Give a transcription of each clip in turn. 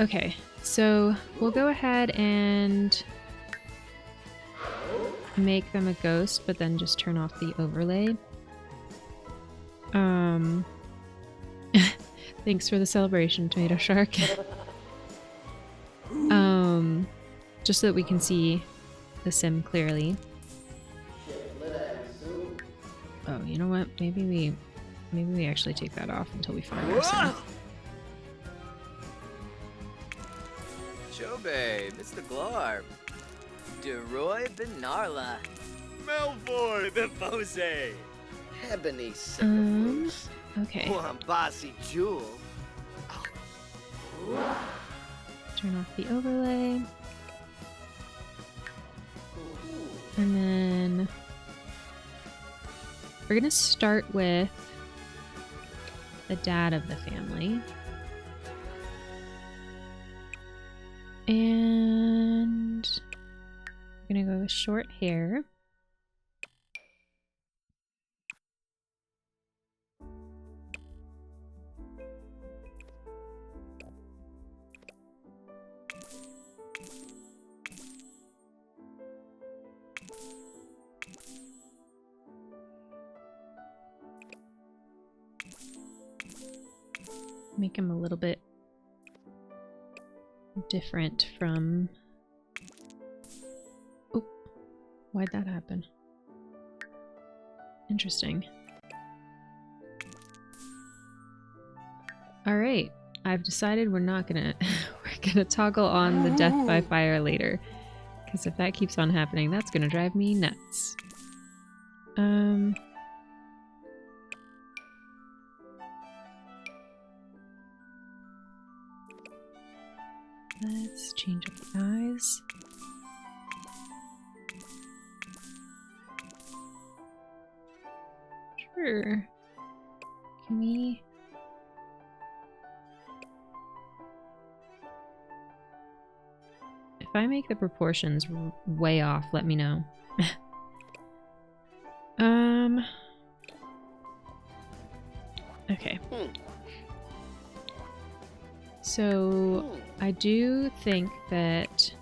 Okay, so we'll go ahead and make them a ghost, but then just turn off the overlay. Thanks for the celebration, Tomato Shark. Just so that we can see the sim clearly. Oh, you know what? Maybe we actually take that off until we find our sim. Chobe, Mr. Glarb. DeRoy Benarla. Melvoy Befose. Ebony Sycamores. Okay. Wambasi Jewel. Turn off the overlay. And then we're gonna start with the dad of the family. And we're gonna go with short hair. Make him a little bit different from... Oh, why'd that happen? Interesting. All right, I've decided we're not gonna we're gonna toggle on the death by fire later, because if that keeps on happening, that's gonna drive me nuts. Let's change up the eyes. Sure. Can we... If I make the proportions way off, let me know. Okay. So I do think that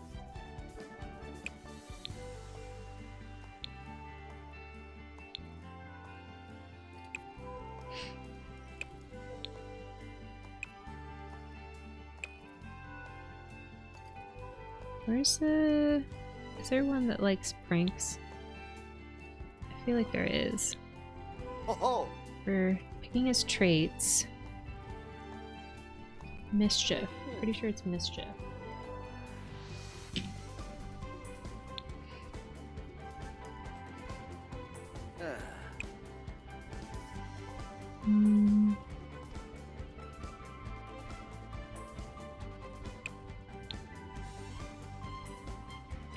where's the... Is there one that likes pranks? I feel like there is. Oh. For picking his traits. Mischief. Pretty sure it's mischief.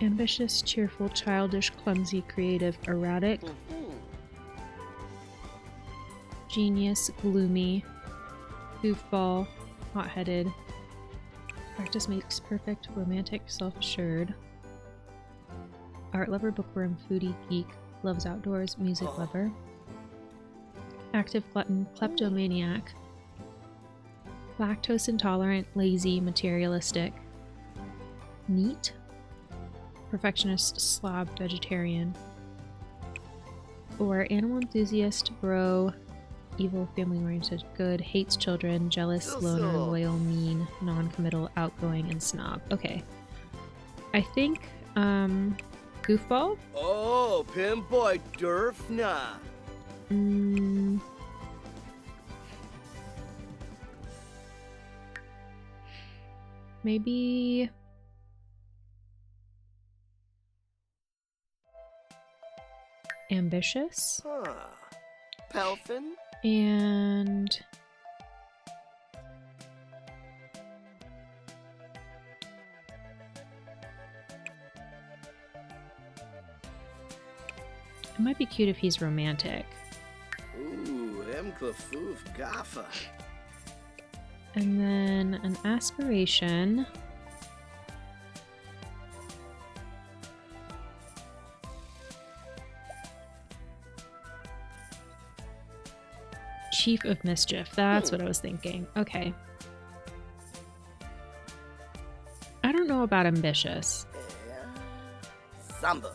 Ambitious, cheerful, childish, clumsy, creative, erratic. Genius, gloomy, goofball, hot-headed. Practice makes perfect, romantic, self-assured. Art lover, bookworm, foodie, geek, loves outdoors, music lover. Active glutton, kleptomaniac. Lactose intolerant, lazy, materialistic. Neat. Perfectionist, slob, vegetarian. Or animal enthusiast, bro, evil, family-oriented, good, hates children, jealous, loner, loyal, mean, non-committal, outgoing, and snob. Okay. I think, goofball? Oh, Pimboy Durfna. Maybe... ambitious? Pelfin? And... it might be cute if he's romantic. Ooh, Clafoof Gaffa. And then an aspiration. Chief of Mischief. That's what I was thinking. Okay. I don't know about ambitious. Sambo.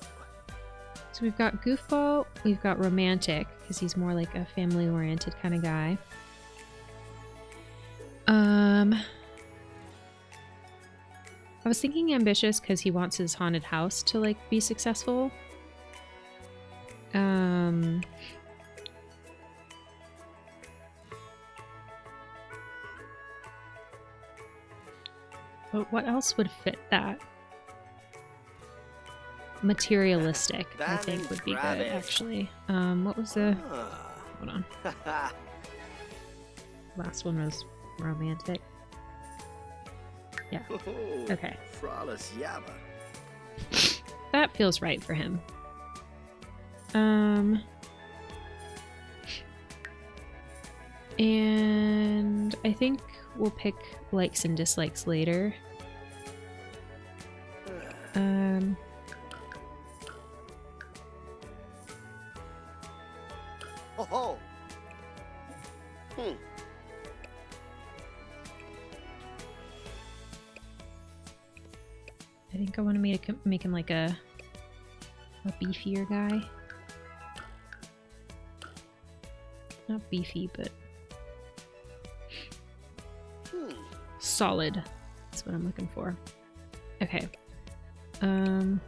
So we've got goofball, we've got romantic, because he's more like a family-oriented kind of guy. I was thinking ambitious because he wants his haunted house to like be successful. But what else would fit that? Materialistic, I think, would be good, actually. What was the... Hold on. Last one was romantic. Yeah. Okay. That feels right for him. And I think we'll pick likes and dislikes later. I think I want to make him like a beefier guy. Not beefy, but solid. That's what I'm looking for. Okay. I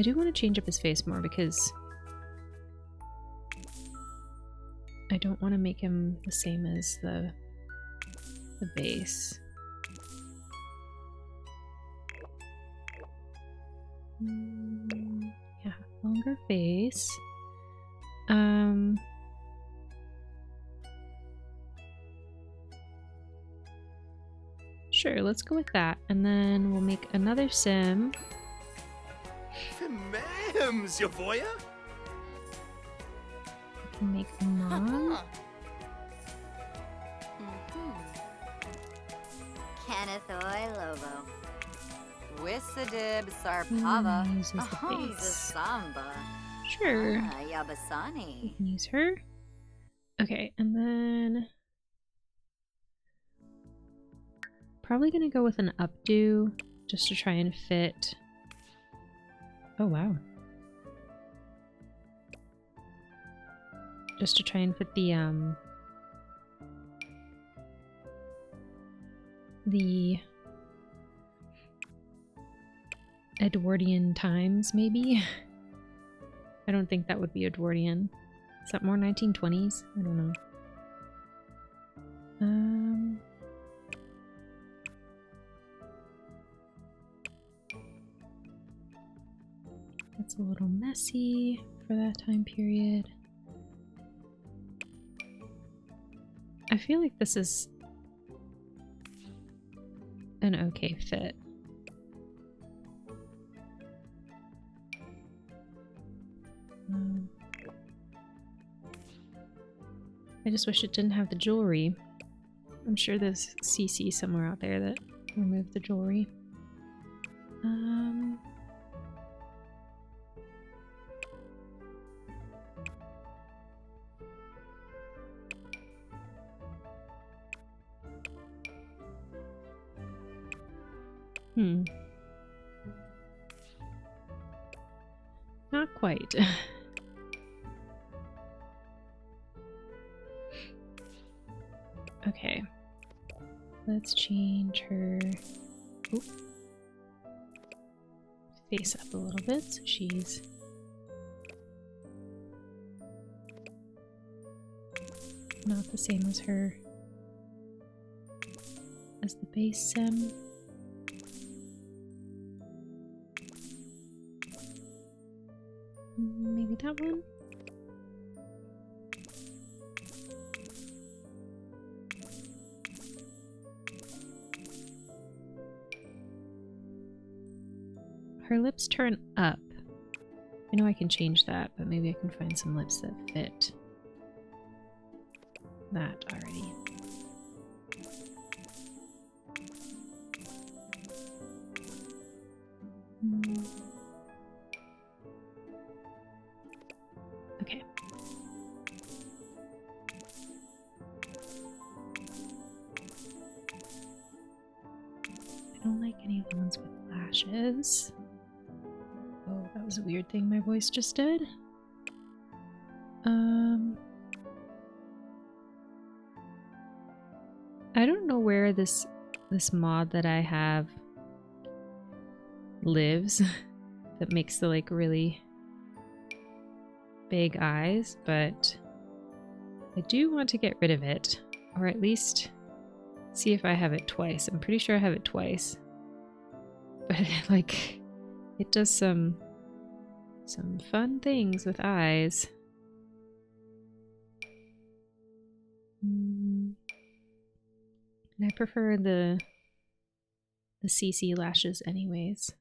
do want to change up his face more because I don't want to make him the same as the base. Yeah, longer face. Sure, let's go with that. And then we'll make another sim. Mams, your voya? We can make a mom. Kenneth Oy Lobo. Wissadib Sarpava. Uses the The face. Samba. Sure. Yabasani. We can use her. Okay, and then probably gonna go with an updo just to try and fit. Oh wow. Just to try and fit the Edwardian times, maybe? I don't think that would be Edwardian. Is that more 1920s? I don't know. That's a little messy for that time period. I feel like this is an okay fit. I just wish it didn't have the jewelry. I'm sure there's CC somewhere out there that removed the jewelry. Not quite. Okay. Let's change her face up a little bit so she's not the same as her as the base sim. Maybe that one? Her lips turn up. I know I can change that, but maybe I can find some lips that fit that already. Okay. I don't like like any of the ones with lashes. Oh, that was a weird thing my voice just did. I don't know where this mod that I have lives that makes the like really big eyes, but I do want to get rid of it, or at least see if I have it twice. I'm pretty sure I have it twice, but like it does some fun things with eyes. And I prefer the CC lashes anyways.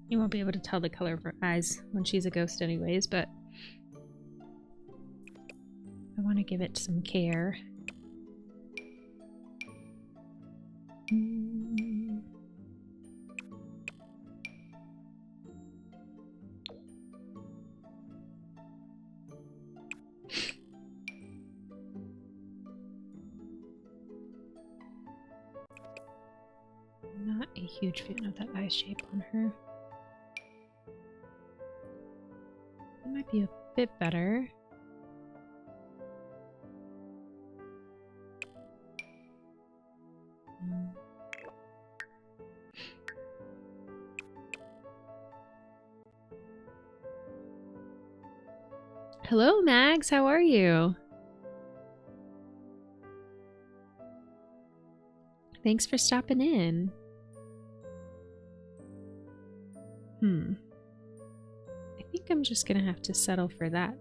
You won't be able to tell the color of her eyes when she's a ghost anyways, but I want to give it some care. Not a huge fan of that eye shape on her. It might be a bit better. Hello, Mags. How are you? Thanks for stopping in. I think I'm just gonna have to settle for that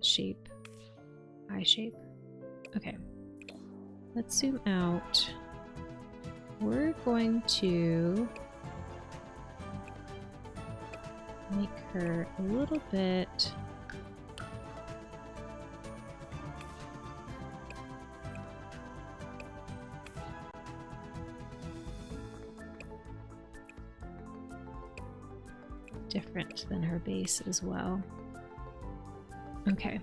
shape. Eye shape. Okay. Let's zoom out. We're going to make her a little bit different than her base as well. Okay.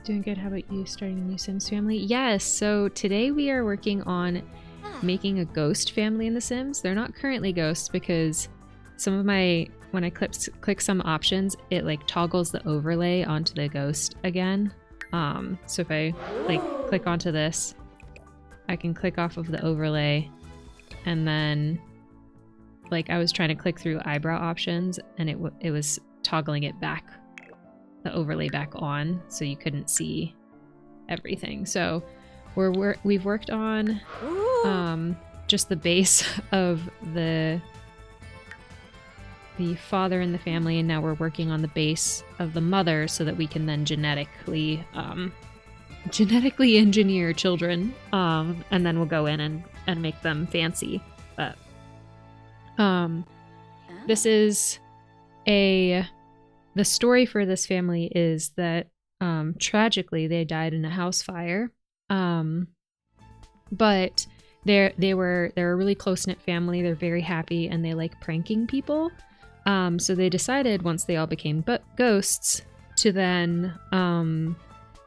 Doing good. How about you? Starting a new Sims family? Yes, so today we are working on making a ghost family in The Sims. They're not currently ghosts because some of my, when I click some options, it like toggles the overlay onto the ghost again. So if I like click onto this, I can click off of the overlay, and then like I was trying to click through eyebrow options and it was toggling it back, the overlay back on, so you couldn't see everything. So we've worked on just the base of the father in the family, and now we're working on the base of the mother so that we can then genetically engineer children, and then we'll go in and make them fancy. But this is the story for this family is that tragically they died in a house fire, but they were a really close-knit family. They're very happy and they like pranking people, so they decided once they all became ghosts to then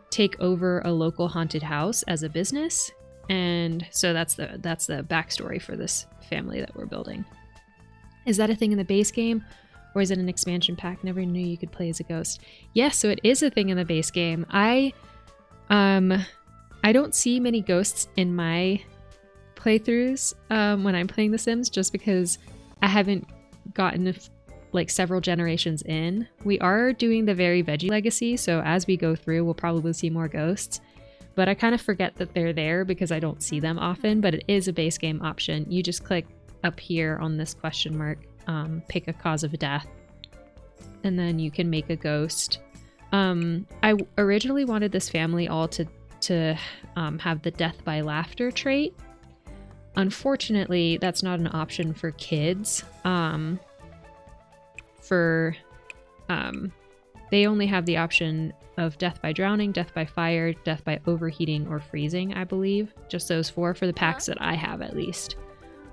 take over a local haunted house as a business. And so that's the backstory for this family that we're building. Is that a thing in the base game, or is it an expansion pack? Never knew you could play as a ghost. Yes, so it is a thing in the base game. I don't see many ghosts in my playthroughs when I'm playing The Sims, just because I haven't gotten like several generations in. We are doing the Very Veggie Legacy, so as we go through, we'll probably see more ghosts. But I kind of forget that they're there because I don't see them often, but it is a base game option. You just click up here on this question mark, pick a cause of death, and then you can make a ghost. I originally wanted this family all to have the death by laughter trait. Unfortunately, that's not an option for kids. They only have the option of death by drowning, death by fire, death by overheating, or freezing, I believe. Just those 4 for the packs that I have, at least.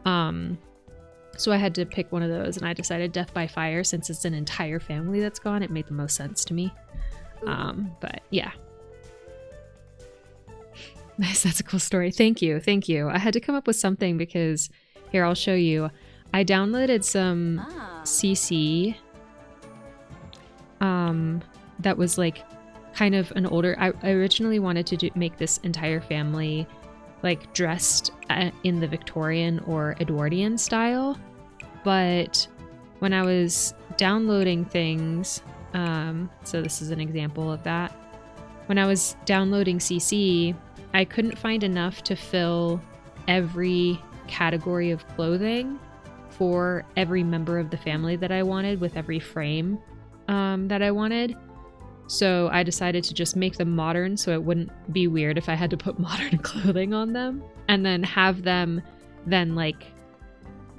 So I had to pick one of those, and I decided death by fire. Since it's an entire family that's gone, it made the most sense to me. But yeah. Nice, that's a cool story. Thank you. I had to come up with something because, here, I'll show you. I downloaded some CC that was like kind of an older... I originally wanted to make this entire family like dressed in the Victorian or Edwardian style, but when I was downloading things, so this is an example of that. When I was downloading CC, I couldn't find enough to fill every category of clothing for every member of the family that I wanted with every frame that I wanted. So I decided to just make them modern so it wouldn't be weird if I had to put modern clothing on them, and then have them then like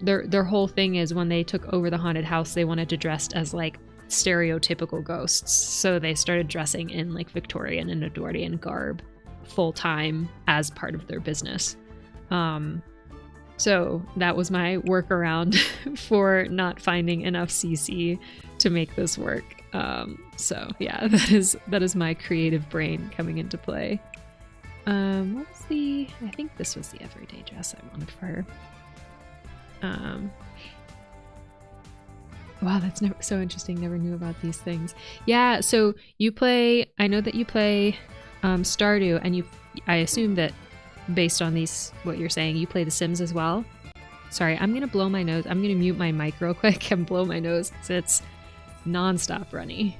their whole thing is when they took over the haunted house, they wanted to dress as like stereotypical ghosts. So they started dressing in like Victorian and Edwardian garb full time as part of their business. So that was my workaround for not finding enough CC to make this work. So yeah, that is my creative brain coming into play. What was I think this was the everyday dress I wanted for her. Wow, that's so interesting. Never knew about these things. Yeah, so I know that you play Stardew, and I assume that based on what you're saying, you play The Sims as well. Sorry, I'm gonna blow my nose. I'm gonna mute my mic real quick and blow my nose because it's non-stop runny.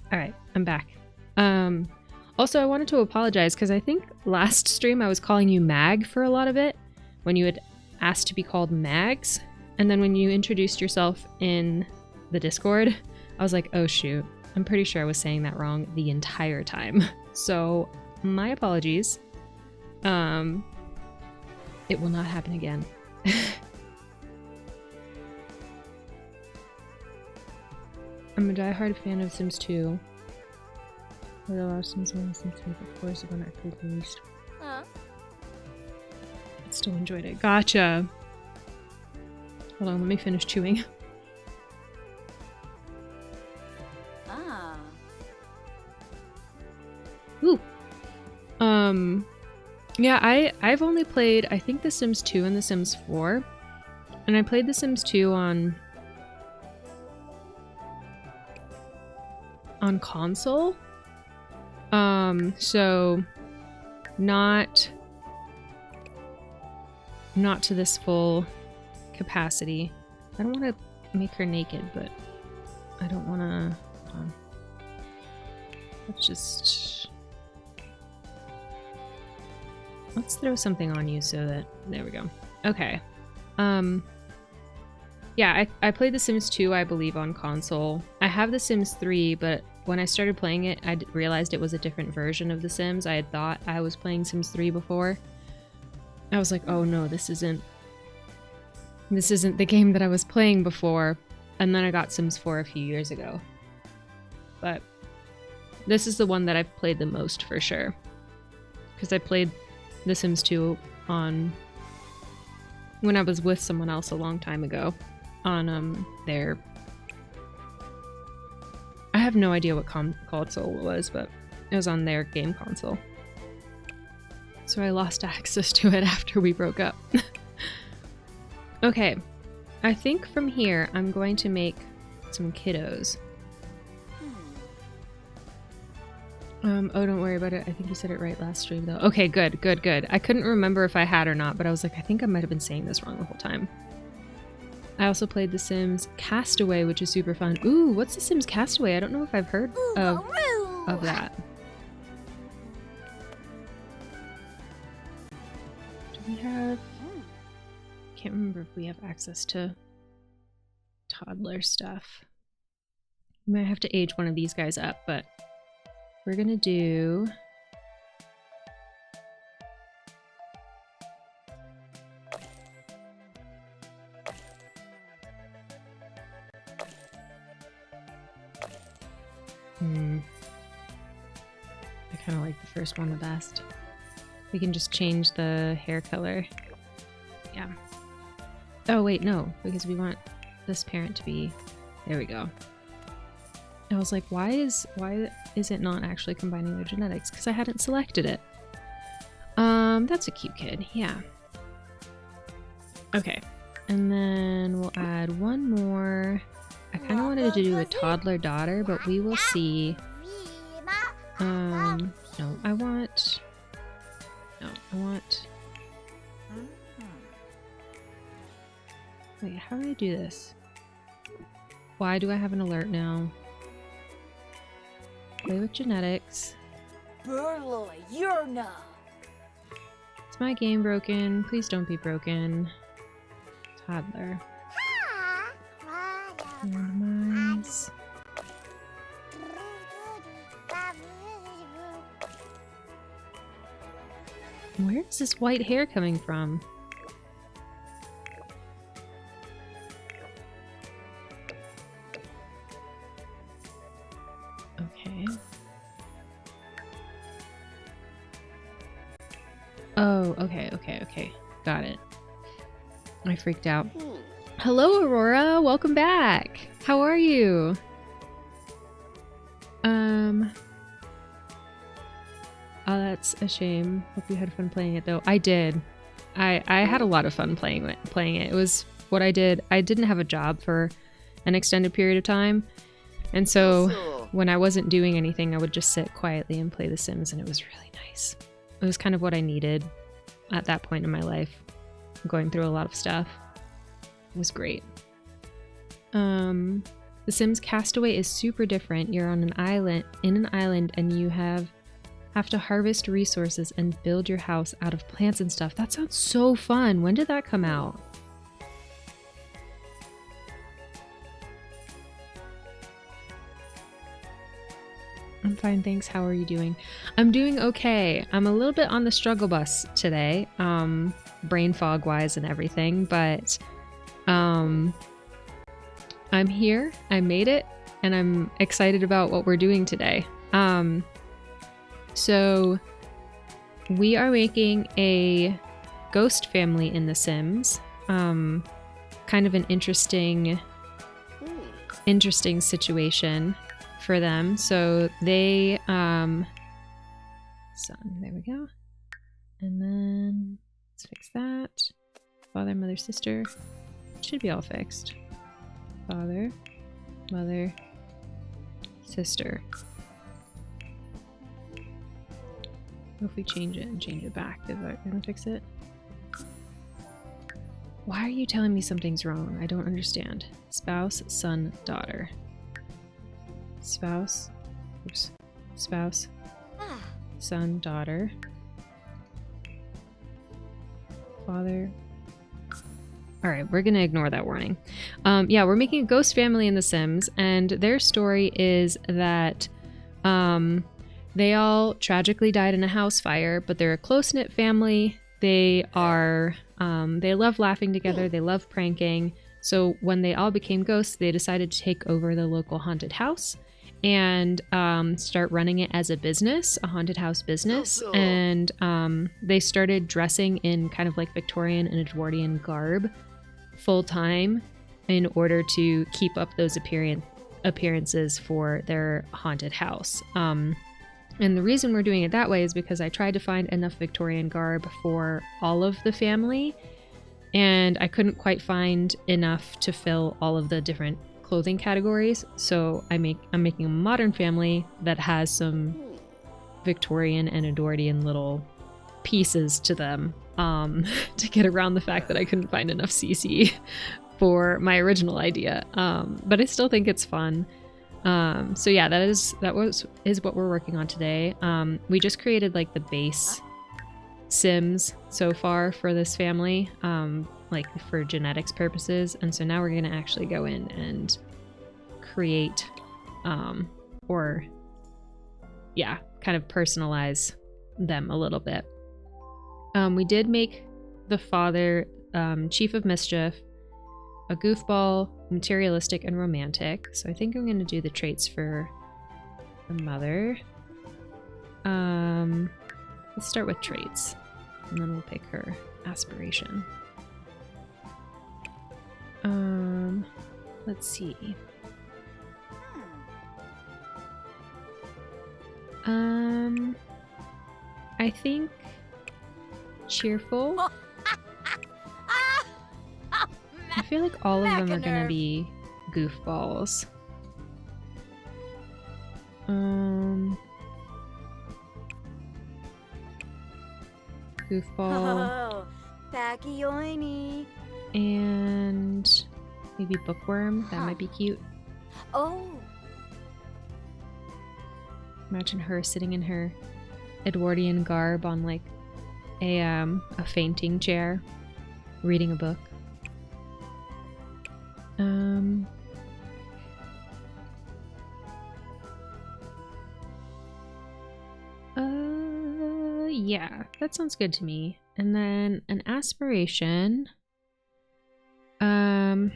All right, I'm back. Also, I wanted to apologize because I think last stream I was calling you Mag for a lot of it when you had asked to be called Mags. And then when you introduced yourself in the Discord, I was like, oh shoot, I'm pretty sure I was saying that wrong the entire time. So my apologies. It will not happen again. I'm a diehard fan of Sims 2. I played a lot of Sims 1 and Sims 2, but of course the one I played the least. I still enjoyed it. Gotcha! Hold on, let me finish chewing. Ooh! Yeah, I've only played, I think, The Sims 2 and The Sims 4. And I played The Sims 2 on console. So not to this full capacity. I don't want to make her naked, but I don't want to... Let's throw something on you so that... There we go. Okay. Yeah, I played The Sims 2, I believe, on console. I have The Sims 3, but when I started playing it, I realized it was a different version of The Sims. I had thought I was playing Sims 3 before. I was like, oh no, this isn't the game that I was playing before. And then I got Sims 4 a few years ago. But this is the one that I've played the most for sure. Because I played The Sims 2 when I was with someone else a long time ago on their... I have no idea what console it was, but it was on their game console. So I lost access to it after we broke up. Okay, I think from here, I'm going to make some kiddos. Oh, don't worry about it. I think you said it right last stream, though. Okay, good, good, good. I couldn't remember if I had or not, but I was like, I think I might have been saying this wrong the whole time. I also played The Sims Castaway, which is super fun. Ooh, what's The Sims Castaway? I don't know if I've heard of that. Do we have... Can't remember if we have access to toddler stuff. We might have to age one of these guys up, but we're gonna do... I kind of like the first one the best. We can just change the hair color. Yeah. Oh wait, no, because we want this parent to be... There we go. I was like, why is it not actually combining their genetics? Because I hadn't selected it. That's a cute kid, yeah. Okay, and then we'll add one more. I kind of wanted to do a toddler daughter, but we will see. No, I want. Wait, how do I do this? Why do I have an alert now? Play with genetics. Is my game broken? Please don't be broken. Toddler. Randomize. Where is this white hair coming from? Okay. Oh, okay. Got it. I freaked out. Hello, Aurora. Welcome back. How are you? Oh, that's a shame. Hope you had fun playing it, though. I did. I had a lot of fun playing it. It was what I did. I didn't have a job for an extended period of time, and so when I wasn't doing anything, I would just sit quietly and play The Sims, and it was really nice. It was kind of what I needed at that point in my life. I'm going through a lot of stuff. It was great. The Sims Castaway is super different. You're on an island, and you have to harvest resources and build your house out of plants and stuff. That sounds so fun. When did that come out? I'm fine, thanks. How are you doing? I'm doing okay. I'm a little bit on the struggle bus today, brain fog wise and everything, but I'm here. I made it, and I'm excited about what we're doing today. So we are making a ghost family in The Sims. Kind of an interesting situation for them. So they son, there we go. And then let's fix that. Father, mother, sister. Should be all fixed. Father, mother, sister. What if we change it and change it back? Is that gonna fix it? Why are you telling me something's wrong? I don't understand. Spouse, son, daughter. Spouse. Oops. Spouse. Son, daughter. Father. Alright, we're gonna ignore that warning. Yeah, we're making a ghost family in The Sims, and their story is that they all tragically died in a house fire, but they're a close-knit family. They are, they love laughing together, they love pranking. So when they all became ghosts, they decided to take over the local haunted house and start running it as a business, a haunted house business. And they started dressing in kind of like Victorian and Edwardian garb full-time in order to keep up those appearances for their haunted house. And the reason we're doing it that way is because I tried to find enough Victorian garb for all of the family, and I couldn't quite find enough to fill all of the different clothing categories, so I'm making a modern family that has some Victorian and Edwardian little pieces to them, to get around the fact that I couldn't find enough CC for my original idea. But I still think it's fun. So yeah, that is what we're working on today. We just created like the base Sims so far for this family, like for genetics purposes, and so now we're gonna actually go in and create, or yeah, kind of personalize them a little bit. We did make the father Chief of Mischief, a goofball, materialistic, and romantic. So I think I'm going to do the traits for the mother. Let's start with traits, and then we'll pick her aspiration. Let's see. I think cheerful. I feel like all of them are gonna be goofballs. Goofball. And maybe bookworm. That might be cute. Oh. Imagine her sitting in her Edwardian garb on like a fainting chair, reading a book. Yeah, that sounds good to me. And then an aspiration. Huh?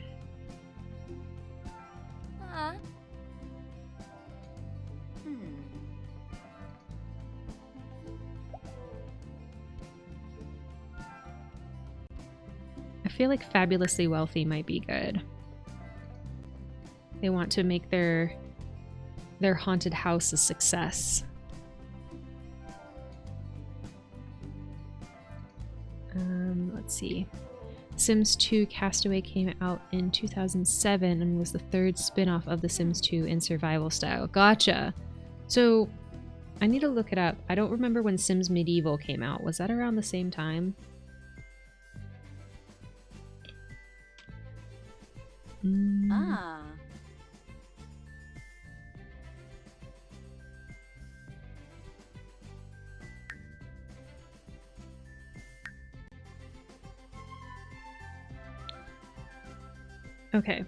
I feel like fabulously wealthy might be good. They want to make their haunted house a success. Let's see. Sims 2 Castaway came out in 2007 and was the third spin-off of The Sims 2 in survival style. Gotcha. So I need to look it up. I don't remember when Sims Medieval came out. Was that around the same time? Ah. Okay.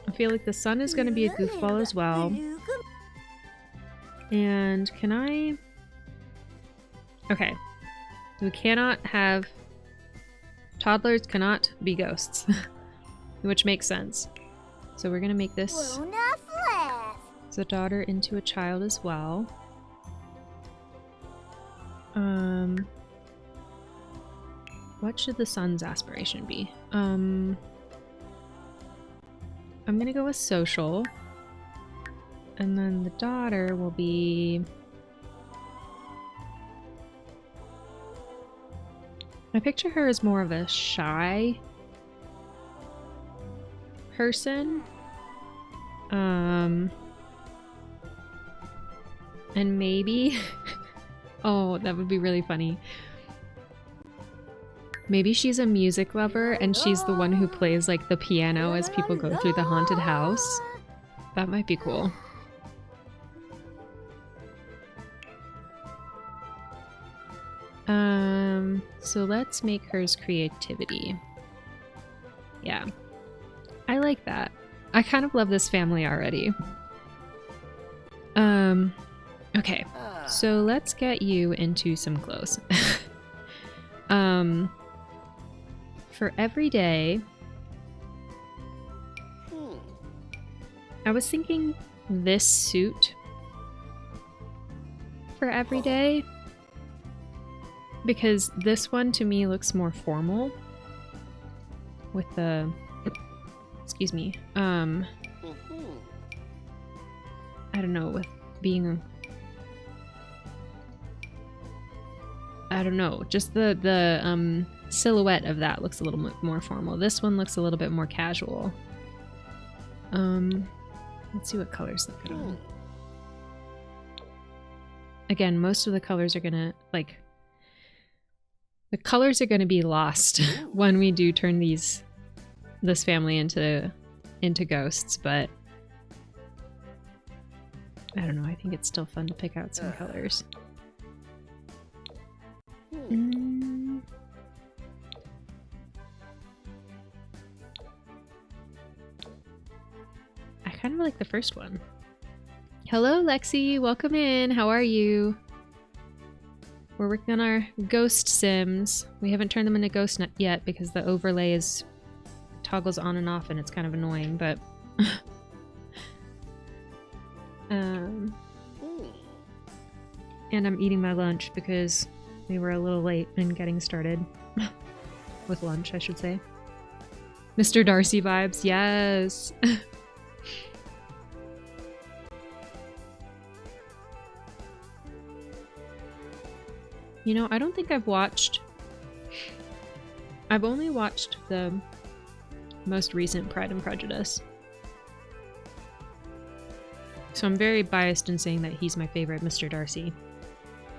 I feel like the sun is going to be a goofball as well. And can I... Okay. We cannot have... Toddlers cannot be ghosts. Which makes sense. So we're going to make this as a daughter into a child as well. What should the son's aspiration be? I'm gonna go with social. And then the daughter will be... I picture her as more of a shy person. And maybe... oh, that would be really funny. Maybe she's a music lover and she's the one who plays like the piano as people go through the haunted house. That might be cool. So let's make hers creativity. Yeah. I like that. I kind of love this family already. Okay. So let's get you into some clothes. For every day, I was thinking this suit for every day, because this one to me looks more formal with the, excuse me, I don't know, with being I don't know, just the silhouette of that looks a little bit more formal. This one looks a little bit more casual. Let's see what colors they put on. Again, most of the colors are gonna, like, the colors are gonna be lost when we do turn this family into ghosts, but I don't know, I think it's still fun to pick out some colors. I kind of like the first one. Hello, Lexi. Welcome in. How are you? We're working on our ghost sims. We haven't turned them into ghosts yet because the overlay toggles on and off and it's kind of annoying, but and I'm eating my lunch because we were a little late in getting started with lunch, I should say. Mr. Darcy vibes, yes. You know, I don't think I've only watched the most recent Pride and Prejudice. So I'm very biased in saying that he's my favorite Mr. Darcy.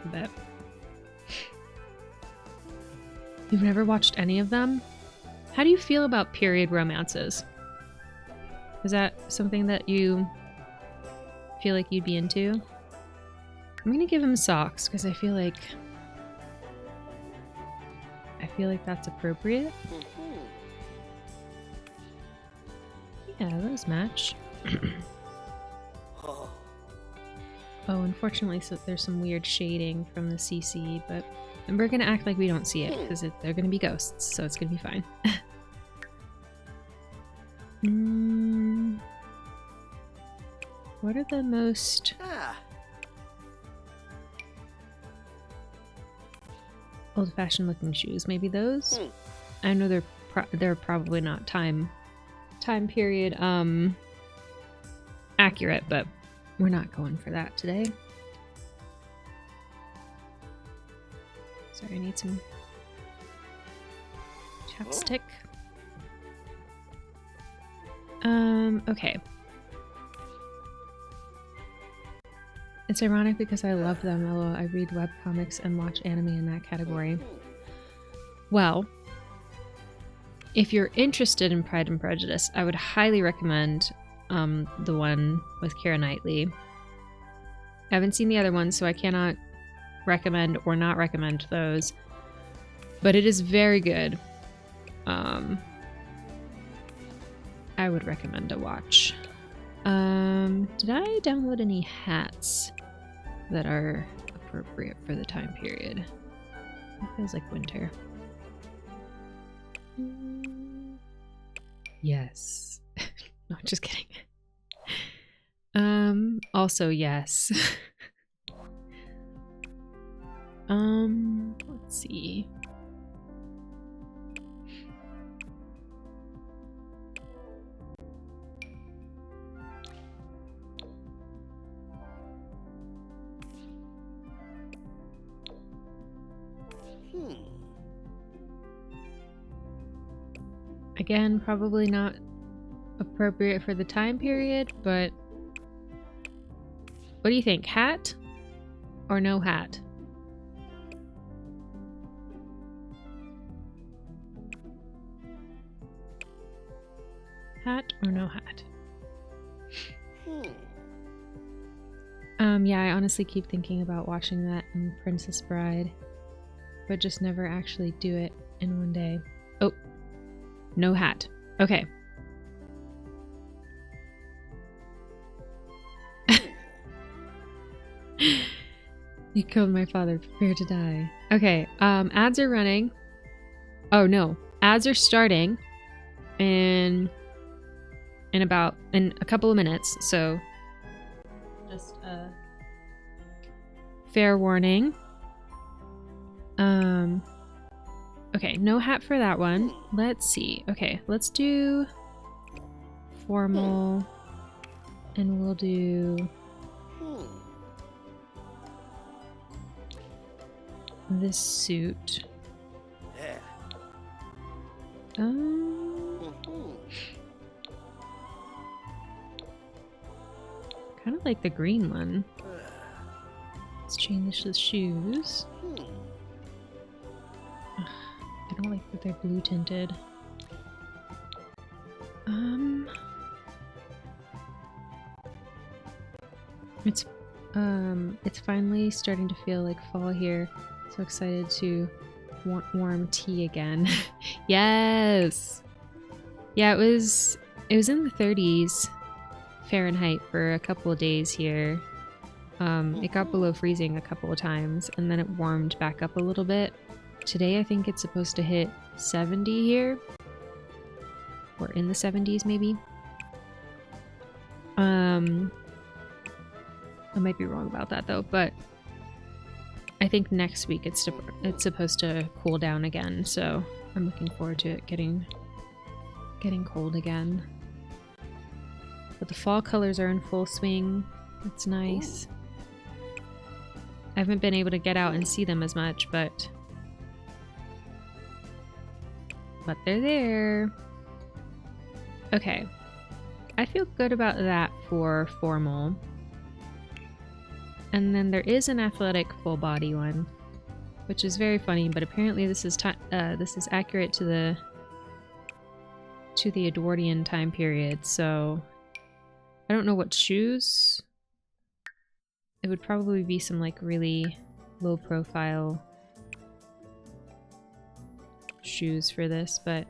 But you've never watched any of them? How do you feel about period romances? Is that something that you feel like you'd be into? I'm gonna give him socks because I feel like that's appropriate. Yeah, those match. Oh, unfortunately, so there's some weird shading from the CC, but we're gonna act like we don't see it because they're gonna be ghosts, so it's gonna be fine. What are the most old-fashioned looking shoes? Maybe those? I know they're probably not time period accurate, but we're not going for that today. Sorry, I need some chapstick. Okay. It's ironic because I love them, although I read webcomics and watch anime in that category. Well, if you're interested in Pride and Prejudice, I would highly recommend the one with Keira Knightley. I haven't seen the other one, so I cannot recommend or not recommend those. But it is very good. I would recommend a watch. Did I download any hats that are appropriate for the time period? It feels like winter. Yes. No, just kidding. Also yes. Let's see. Again, probably not appropriate for the time period, but what do you think? Hat or no hat? Hat or no hat? Yeah, I honestly keep thinking about watching that in Princess Bride, but just never actually do it in one day. Oh, no hat. Okay. You killed my father, prepare to die. Okay, ads are running. Oh no, ads are starting in a couple of minutes, so just a fair warning. Okay, no hat for that one. Let's see. Okay, let's do formal, and we'll do this suit. Yeah. Kind of like the green one. Let's change the shoes. Ugh, I don't like that they're blue tinted. It's finally starting to feel like fall here. So excited to want warm tea again. Yes. Yeah, it was in the 30s Fahrenheit for a couple of days here. It got below freezing a couple of times and then it warmed back up a little bit. Today I think it's supposed to hit 70 here. Or in the 70s maybe. I might be wrong about that though, but I think next week it's supposed to cool down again, so I'm looking forward to it getting cold again. But the fall colors are in full swing. It's nice. I haven't been able to get out and see them as much, but they're there. Okay. I feel good about that for formal. And then there is an athletic full body one, which is very funny, but apparently this is accurate to the Edwardian time period, so I don't know what shoes. It would probably be some like really low profile shoes for this, but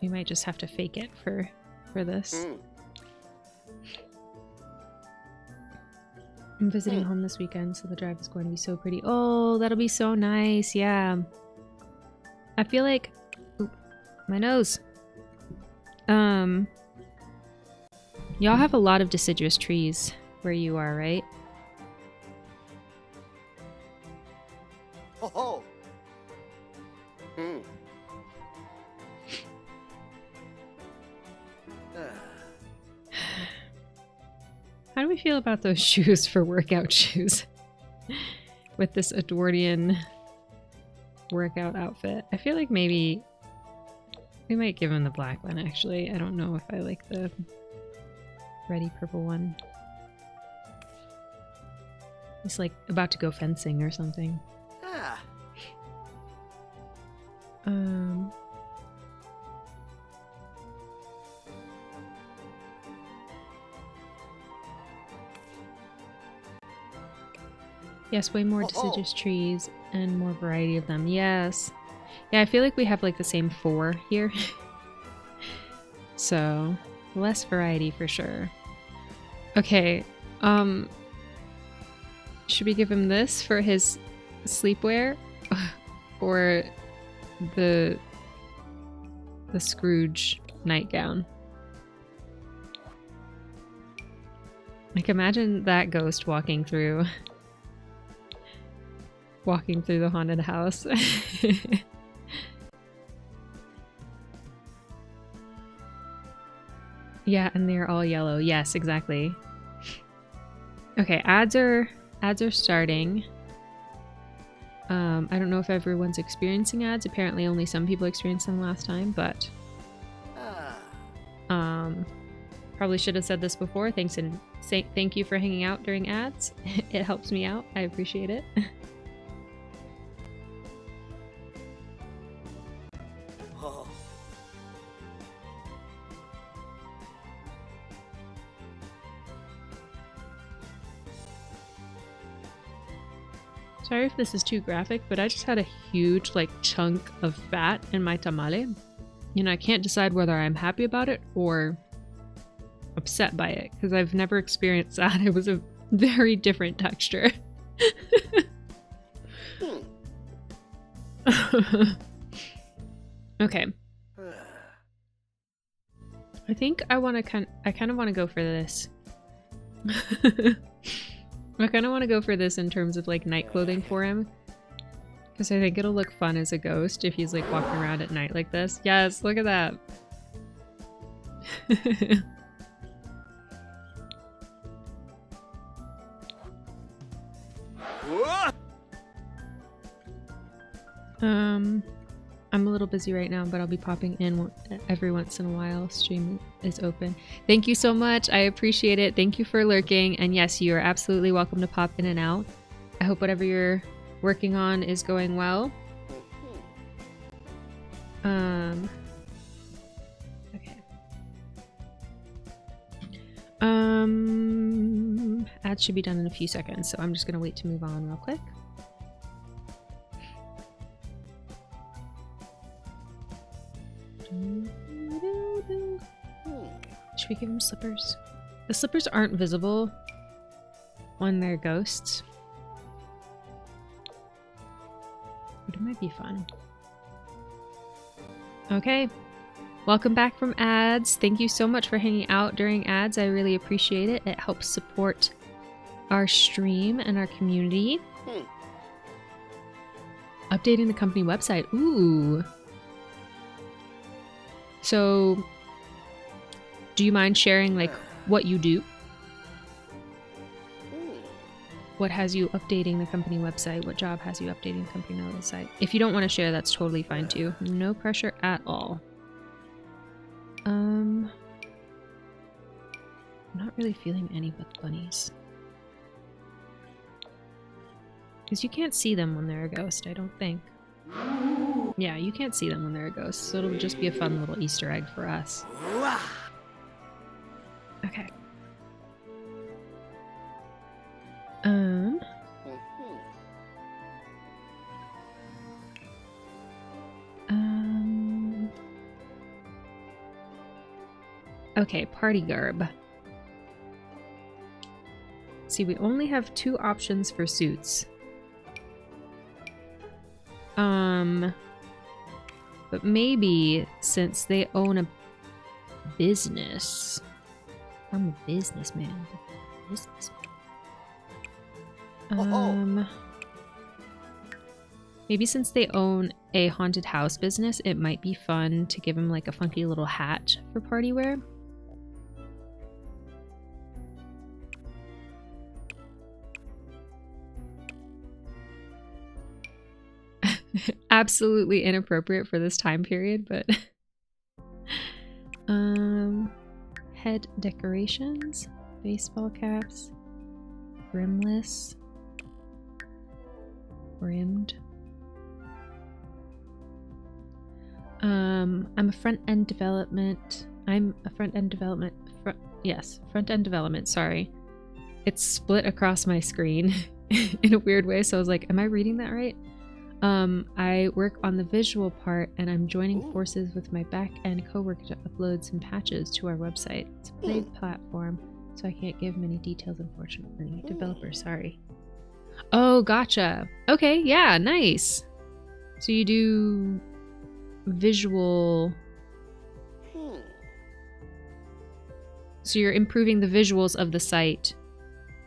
we might just have to fake it for this. I'm visiting home this weekend, so the drive is going to be so pretty. Oh, that'll be so nice. Yeah. I feel like... Oop, my nose. Y'all have a lot of deciduous trees where you are, right? Oh. How do we feel about those shoes for workout shoes? With this Edwardian workout outfit. I feel like maybe we might give him the black one, actually. I don't know if I like the reddy purple one. He's like about to go fencing or something. Yes, way more deciduous trees and more variety of them. Yes. Yeah, I feel like we have like the same 4 here. So, less variety for sure. Okay, should we give him this for his sleepwear? Or the Scrooge nightgown? Like, imagine that ghost walking through the haunted house. Yeah, and they're all yellow. Yes, exactly. Okay, ads are starting. I don't know if everyone's experiencing ads. Apparently only some people experienced them last time, but probably should have said this before. Thank you for hanging out during ads. It helps me out. I appreciate it. Sorry if this is too graphic, but I just had a huge like chunk of fat in my tamale. And I can't decide whether I'm happy about it or upset by it, because I've never experienced that. It was a very different texture. Okay. I think I kind of want to go for this. I kind of want to go for this in terms of like night clothing for him, because I think it'll look fun as a ghost if he's like walking around at night like this. Yes, look at that. I'm a little busy right now, but I'll be popping in every once in a while. Stream is open. Thank you so much. I appreciate it. Thank you for lurking. And yes, you are absolutely welcome to pop in and out. I hope whatever you're working on is going well. Okay. Ads should be done in a few seconds, so I'm just gonna wait to move on real quick. Should we give him slippers? The slippers aren't visible when they're ghosts, but it might be fun. Okay, welcome back from ads. Thank you so much for hanging out during ads. I really appreciate it. It helps support our stream and our community. Updating the company website. Ooh. So, do you mind sharing like what you do? What has you updating the company website? What job has you updating the company website? If you don't want to share, that's totally fine too. No pressure at all. I'm not really feeling any but bunnies. Because you can't see them when they're a ghost, I don't think. Yeah, you can't see them when they're a ghost, so it'll just be a fun little Easter egg for us. Okay. Okay, party garb. See, we only have 2 options for suits. But maybe since they own a business. I'm a businessman. Maybe since they own a haunted house business, it might be fun to give him like a funky little hat for party wear. Absolutely inappropriate for this time period, but head decorations, baseball caps, brimless, rimmed. I'm a front-end development. Front-end development, sorry. It's split across my screen in a weird way, so I was like, am I reading that right? I work on the visual part, and I'm joining forces with my back-end coworker to upload some patches to our website. It's a play platform, so I can't give many details, unfortunately. Developer, sorry. Oh, gotcha. Okay, yeah, nice. So you do visual... So you're improving the visuals of the site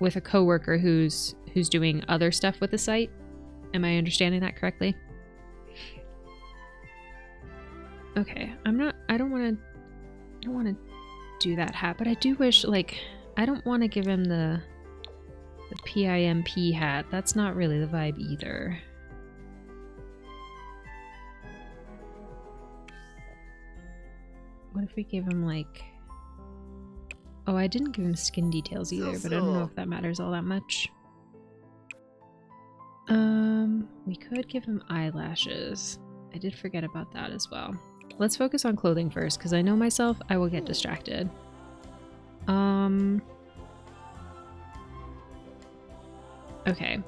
with a coworker who's doing other stuff with the site? Am I understanding that correctly? Okay, I don't want to do that hat, but I do wish, like, I don't want to give him the PIMP hat. That's not really the vibe either. What if we give him, like... Oh, I didn't give him skin details either, but I don't know if that matters all that much. We could give him eyelashes. I did forget about that as well. Let's focus on clothing first, because I know myself, I will get distracted. Okay.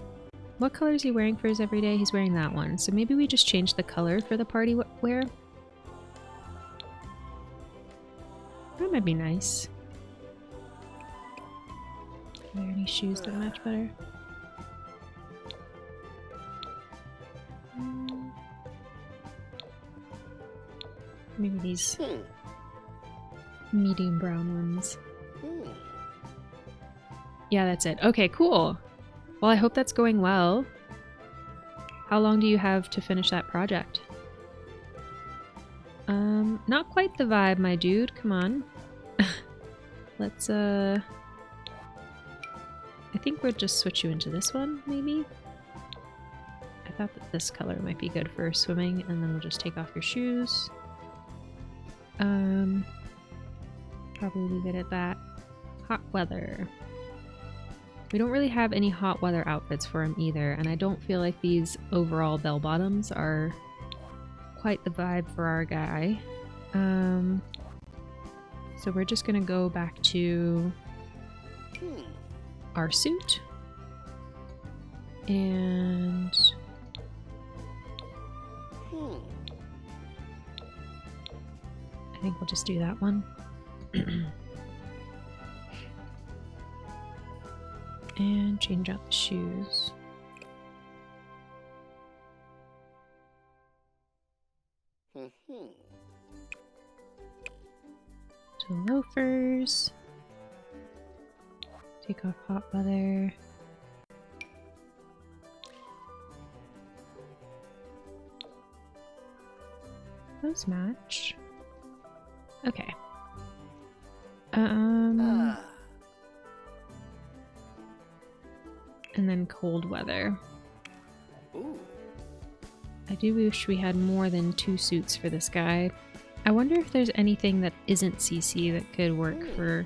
What color is he wearing for his everyday? He's wearing that one. So maybe we just change the color for the party wear. That might be nice. Are there any shoes that match better? Maybe these medium brown ones. Yeah, that's it. Okay, cool. Well, I hope that's going well. How long do you have to finish that project? Not quite the vibe, my dude. Come on. Let's, I think we'll just switch you into this one, maybe? I thought that this color might be good for swimming, and then we'll just take off your shoes. Probably leave it at that. Hot weather. We don't really have any hot weather outfits for him either, and I don't feel like these overall bell bottoms are quite the vibe for our guy. So we're just gonna go back to our suit. And I think we'll just do that one. And change out the shoes. To loafers. Take off hot weather. Those match. Okay. And then cold weather. Ooh. I do wish we had more than 2 suits for this guy. I wonder if there's anything that isn't CC that could work for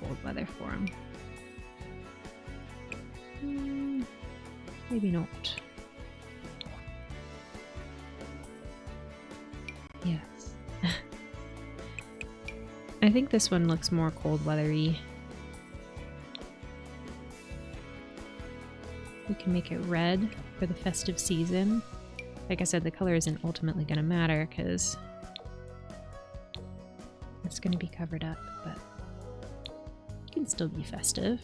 cold weather for him. Maybe not. Yes. I think this one looks more cold weathery. We can make it red for the festive season. Like I said, the color isn't ultimately going to matter because it's going to be covered up, but it can still be festive.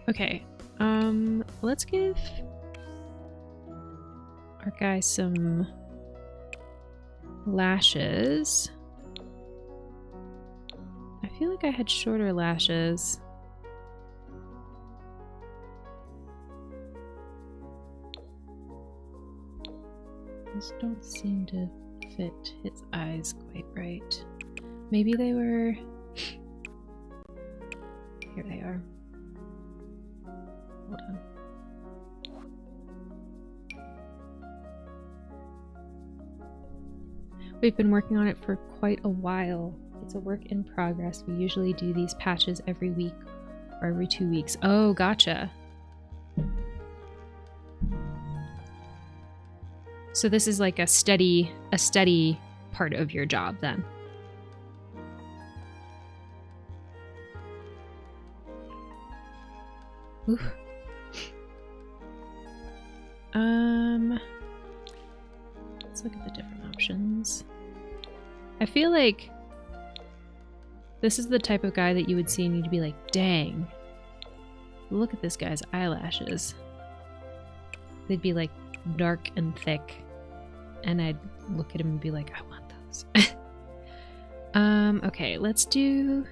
Okay, let's give our guy some lashes. I feel like I had shorter lashes. These don't seem to fit his eyes quite right. Maybe they were... Here they are. Hold on. We've been working on it for quite a while. It's a work in progress. We usually do these patches every week or every 2 weeks. Oh, gotcha. So this is like a steady part of your job then. Ooh. Let's look at the different options. I feel like this is the type of guy that you would see and you'd be like, dang, look at this guy's eyelashes. They'd be like dark and thick. And I'd look at him and be like, I want those. Okay, let's do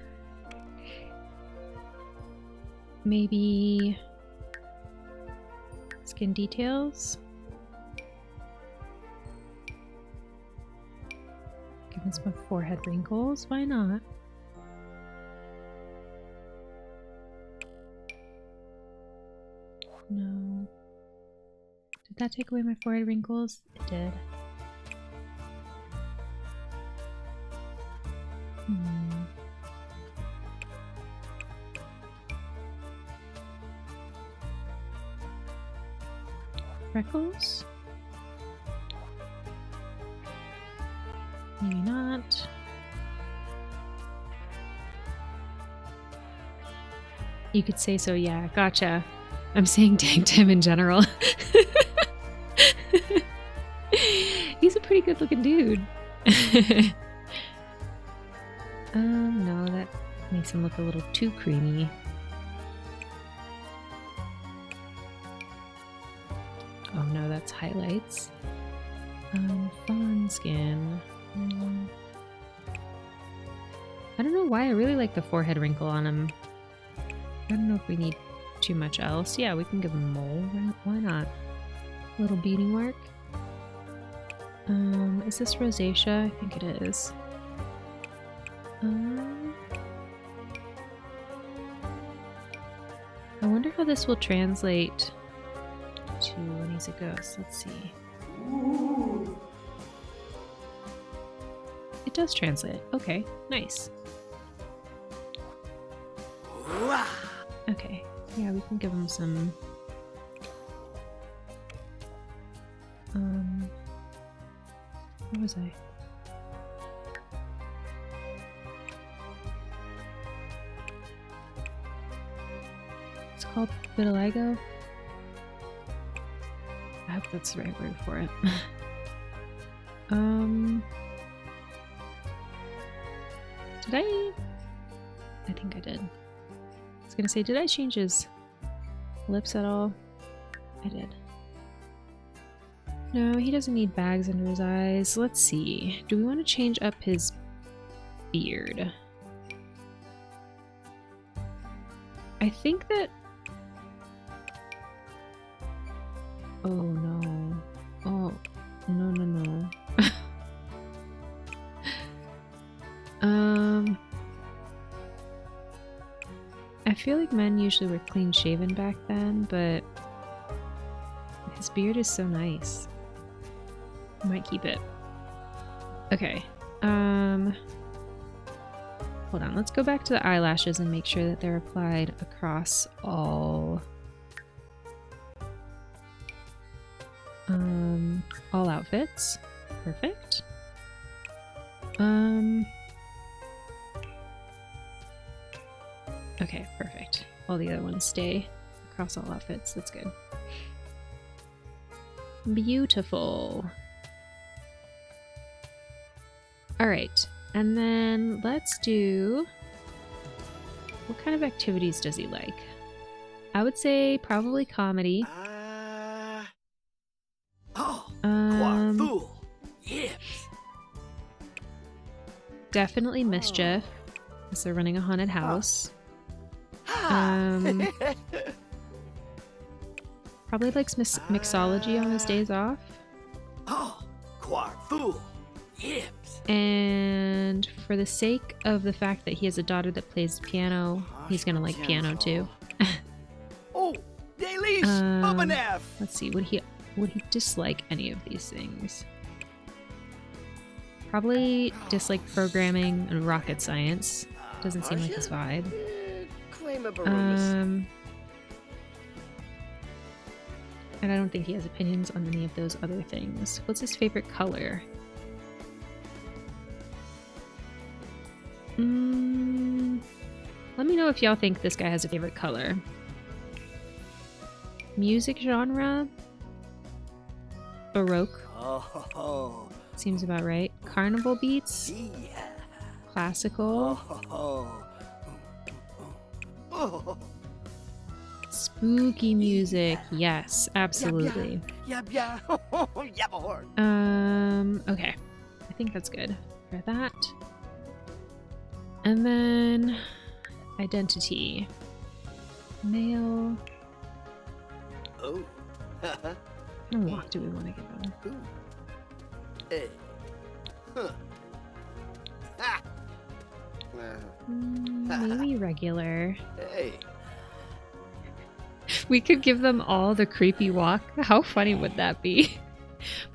maybe skin details. Give him some forehead wrinkles. Why not? No. Did that take away my forehead wrinkles? It did. Freckles? Maybe not. You could say so, yeah. Gotcha. I'm saying dang to him in general. He's a pretty good looking dude. No, that makes him look a little too creamy. Oh no, that's highlights. Fawn skin. I don't know why I really like the forehead wrinkle on him. I don't know if we need too much else. Yeah, we can give him a mole. Why not? A little beading work. Is this rosacea? I think it is. I wonder how this will translate to when he's a ghost. Let's see. It does translate. Okay, nice. Okay, yeah, we can give him some... Where was I? It's called vitiligo. I hope that's the right word for it. Did I think I did. I was gonna say, did I change his lips at all? I did. No, he doesn't need bags under his eyes. Let's see. Do we want to change up his beard? I think that... Oh no. Oh, no, no, no. I feel like men usually were clean shaven back then, but his beard is so nice. I might keep it. Okay. Hold on, let's go back to the eyelashes and make sure that they're applied across all outfits. Perfect. Okay, perfect. All the other ones stay across all outfits. That's good. Beautiful. All right, and then let's do... What kind of activities does he like? I would say probably comedy. Definitely mischief, because they're running a haunted house. Probably likes mixology on his days off. And for the sake of the fact that he has a daughter that plays piano, he's gonna like piano too. Let's see, would he dislike any of these things? Probably dislike programming and rocket science. Doesn't seem like his vibe. And I don't think he has opinions on any of those other things. What's his favorite color? Let me know if y'all think this guy has a favorite color. Music genre? Baroque. Seems about right. Carnival beats? Classical? Spooky music. Yes, absolutely. Okay. I think that's good for that. And then identity. Male. What walk do we want to give him? Maybe regular. We could give them all the creepy walk. How funny would that be?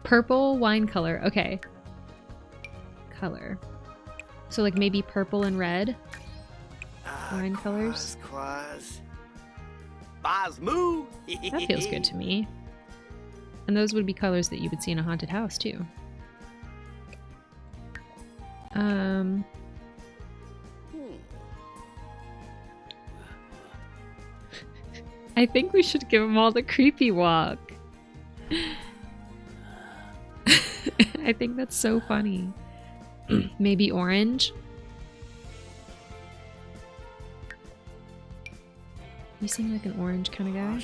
Purple wine color. Okay. Color. So like maybe purple and red wine colors. That feels good to me. And those would be colors that you would see in a haunted house too. I think we should give them all the creepy walk. I think that's so funny. Maybe orange. You seem like an orange kind of guy.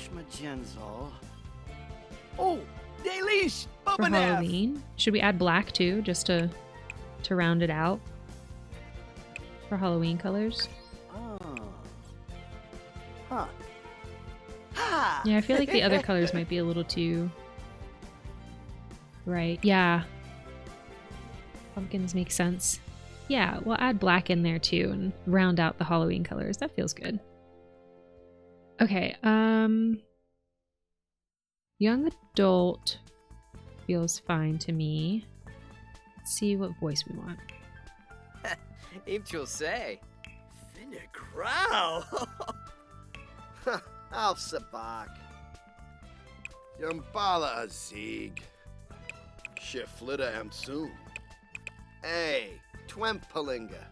For Halloween. Should we add black too, just to round it out? For Halloween colors? Yeah, I feel like the other colors might be a little too... Right, yeah. Pumpkins make sense. Yeah, we'll add black in there too and round out the Halloween colors. That feels good. Okay, Young adult feels fine to me. Let's see what voice we want. Ain't you'll say. Finne grau! Auf se bak. Jum bala a zieg. Shiflida am soon. Hey, Twempelinga.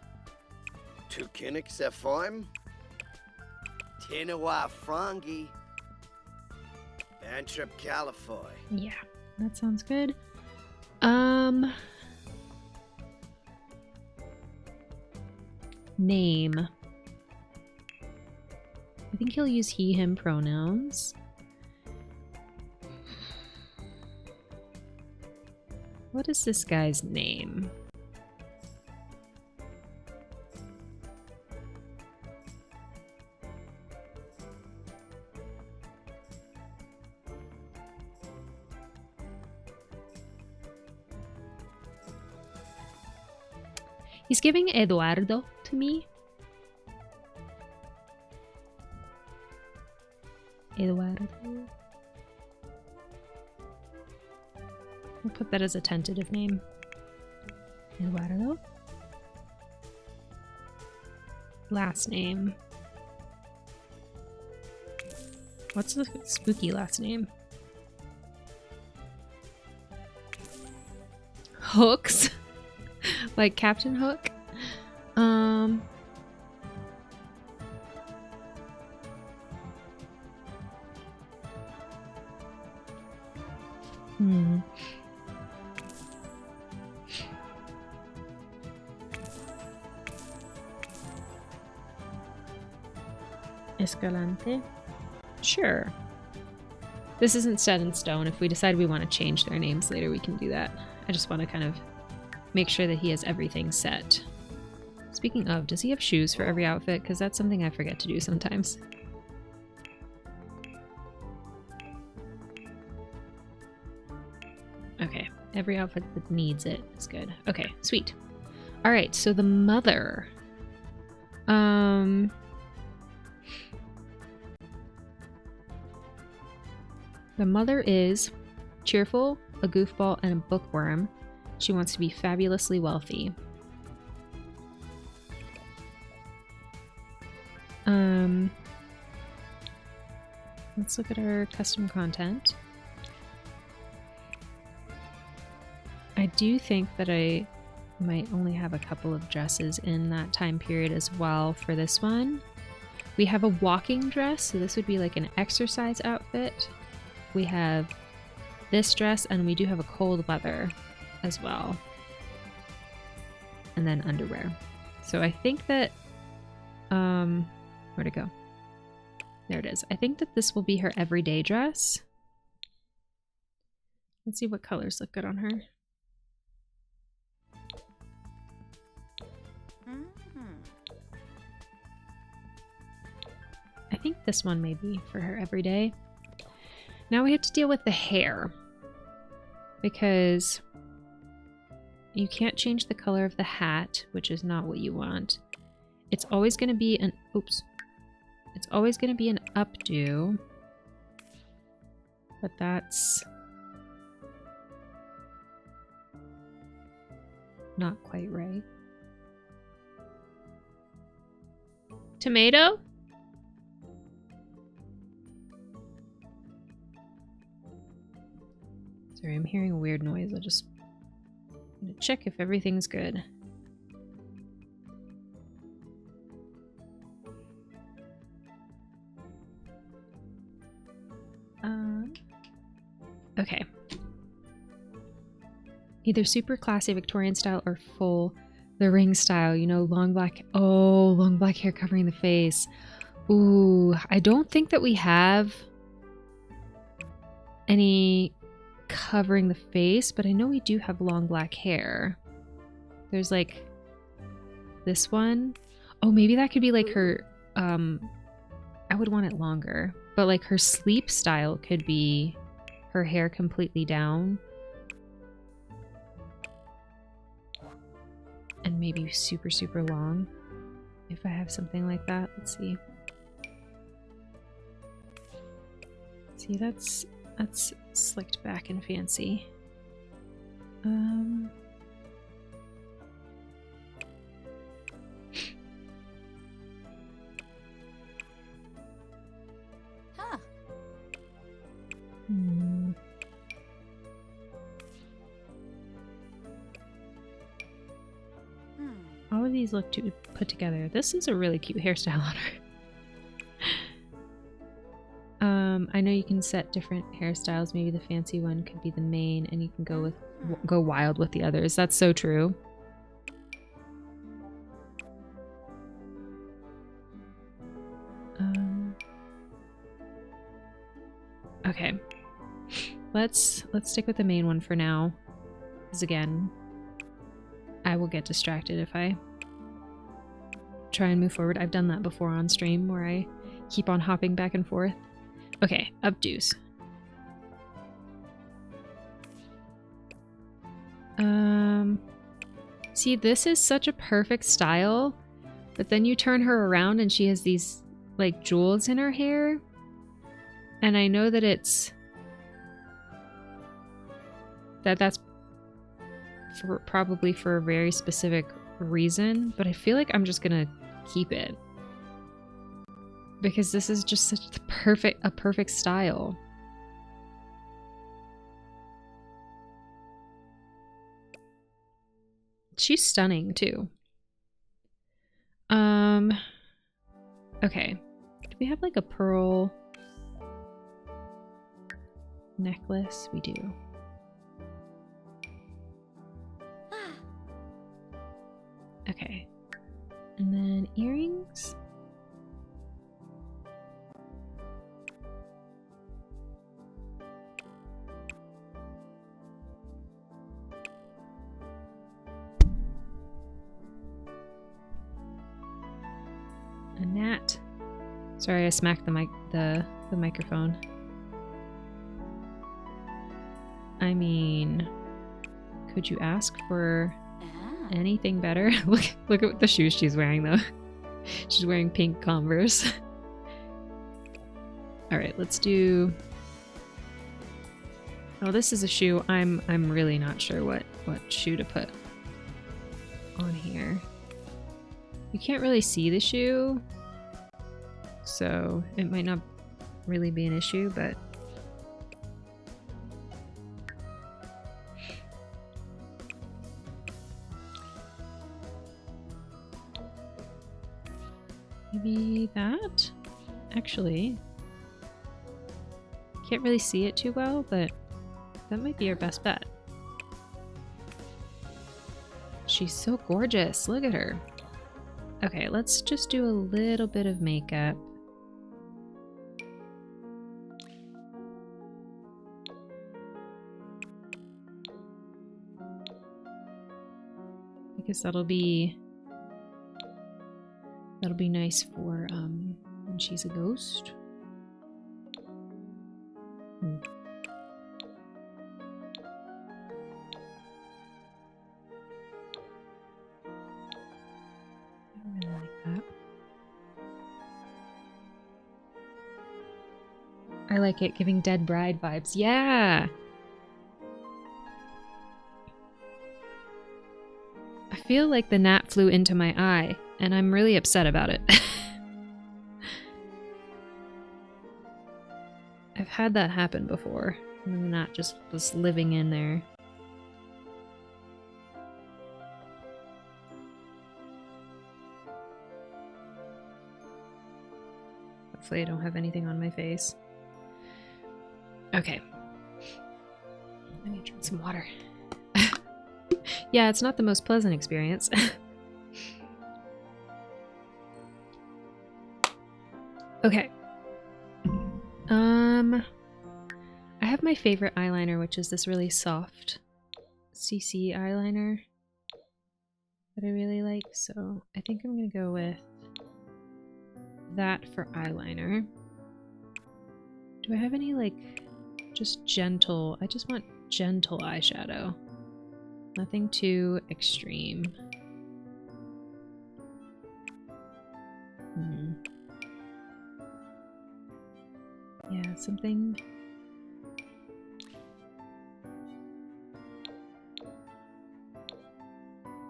Tu kinnick se form? Tinawa Frangi. Bantrip Califoy. Yeah, that sounds good. Name. I think he'll use he, him pronouns. What is this guy's name? He's giving Eduardo to me. Eduardo. We'll put that as a tentative name. Eduardo. Last name. What's the spooky last name? Hooks. Like Captain Hook. Escalante. Sure. This isn't set in stone. If we decide we want to change their names later, we can do that. I just want to kind of make sure that he has everything set. Speaking of, does he have shoes for every outfit? Because that's something I forget to do sometimes. Okay, every outfit that needs it is good. Okay, sweet. All right, so the mother. The mother is cheerful, a goofball, and a bookworm. She wants to be fabulously wealthy. Let's look at our custom content. I do think that I might only have a couple of dresses in that time period as well for this one. We have a walking dress, so this would be like an exercise outfit. We have this dress, and we do have a cold weather as well. And then underwear. So I think that, where'd it go? There it is. I think that this will be her everyday dress. Let's see what colors look good on her. I think this one may be for her everyday. Now we have to deal with the hair, because you can't change the color of the hat, which is not what you want. It's always going to be an, oops. It's always going to be an updo, but that's not quite right. Tomato? Sorry, I'm hearing a weird noise. I'm gonna check if everything's good. Okay. Either super classy Victorian style or full the ring style, you know, long black hair covering the face. Ooh, I don't think that we have any covering the face, but I know we do have long black hair. There's like this one. Oh, maybe that could be like her, I would want it longer, but like her sleep style could be her hair completely down. And maybe super, super long. If I have something like that, let's see. See, that's That's slicked back and fancy. Huh. Hmm. Hmm. All of these look too put together. This is a really cute hairstyle on her. I know you can set different hairstyles. Maybe the fancy one could be the main, and you can go wild with the others. That's so true. Okay, let's stick with the main one for now, because again, I will get distracted if I try and move forward. I've done that before on stream where I keep on hopping back and forth. Okay, updos. See, this is such a perfect style, but then you turn her around and she has these like jewels in her hair. And I know that that's probably for a very specific reason, but I feel like I'm just gonna keep it. Because this is just such a perfect style. She's stunning too. Okay. Do we have like a pearl necklace? We do. Okay. And then earrings. A gnat. Sorry, I smacked the microphone. I mean, could you ask for anything better? Look at the shoes she's wearing though. She's wearing pink Converse. All right, let's do. Oh, this is a shoe. I'm really not sure what shoe to put on here. You can't really see the shoe, so it might not really be an issue, but maybe that? Actually, can't really see it too well, but that might be our best bet. She's so gorgeous. Look at her. Okay, let's just do a little bit of makeup. I guess that'll be nice for when she's a ghost. I like it, giving Dead Bride vibes. Yeah! I feel like the gnat flew into my eye, and I'm really upset about it. I've had that happen before, and the gnat just was living in there. Hopefully I don't have anything on my face. Okay. I need to drink some water. Yeah, it's not the most pleasant experience. Okay. I have my favorite eyeliner, which is this really soft CC eyeliner that I really like. So I think I'm gonna go with that for eyeliner. Do I have any like just gentle? I just want gentle eyeshadow. Nothing too extreme. Yeah, something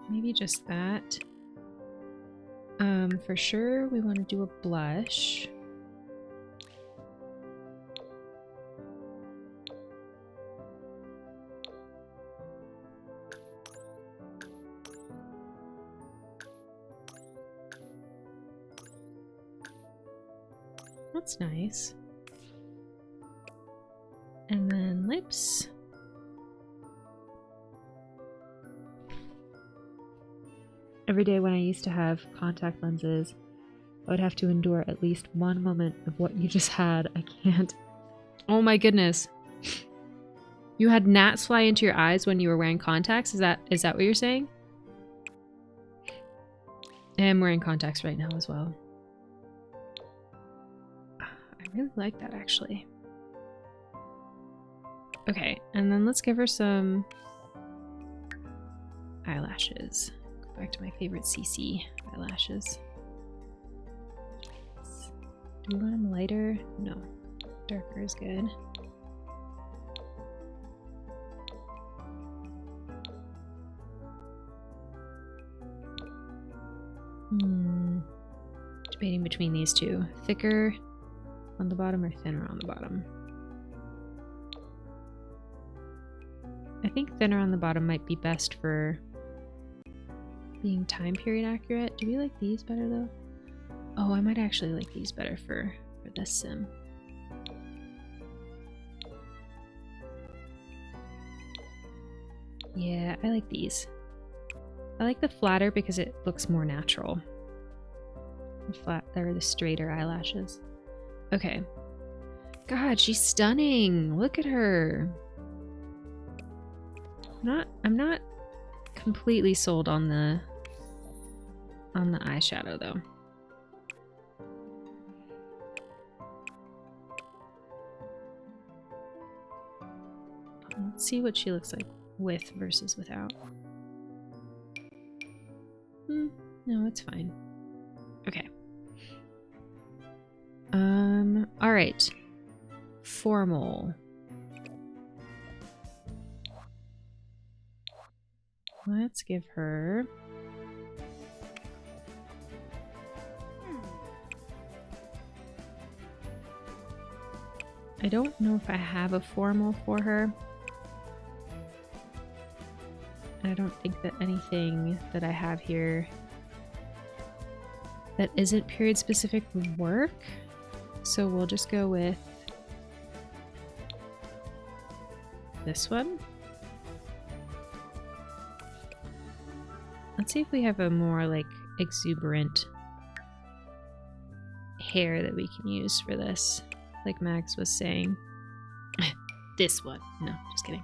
maybe just that. For sure we want to do a blush. That's nice. And then lips. Every day when I used to have contact lenses, I would have to endure at least one moment of what you just had. I can't. Oh my goodness. You had gnats fly into your eyes when you were wearing contacts? Is that what you're saying? I'm wearing contacts right now as well. I really like that actually. Okay, and then let's give her some eyelashes. Go back to my favorite CC eyelashes. Do we want them lighter? No. Darker is good. Debating between these two. Thicker on the bottom or thinner on the bottom? I think thinner on the bottom might be best for being time period accurate. Do we like these better though? Oh, I might actually like these better for this sim. Yeah, I like these. I like the flatter because it looks more natural. The flat, or the straighter eyelashes. Okay. God, she's stunning. Look at her. I'm not completely sold on the eyeshadow though. Let's see what she looks like with versus without. No, it's fine. Okay. All right. Formal. Let's give her I don't know if I have a formal for her. I don't think that anything that I have here that isn't period specific would work. So we'll just go with this one. Let's see if we have a more like exuberant hair that we can use for this, like Max was saying. This one. No, just kidding.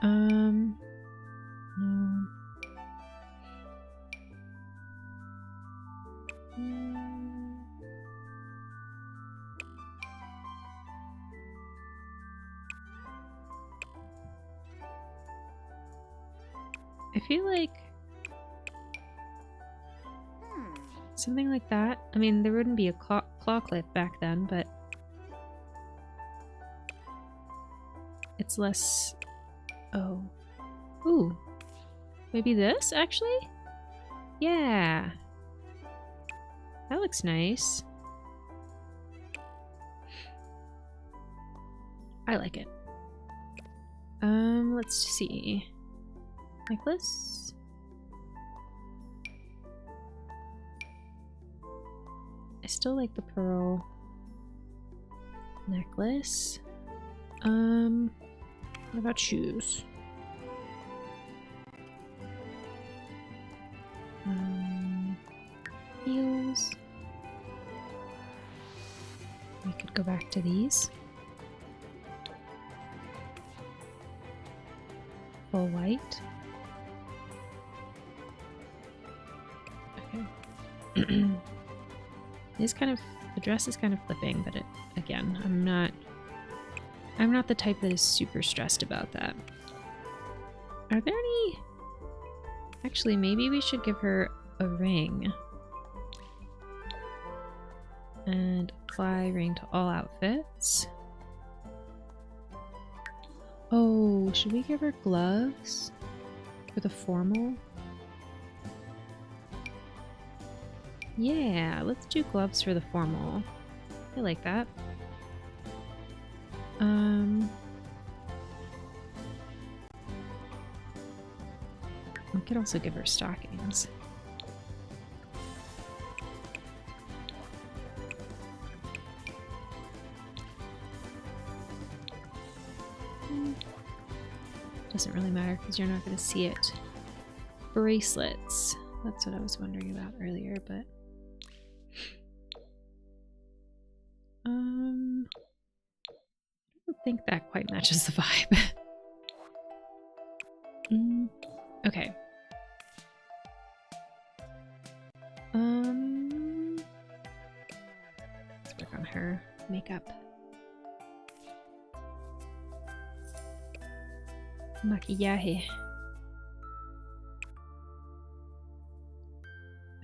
No. I feel like something like that. I mean, there wouldn't be a claw clip back then, but it's less. Oh. Ooh. Maybe this, actually? Yeah. That looks nice. I like it. Let's see. Necklace? I still like the pearl necklace. What about shoes? Heels. We could go back to these. Full white. Okay. The dress is kind of flipping, but again, I'm not the type that is super stressed about that. Are there any? Actually, maybe we should give her a ring. And apply ring to all outfits. Oh, should we give her gloves for the formal? Yeah, let's do gloves for the formal. I like that. We could also give her stockings. Doesn't really matter because you're not going to see it. Bracelets. That's what I was wondering about earlier, but I don't think that quite matches the vibe. Okay. Let's work on her makeup. Maquillaje.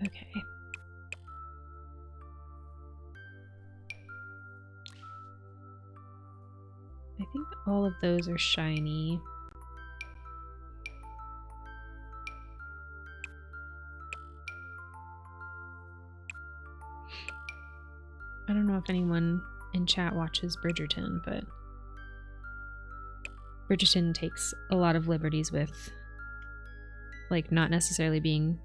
Okay. I think all of those are shiny. I don't know if anyone in chat watches Bridgerton, but Bridgerton takes a lot of liberties with, like, not necessarily being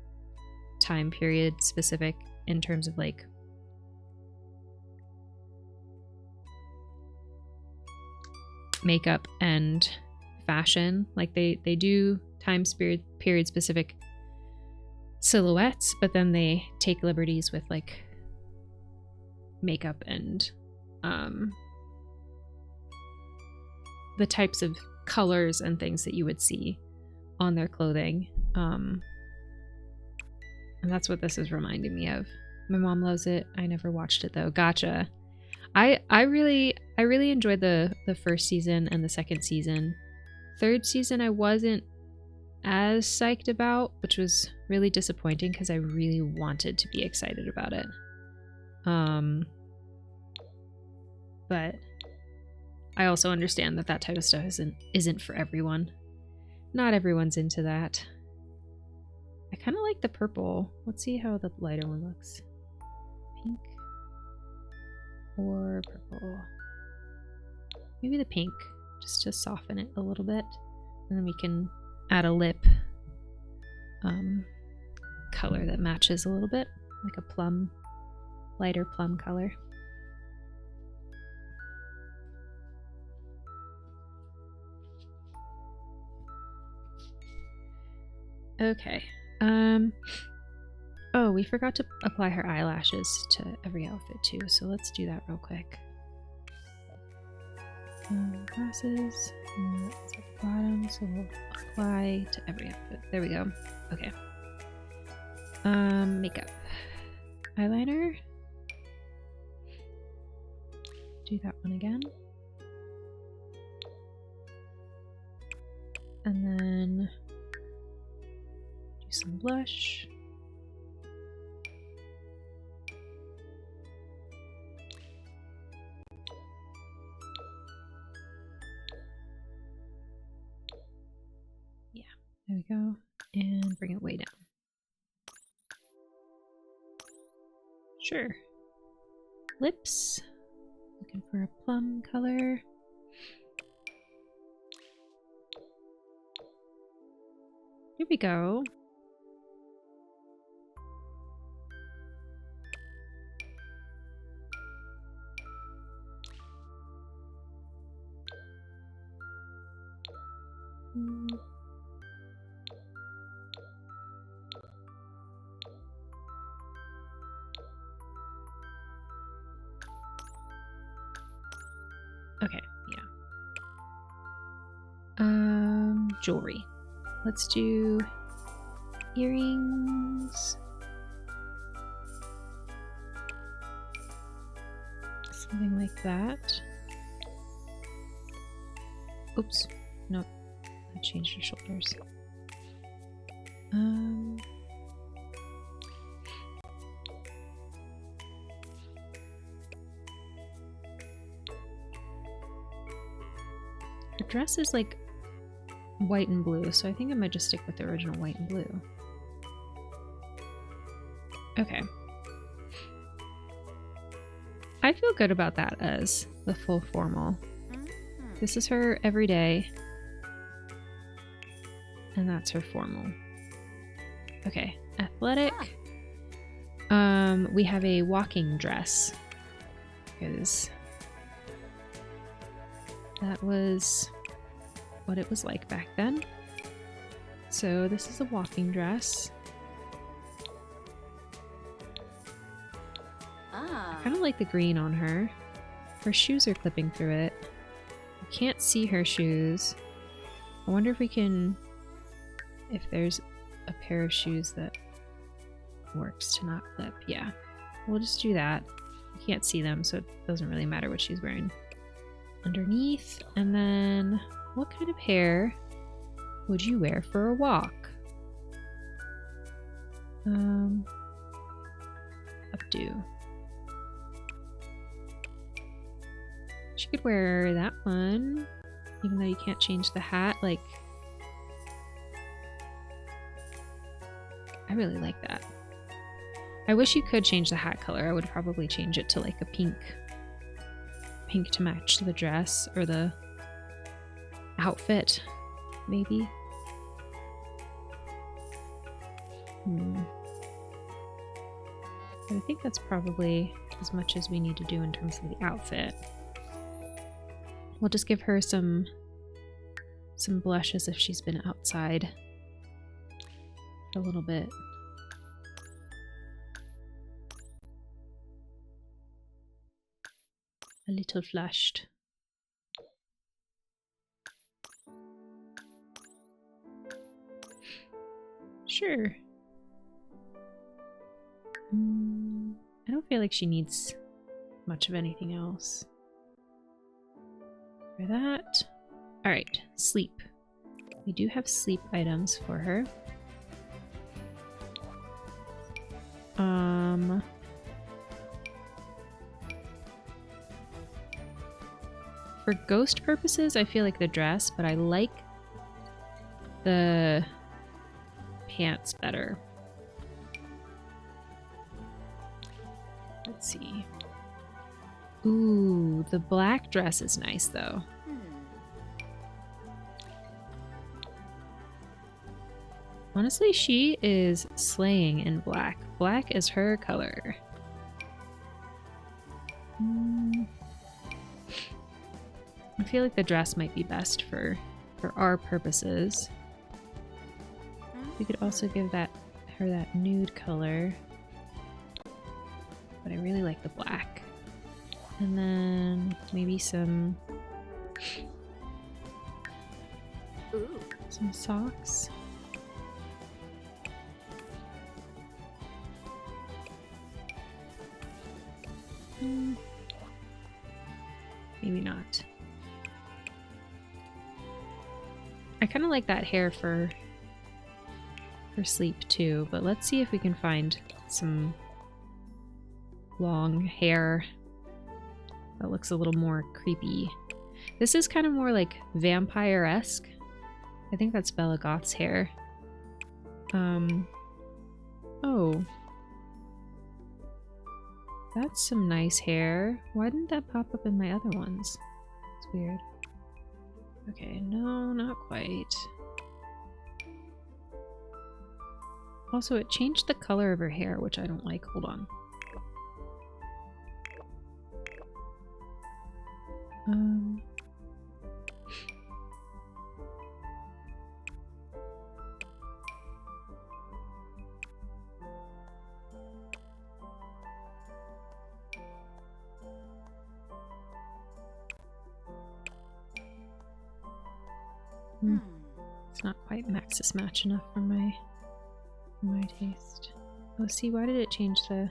time period specific in terms of, like, makeup and fashion. Like, they do time period specific silhouettes, but then they take liberties with, like, makeup and the types of colors and things that you would see on their clothing. And that's what this is reminding me of. My mom loves it. I never watched it though. Gotcha. I really enjoyed the first season and the second season. Third season I wasn't as psyched about, which was really disappointing because I really wanted to be excited about it. But I also understand that that type of stuff isn't for everyone. Not everyone's into that. I kind of like the purple. Let's see how the lighter one looks. Pink or purple? Maybe the pink, just to soften it a little bit. And then we can add a lip color that matches a little bit, like a plum, lighter plum color. Okay. Oh, we forgot to apply her eyelashes to every outfit too, so let's do that real quick. Glasses, that's at the bottom, so we'll apply to every outfit. There we go. Okay. Makeup. Eyeliner. Do that one again. And then do some blush. Yeah, there we go. And bring it way down. Sure. Lips. Looking for a plum color. Here we go. Okay, yeah. Jewelry. Let's do earrings. Something like that. Oops. Nope. I changed the shoulders. Her dress is like white and blue, so I think I might just stick with the original white and blue. Okay. I feel good about that as the full formal. This is her everyday. And that's her formal. Okay, athletic. We have a walking dress. Because that was what it was like back then. So this is a walking dress. I kind of like the green on her. Her shoes are clipping through it. You can't see her shoes. I wonder if we can... if there's a pair of shoes that works to not clip. Yeah, we'll just do that. You can't see them, so it doesn't really matter what she's wearing underneath. And then, what kind of hair would you wear for a walk? Updo. She could wear that one, even though you can't change the hat. Like, I really like that. I wish you could change the hat color. I would probably change it to like a pink. Pink to match the dress or the outfit, maybe. But I think that's probably as much as we need to do in terms of the outfit. We'll just give her some blush as if she's been outside for a little bit. A little flushed. Sure. I don't feel like she needs much of anything else. For that. Alright, sleep. We do have sleep items for her. For ghost purposes, I feel like the dress, but I like the pants better. Let's see. Ooh, the black dress is nice though. Honestly, she is slaying in black. Black is her color. I feel like the dress might be best for our purposes. We could also give her that nude color. But I really like the black. And then maybe some socks. Maybe not. I kind of like that hair for sleep too, but let's see if we can find some long hair that looks a little more creepy. This is kind of more like vampire-esque. I think that's Bella Goth's hair. Oh. That's some nice hair. Why didn't that pop up in my other ones? It's weird. Okay, no, not quite. Also, it changed the color of her hair, which I don't like. Hold on. It's not quite Maxis match enough for my taste. Oh, see, why did it change the...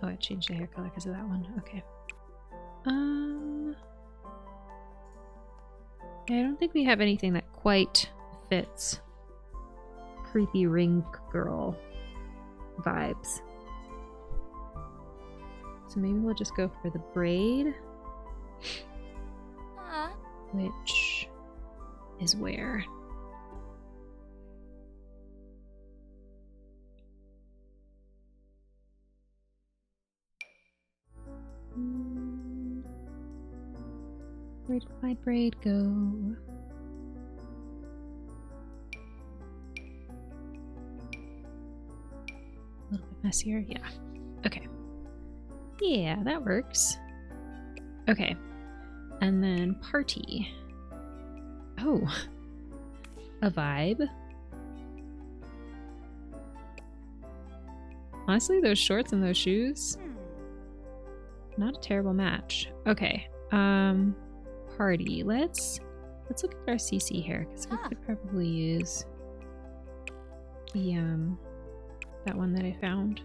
Oh, it changed the hair color because of that one. Okay. Yeah, I don't think we have anything that quite fits creepy ring girl vibes. So maybe we'll just go for the braid. which is where. Where did my braid go? A little bit messier, yeah. Okay. Yeah, that works. Okay. And then party. Oh. A vibe. Honestly, those shorts and those shoes, not a terrible match. Okay. Party. Let's look at our CC here, because we could probably use the that one that I found.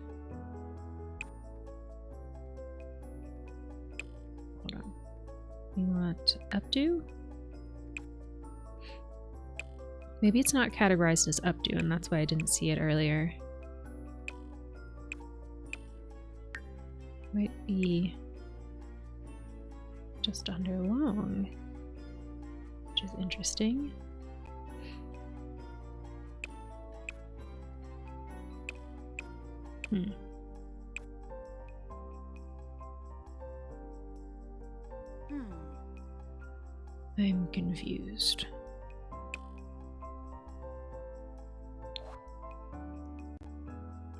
Hold on. We want updo? Maybe it's not categorized as updo, and that's why I didn't see it earlier. Might be just under long, which is interesting. I'm confused.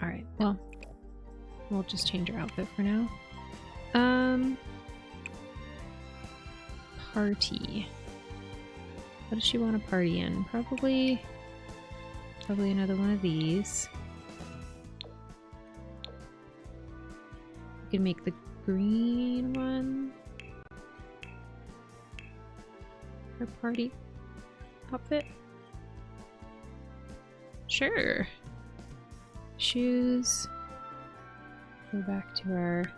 Alright, well, we'll just change our outfit for now. Party. What does she want to party in? Probably another one of these. We can make the green one her party outfit. Sure. Shoes. Go back to our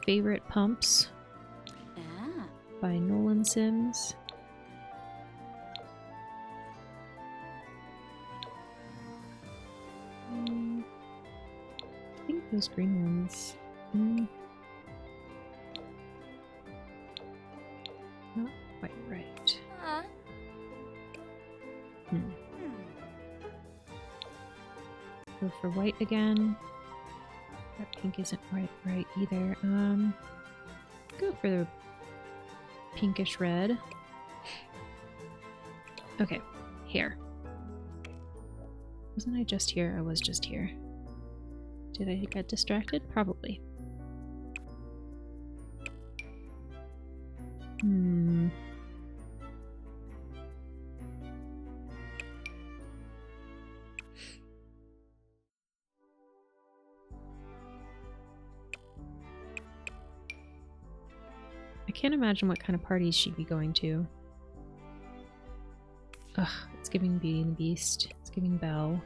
favorite pumps by Nolan Sims. I think those green ones. Not quite right. Go for white again. That pink isn't right either. Go for the pinkish red. Okay, hair. Wasn't I just here? I was just here. Did I get distracted? Probably. I can't imagine what kind of parties she'd be going to. Ugh, it's giving Beauty and the Beast. It's giving Belle.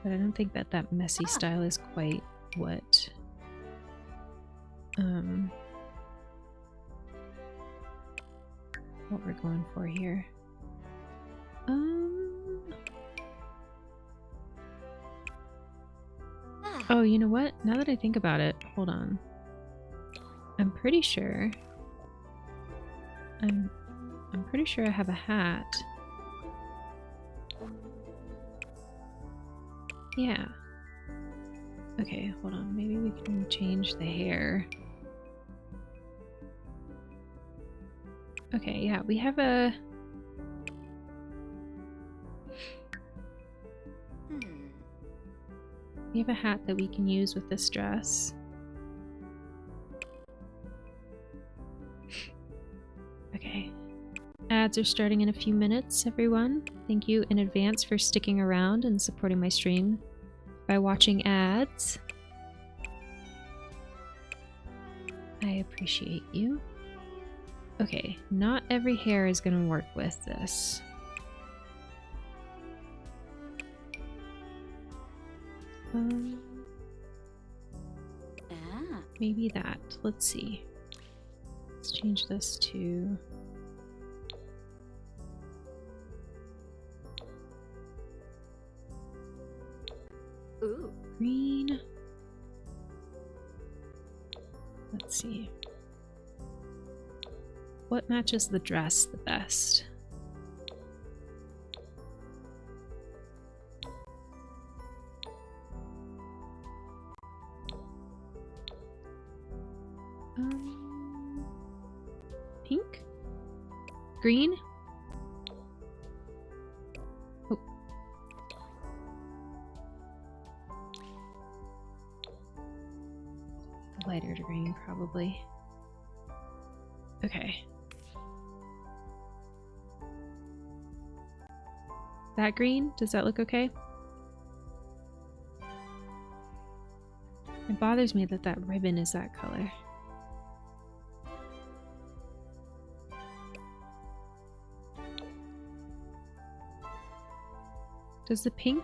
But I don't think that messy style is quite what we're going for here. Oh, you know what? Now that I think about it, hold on. I'm pretty sure I have a hat. Yeah. Okay, hold on. Maybe we can change the hair. Okay, yeah, we have a... We have a hat that we can use with this dress. Okay. Ads are starting in a few minutes, everyone. Thank you in advance for sticking around and supporting my stream by watching ads. I appreciate you. Okay, not every hair is going to work with this. Maybe that. Let's see. Let's change this to... Ooh. green. Let's see. what matches the dress the best? Pink? Green? Oh. Lighter green, probably. Okay. That green? Does that look okay? It bothers me that that ribbon is that color. Does the pink...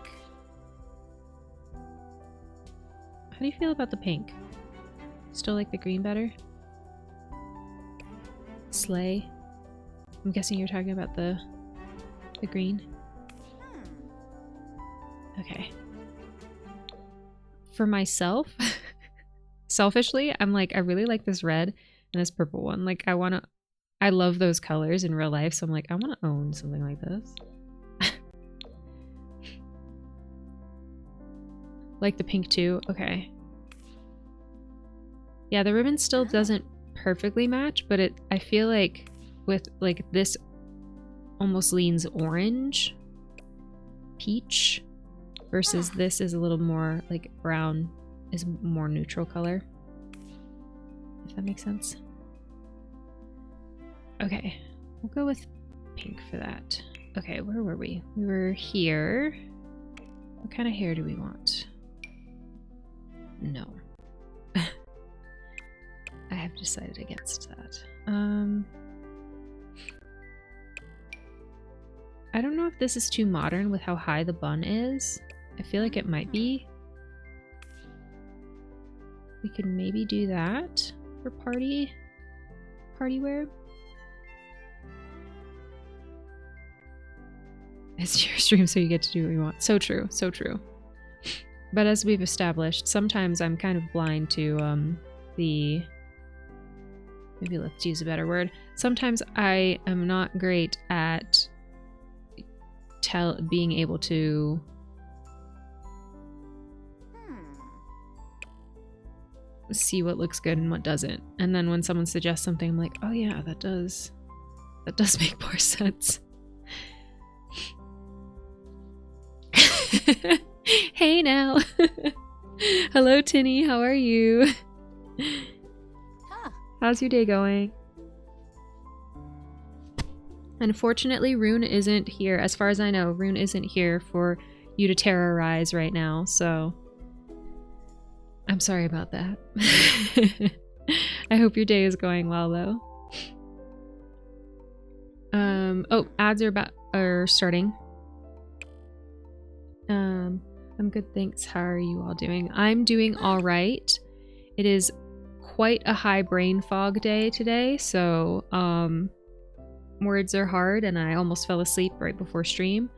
How do you feel about the pink? Still like the green better? Slay? I'm guessing you're talking about the green? Okay. For myself, selfishly, I'm like, I really like this red and this purple one. Like, I love those colors in real life, so I'm like, I want to own something like this. Like the pink too? Okay. Yeah, the ribbon still doesn't perfectly match, but I feel like with like this almost leans orange, peach, versus this is a little more like brown, is more neutral color. If that makes sense. Okay, we'll go with pink for that. Okay, where were we? We were here. What kind of hair do we want? No. I have decided against that. I don't know if this is too modern with how high the bun is. I feel like it might be. We can maybe do that for party wear. It's your stream, so you get to do what you want. So true, so true. But as we've established, sometimes I'm kind of blind to maybe let's use a better word. Sometimes I am not great at being able to see what looks good and what doesn't. And then when someone suggests something, I'm like, oh yeah, that does make more sense. Hey now. Hello Tinny, how are you? How's your day going? Unfortunately, Rune isn't here. As far as I know, Rune isn't here for you to terrorize right now, so I'm sorry about that. I hope your day is going well, though. Oh, ads are starting. I'm good, thanks. How are you all doing? I'm doing all right. It is quite a high brain fog day today, so words are hard and I almost fell asleep right before stream.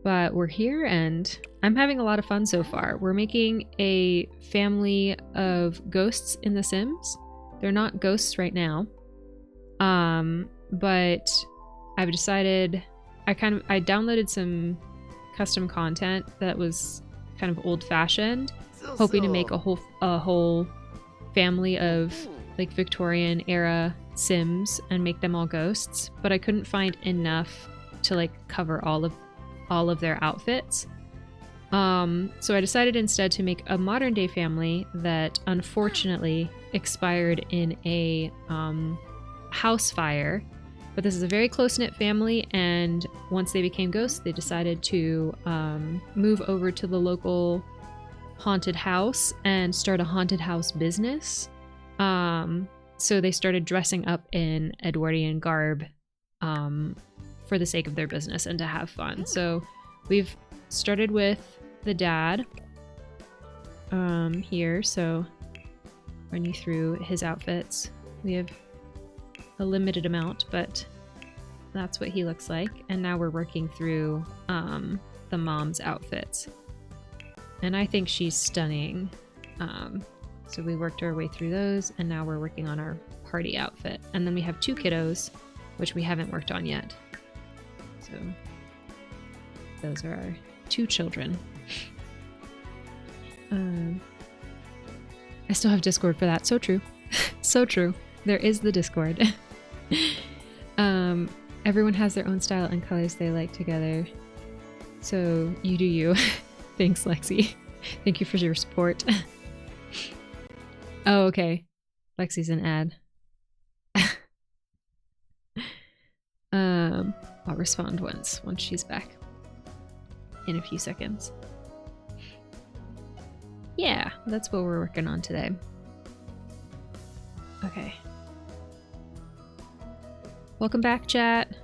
But we're here and I'm having a lot of fun so far. We're making a family of ghosts in The Sims. They're not ghosts right now. But I've decided I downloaded some custom content that was kind of old-fashioned, hoping to make a whole family of like Victorian era Sims and make them all ghosts, but I couldn't find enough to like cover all of their outfits. So I decided instead to make a modern day family that unfortunately expired in a house fire. But this is a very close-knit family, and once they became ghosts, they decided to move over to the local haunted house and start a haunted house business. So they started dressing up in Edwardian garb for the sake of their business and to have fun. So we've started with the dad here, so run you through his outfits. We have a limited amount, but that's what he looks like. And now we're working through the mom's outfits, and I think she's stunning. So we worked our way through those, and now we're working on our party outfit. And then we have 2 kiddos, which we haven't worked on yet. So those are our 2 children. I still have Discord for that. So true. So true. There is the Discord. Everyone has their own style and colors they like together. So you do you. Thanks, Lexi. Thank you for your support. Oh, okay. Lexi's an ad. I'll respond once she's back. In a few seconds. Yeah, that's what we're working on today. Okay. Welcome back, chat.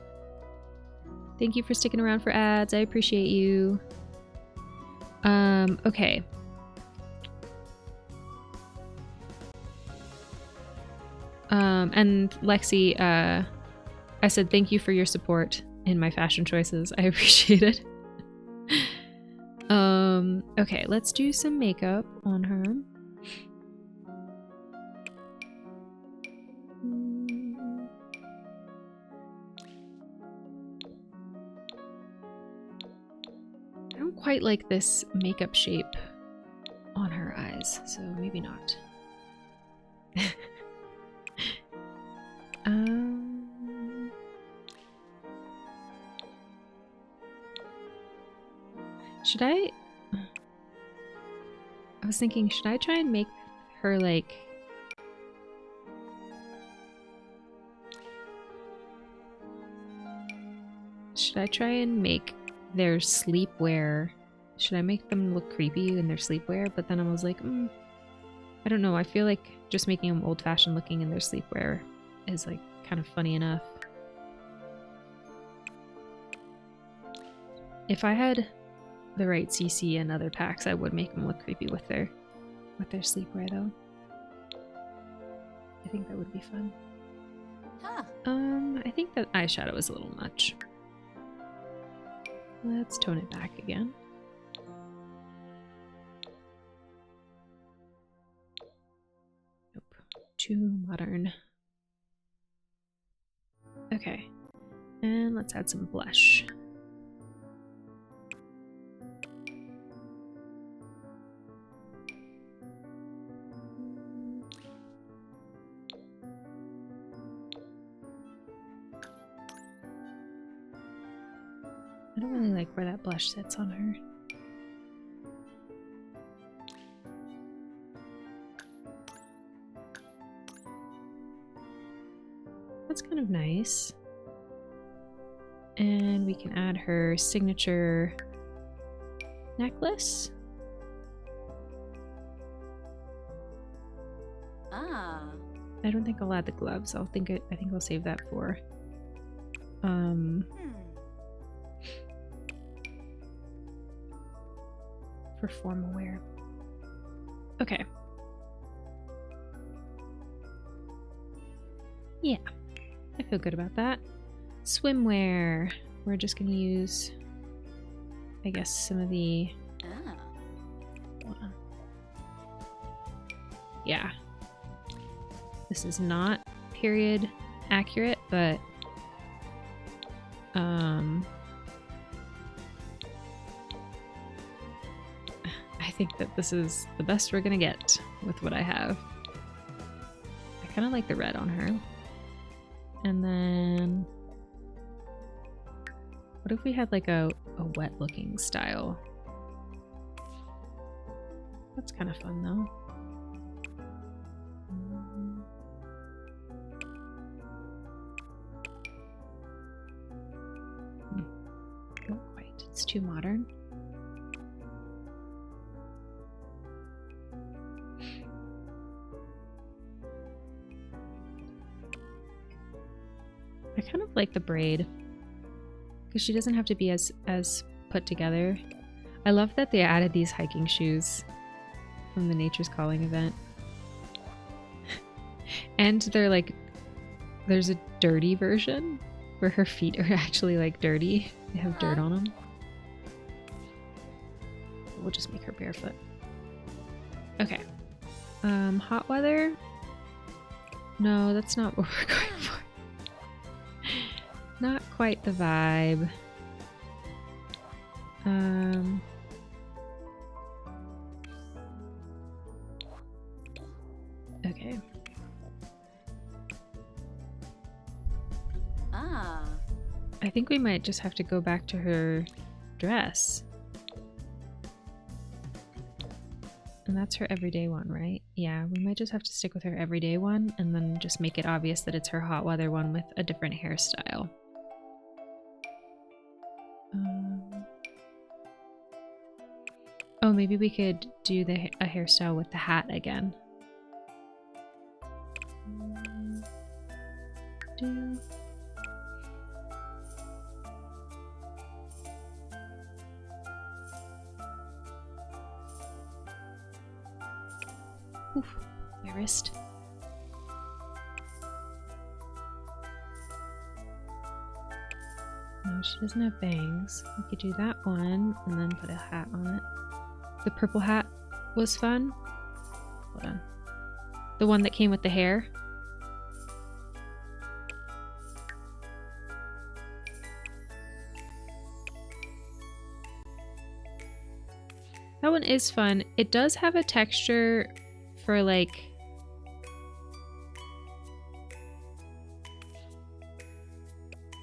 Thank you for sticking around for ads. I appreciate you. Okay. And Lexi, I said thank you for your support in my fashion choices. I appreciate it. Okay, let's do some makeup on her. I don't quite like this makeup shape on her eyes, so maybe not. Should I was thinking, should I try and make her like should I try and make their sleepwear, should I make them look creepy in their sleepwear? But then I was like, I don't know, I feel like just making them old-fashioned looking in their sleepwear is like kind of funny enough. If I had the right CC and other packs, I would make them look creepy with their sleepwear though. I think that would be fun. Huh. I think that eyeshadow is a little much. Let's tone it back again. Nope. Too modern. Okay. And let's add some blush. I don't really like where that blush sits on her. That's kind of nice. And we can add her signature necklace. Ah. I don't think I'll add the gloves. I think I'll save that for for formal wear. Okay. Yeah, I feel good about that. Swimwear. We're just gonna use, I guess, some of the. Hold on. Yeah. This is not period accurate, but I think that this is the best we're gonna get with what I have. I kind of like the red on her. And then what if we had like a wet looking style? That's kind of fun though. Not quite. It's too modern. I kind of like the braid because she doesn't have to be as put together. I love that they added these hiking shoes from the Nature's Calling event. And they're like, there's a dirty version where her feet are actually like dirty. They have dirt on them. We'll just make her barefoot. Okay. Hot weather. No, that's not what we're going for. Not quite the vibe. Okay. Ah. I think we might just have to go back to her dress. And that's her everyday one, right? Yeah, we might just have to stick with her everyday one and then just make it obvious that it's her hot weather one with a different hairstyle. Oh, maybe we could do a hairstyle with the hat again. Oof, my wrist. No, she doesn't have bangs. We could do that one and then put a hat on it. The purple hat was fun. Hold on. The one that came with the hair. That one is fun. It does have a texture for like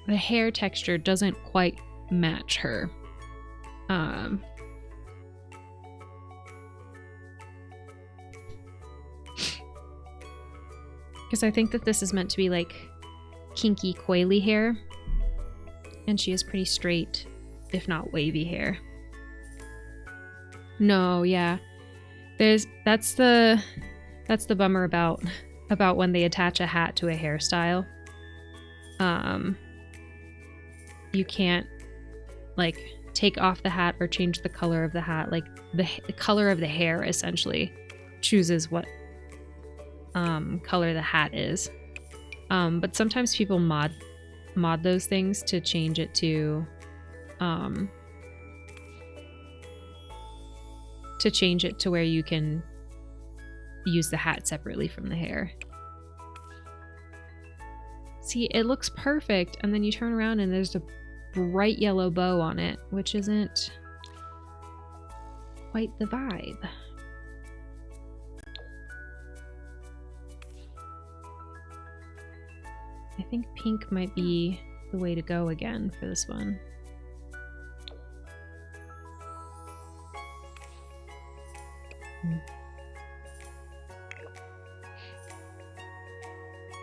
the hair texture doesn't quite match her. Because I think that this is meant to be like kinky, coily hair. And she has pretty straight, if not wavy hair. No, yeah. That's the bummer about when they attach a hat to a hairstyle. You can't like take off the hat or change the color of the hat. Like the color of the hair essentially chooses what color the hat is. But sometimes people mod those things to change it to where you can use the hat separately from the hair. See, it looks perfect, and then you turn around and there's a bright yellow bow on it, which isn't quite the vibe. I think pink might be the way to go again for this one.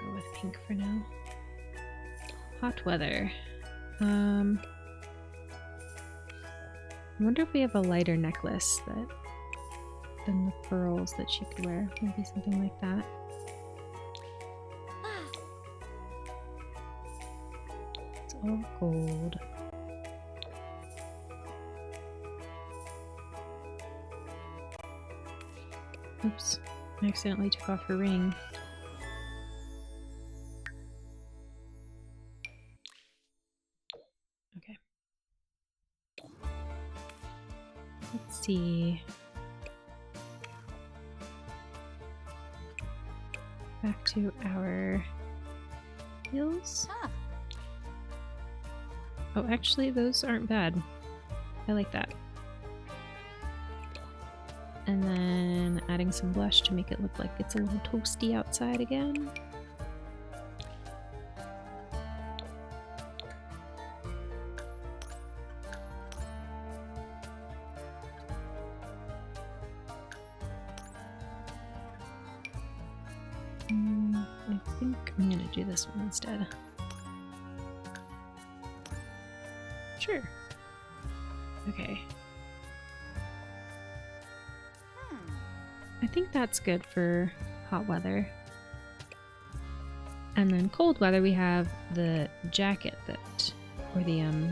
Go with pink for now. Hot weather. I wonder if we have a lighter necklace than the pearls that she could wear. Maybe something like that. It's all gold. Oops, I accidentally took off her ring. Okay. Let's see. Back to our heels. Ah. Oh, actually, those aren't bad. I like that. And then adding some blush to make it look like it's a little toasty outside again. I think I'm gonna do this one instead. Sure. Okay. I think that's good for hot weather. And then cold weather, we have the jacket that, or the, hold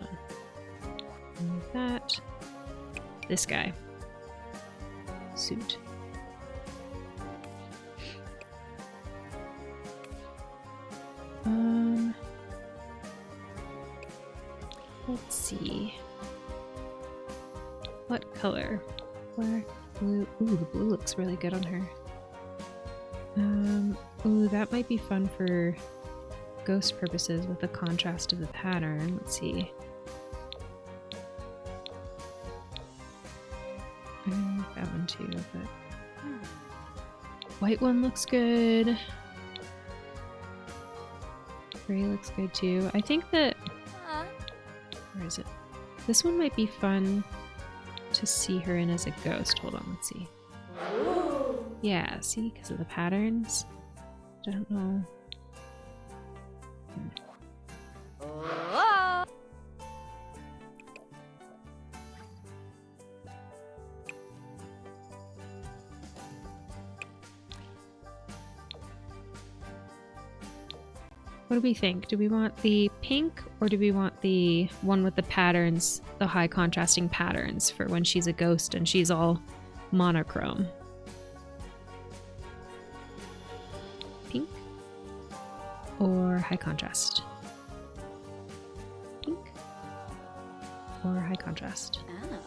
on. Remove that. This guy. Suit. Let's see. What color? Black, blue. Ooh, the blue looks really good on her. Ooh, that might be fun for ghost purposes with the contrast of the pattern. Let's see. I like that one too, but white one looks good. Gray looks good too. I think that where is it? This one might be fun to see her in as a ghost. Hold on, let's see. Yeah, see, because of the patterns. I don't know. Oh. What do we think? Do we want the pink or do we want the one with the patterns, the high contrasting patterns for when she's a ghost and she's all monochrome? Pink or high contrast? Pink or high contrast? Ah.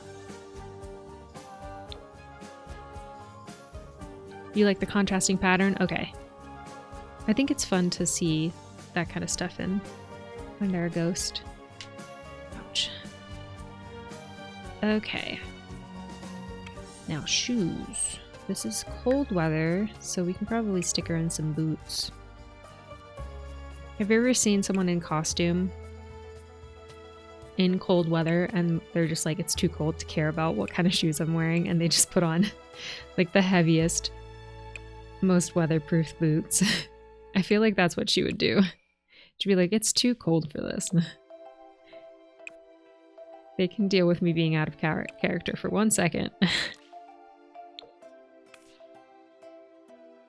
You like the contrasting pattern? Okay. I think it's fun to see that kind of stuff in when they're a ghost. Ouch. Okay. Now shoes. This is cold weather, so we can probably stick her in some boots. Have you ever seen someone in costume in cold weather and they're just like, it's too cold to care about what kind of shoes I'm wearing, and they just put on like the heaviest, most weatherproof boots? I feel like that's what she would do. She'd be like, it's too cold for this. They can deal with me being out of character for 1 second.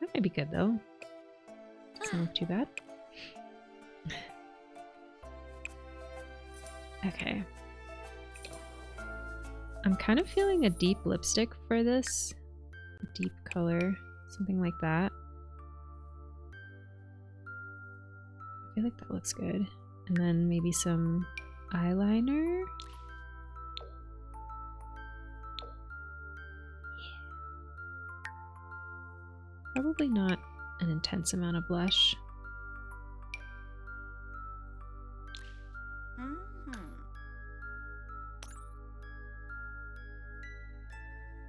That might be good though. Doesn't look too bad. Okay. I'm kind of feeling a deep lipstick for this. A deep color, something like that. I feel like that looks good. And then maybe some eyeliner. Probably not an intense amount of blush.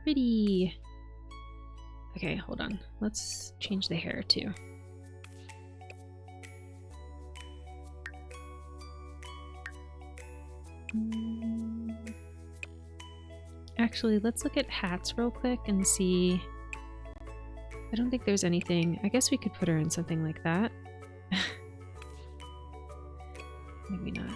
Pretty. Okay, hold on. Let's change the hair too. Actually, let's look at hats real quick and see. I don't think there's anything. I guess we could put her in something like that. Maybe not.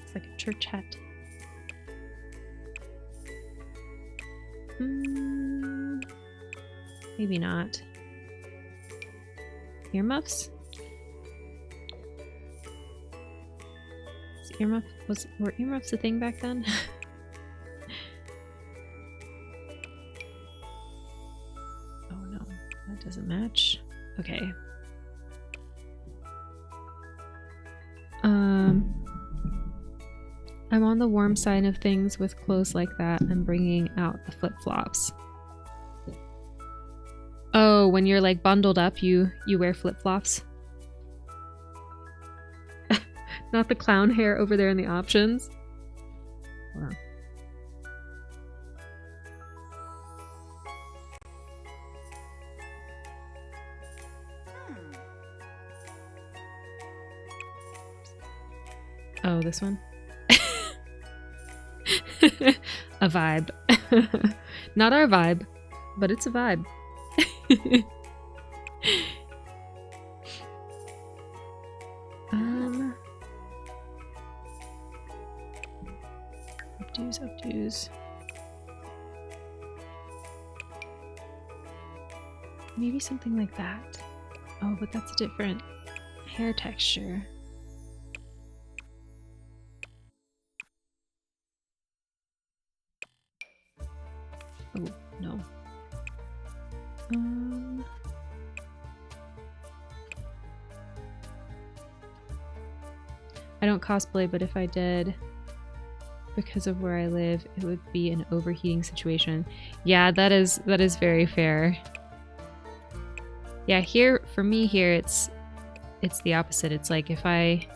It's like a church hat. Maybe not. Earmuffs? Were earmuffs a thing back then? Oh no, that doesn't match. Okay. I'm on the warm side of things with clothes like that. I'm bringing out the flip-flops. Oh, when you're like bundled up, you wear flip-flops? Not the clown hair over there in the options. Hold on. Oh, this one? A vibe. Not our vibe, but it's a vibe. Updos. Maybe something like that. Oh, but that's a different hair texture. Oh, no. I don't cosplay, but if I did, because of where I live, it would be an overheating situation. Yeah, that is very fair. Yeah, here for me here it's the opposite. It's like if I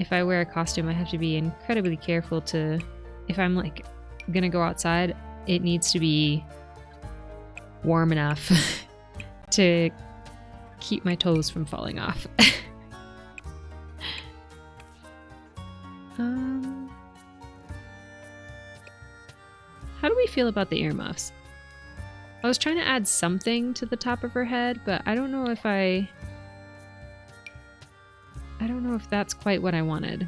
wear a costume, I have to be incredibly careful to, if I'm like gonna go outside, it needs to be warm enough to keep my toes from falling off. How do we feel about the earmuffs? I was trying to add something to the top of her head, but I don't know if that's quite what I wanted.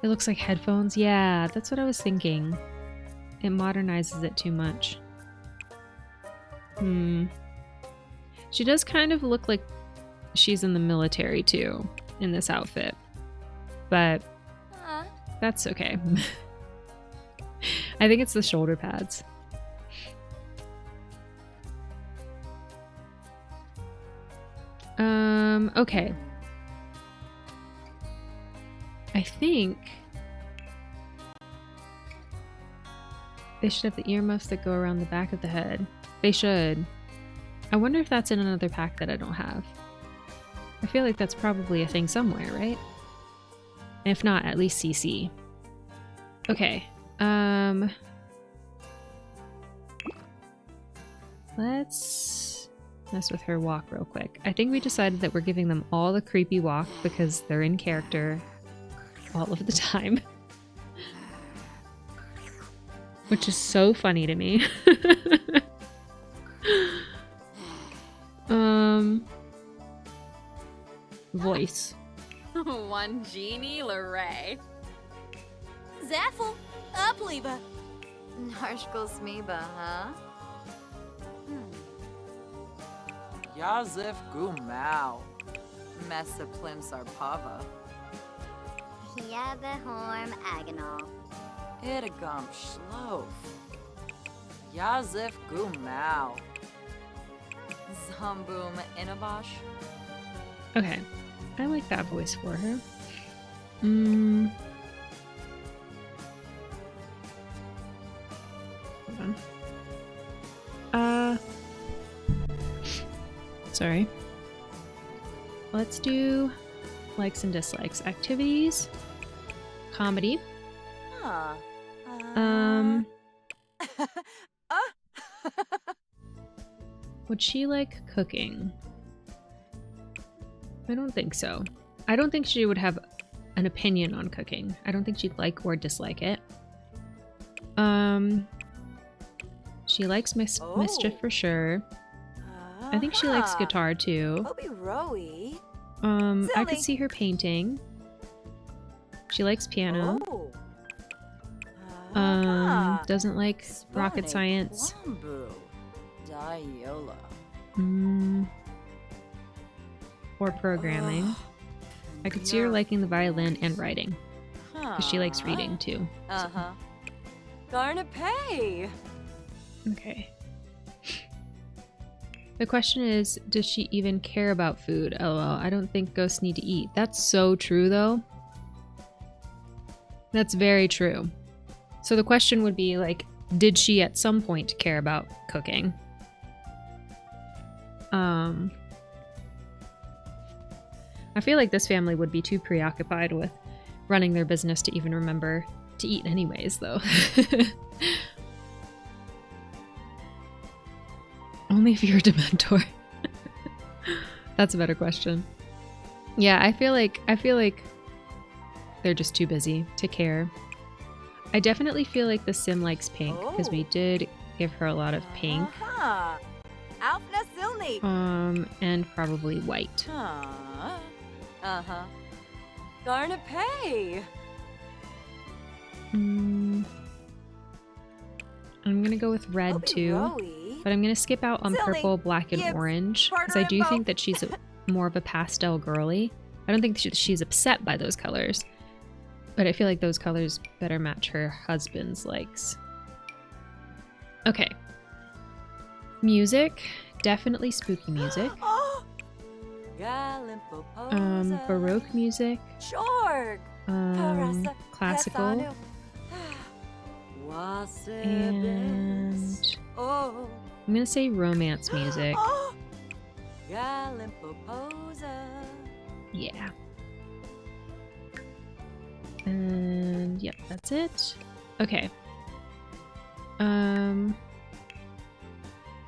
It looks like headphones. Yeah, that's what I was thinking. It modernizes it too much. She does kind of look like she's in the military too, in this outfit. But that's okay. I think it's the shoulder pads. Okay. I think they should have the earmuffs that go around the back of the head. They should. I wonder if that's in another pack that I don't have. I feel like that's probably a thing somewhere, right? If not, at least CC. Okay. Let's mess with her walk real quick. I think we decided that we're giving them all the creepy walk because they're in character all of the time. Which is so funny to me. Voice. One genie Lorray. Zaffel, upleva. Narshkol smiba, huh? Yazif Gumau. Messa plim sarpava. Hiabehorm agonal. Idagum Shlof. Yazif Gumau. Zambum inabosh. Okay. I like that voice for her. Hold on. Sorry. Let's do likes and dislikes. Activities. Comedy. Huh. Would she like cooking? I don't think so. I don't think she would have an opinion on cooking. I don't think she'd like or dislike it. She likes mischief for sure. I think she likes guitar too. I could see her painting. She likes piano. Doesn't like rocket science. Or programming. I could see her liking the violin and writing. Because she likes reading too. Garnapay. Okay. The question is, does she even care about food? LOL, I don't think ghosts need to eat. That's so true though. That's very true. So the question would be like, did she at some point care about cooking? I feel like this family would be too preoccupied with running their business to even remember to eat anyways, though. Only if you're a Dementor. That's a better question. Yeah, I feel like they're just too busy to care. I definitely feel like the sim likes pink because we did give her a lot of pink. And probably white. Garnapay. I'm gonna go with red too, but I'm gonna skip out on purple, black, and orange because I do think that she's more of a pastel girly. I don't think she's upset by those colors, but I feel like those colors better match her husband's likes. Okay. Music. Definitely spooky music. Baroque music. Classical. And I'm gonna say romance music. Yeah. And yep, that's it. Okay.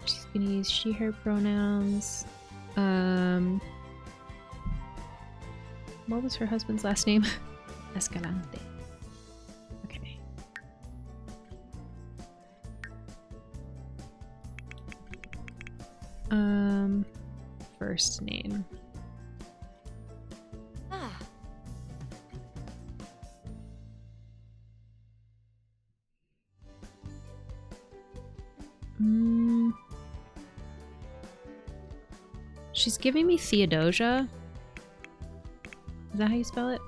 She's gonna use she, her pronouns. What was her husband's last name? Escalante. Okay. First name. She's giving me Theodosia. Is that how you spell it?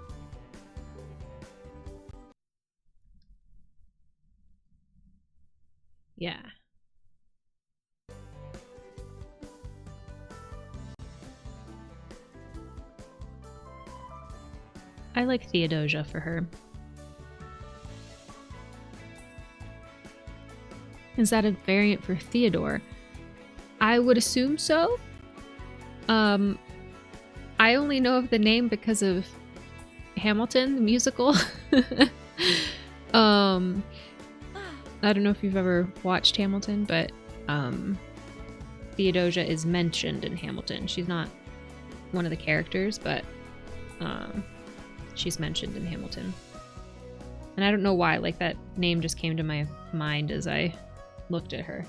Yeah. I like Theodosia for her. Is that a variant for Theodore? I would assume so. I only know of the name because of Hamilton, the musical. I don't know if you've ever watched Hamilton, but Theodosia is mentioned in Hamilton. She's not one of the characters, but she's mentioned in Hamilton. And I don't know why, like that name just came to my mind as I looked at her.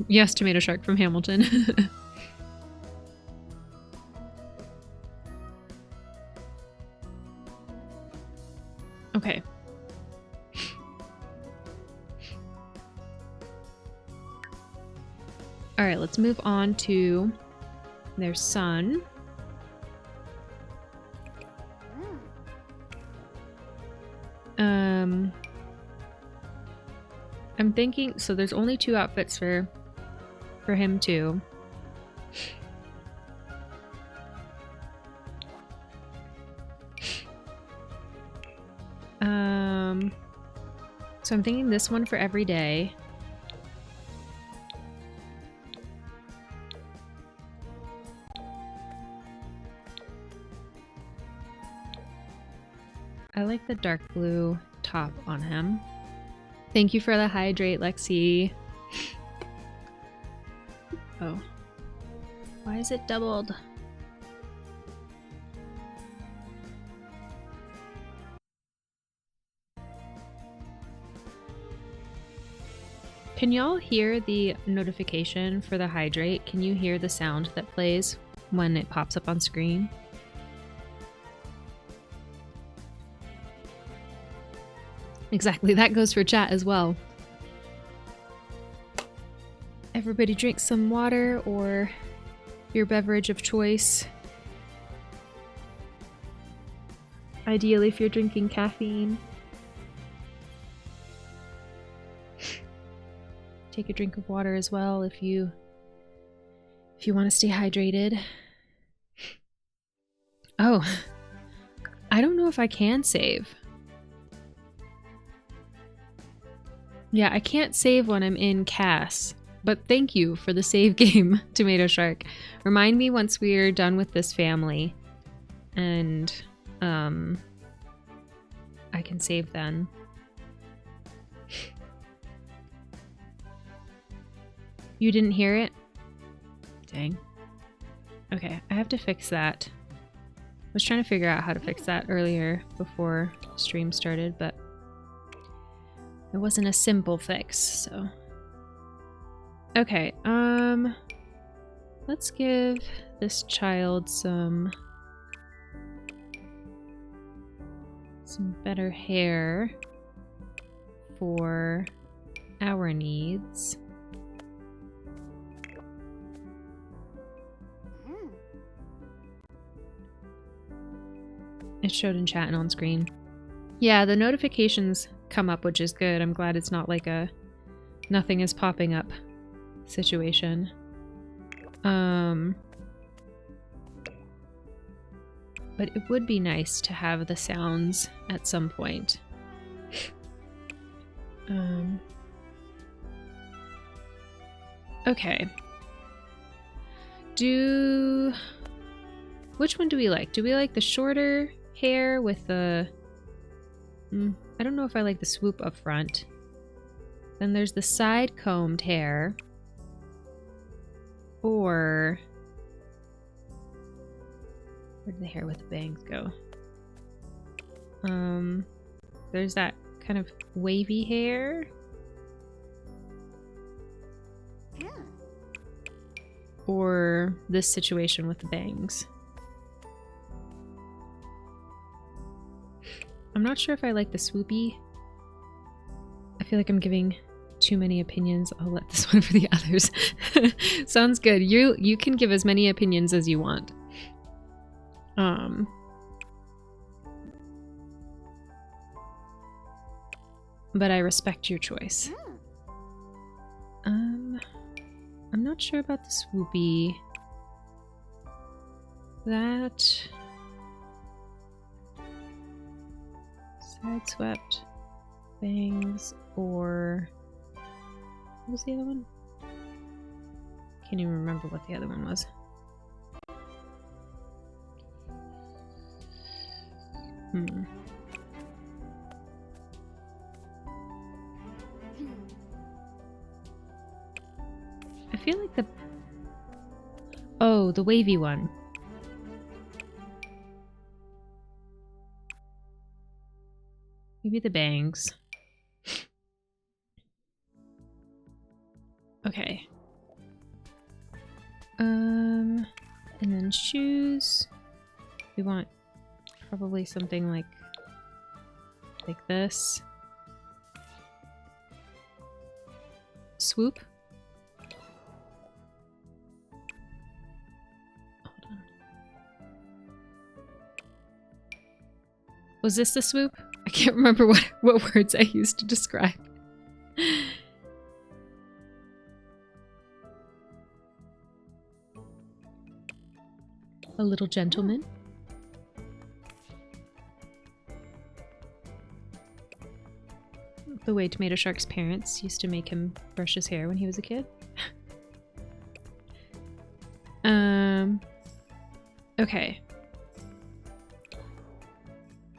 Yes, Tomato Shark from Hamilton. Okay. All right, let's move on to their son. I'm thinking, so there's only 2 outfits for him too. So I'm thinking this one for every day. I like the dark blue top on him. Thank you for the hydrate, Lexi. Oh. Why is it doubled? Can y'all hear the notification for the hydrate? Can you hear the sound that plays when it pops up on screen? Exactly, that goes for chat as well. Everybody drink some water or your beverage of choice. Ideally, if you're drinking caffeine. Take a drink of water as well if you want to stay hydrated. Oh, I don't know if I can save. Yeah, I can't save when I'm in CAS, but thank you for the save game, Tomato Shark. Remind me once we're done with this family, and I can save then. You didn't hear it? Dang. Okay, I have to fix that. I was trying to figure out how to fix that earlier before stream started, but it wasn't a simple fix, so. Okay, let's give this child some better hair for our needs. It showed in chat and on screen. Yeah, the notifications come up, which is good. I'm glad it's not like a nothing is popping up situation. But it would be nice to have the sounds at some point. Okay. Which one do we like? Do we like the shorter hair with the... I don't know if I like the swoop up front. Then there's the side combed hair. Or... where did the hair with the bangs go? There's that kind of wavy hair. Or this situation with the bangs. I'm not sure if I like the swoopy. I feel like I'm giving too many opinions. I'll let this one for the others. Sounds good. You can give as many opinions as you want. But I respect your choice. I'm not sure about the swoopy. That side swept bangs, or what was the other one? Can't even remember what the other one was. I feel like the wavy one. Maybe the bangs. Okay. And then shoes. We want probably something like this. Swoop. Hold on. Was this the swoop? I can't remember what words I used to describe. A little gentleman. The way Tomato Shark's parents used to make him brush his hair when he was a kid. Okay.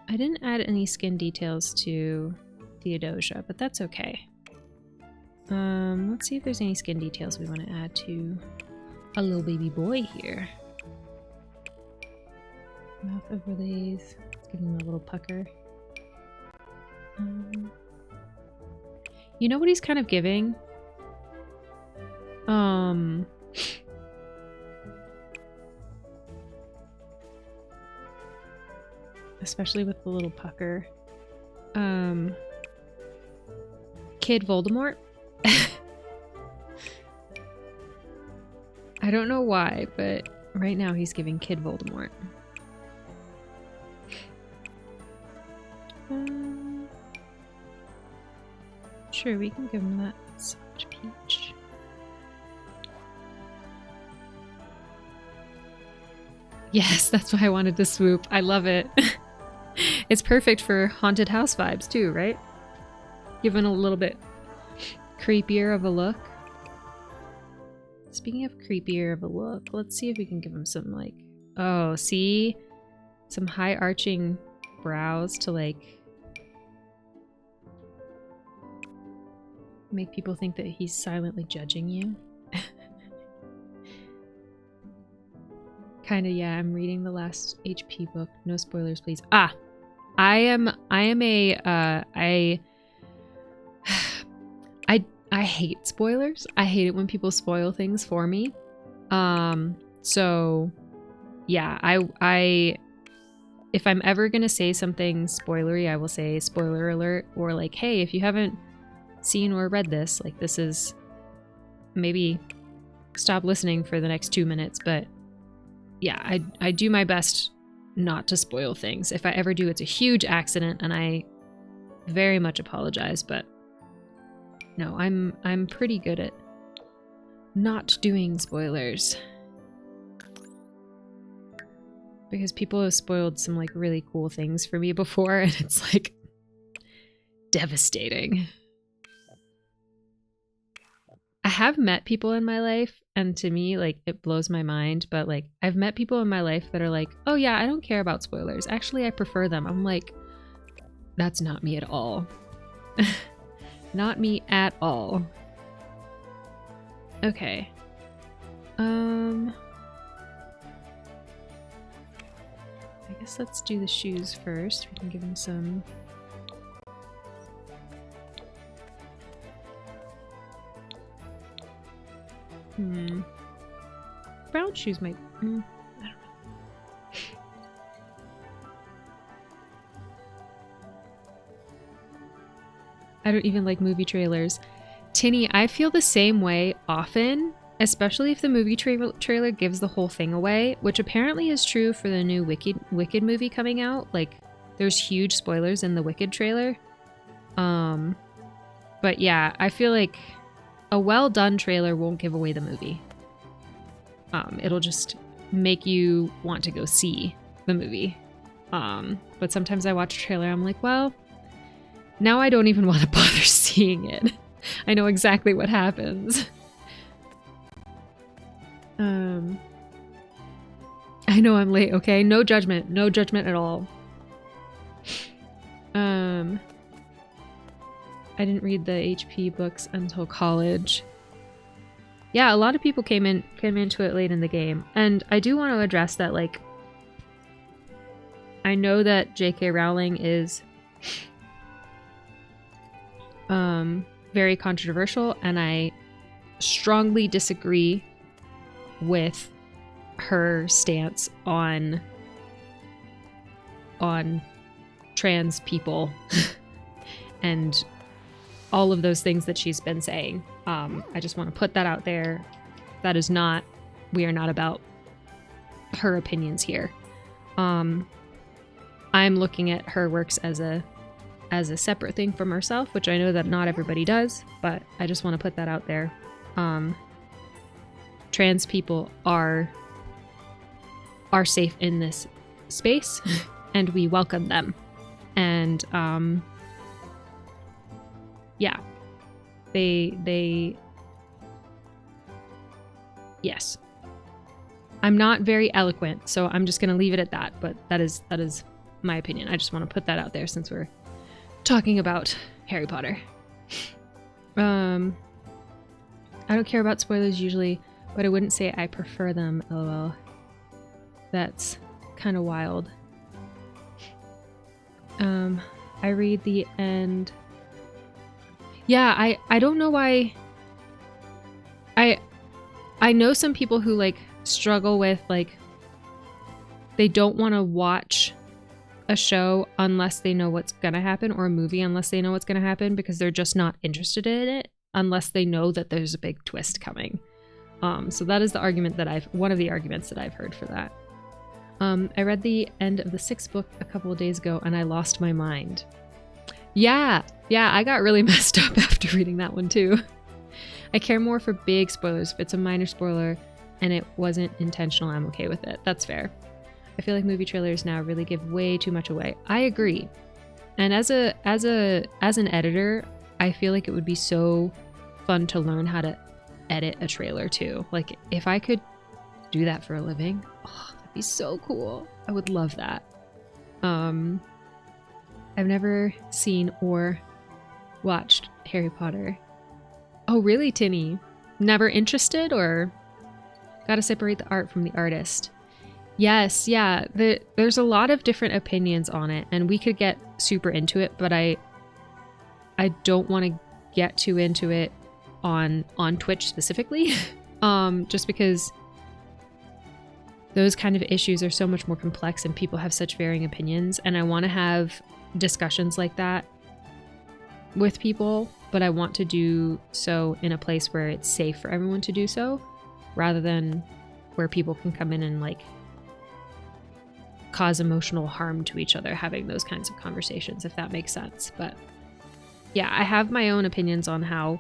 I didn't add any skin details to Theodosia, but that's okay. Let's see if there's any skin details we want to add to a little baby boy here. Mouth overlays. Let's give him a little pucker. You know what he's kind of giving? Especially with the little pucker. Kid Voldemort? I don't know why, but right now he's giving Kid Voldemort. Sure, we can give him that soft peach. Yes, that's why I wanted to swoop. I love it. It's perfect for haunted house vibes too, right? Given a little bit creepier of a look. Speaking of creepier of a look, let's see if we can give him some like... Oh, see? Some high arching brows to like... make people think that he's silently judging you. Kinda, yeah, I'm reading the last HP book. No spoilers, please. I hate spoilers. I hate it when people spoil things for me. So yeah, if I'm ever gonna say something spoilery, I will say spoiler alert, or like, hey, if you haven't seen or read this, like, this is maybe stop listening for the next 2 minutes, but yeah, I do my best not to spoil things. If I ever do, it's a huge accident, and I very much apologize, but no, I'm pretty good at not doing spoilers. Because people have spoiled some like really cool things for me before, and it's like devastating. I have met people in my life, and to me, like, it blows my mind, but like, I've met people in my life that are like, oh yeah, I don't care about spoilers. Actually, I prefer them. I'm like, that's not me at all. Not me at all. Okay. I guess let's do the shoes first. We can give him some... Brown shoes might... I don't know. I don't even like movie trailers. Tinny, I feel the same way often, especially if the movie trailer gives the whole thing away, which apparently is true for the new Wicked movie coming out. Like, there's huge spoilers in the Wicked trailer. But yeah, I feel like a well-done trailer won't give away the movie. It'll just make you want to go see the movie. But sometimes I watch a trailer, I'm like, well, now I don't even want to bother seeing it. I know exactly what happens. I know I'm late, okay? No judgment. No judgment at all. I didn't read the HP books until college. Yeah, a lot of people came into it late in the game. And I do want to address that, like, I know that J.K. Rowling is very controversial, and I strongly disagree with her stance on trans people and all of those things that she's been saying. I just want to put that out there. That is not, we are not about her opinions here. I'm looking at her works as a separate thing from herself, which I know that not everybody does, but I just want to put that out there. Trans people are safe in this space, and we welcome them. And yeah, they yes. I'm not very eloquent, so I'm just gonna leave it at that, but that is my opinion. I just want to put that out there since we're talking about Harry Potter. I don't care about spoilers usually, but I wouldn't say I prefer them, lol. That's kind of wild. I read the end. Yeah, I don't know why. I know some people who like struggle with like they don't want to watch a show unless they know what's gonna happen, or a movie unless they know what's gonna happen, because they're just not interested in it unless they know that there's a big twist coming. So that is the argument that one of the arguments that I've heard for that. I read the end of the 6th book a couple of days ago and I lost my mind. Yeah, I got really messed up after reading that one too. I care more for big spoilers. If it's a minor spoiler and it wasn't intentional, I'm okay with it. That's fair. I feel like movie trailers now really give way too much away. I agree. And as an editor, I feel like it would be so fun to learn how to edit a trailer too. Like, if I could do that for a living, that'd be so cool. I would love that. I've never seen or watched Harry Potter. Oh, really, Tinny? Never interested, or gotta separate the art from the artist? Yes, yeah. There's a lot of different opinions on it, and we could get super into it, but I don't want to get too into it on Twitch specifically, just because those kind of issues are so much more complex and people have such varying opinions, and I want to have discussions like that with people, but I want to do so in a place where it's safe for everyone to do so, rather than where people can come in and like cause emotional harm to each other having those kinds of conversations, if that makes sense. But yeah, I have my own opinions on how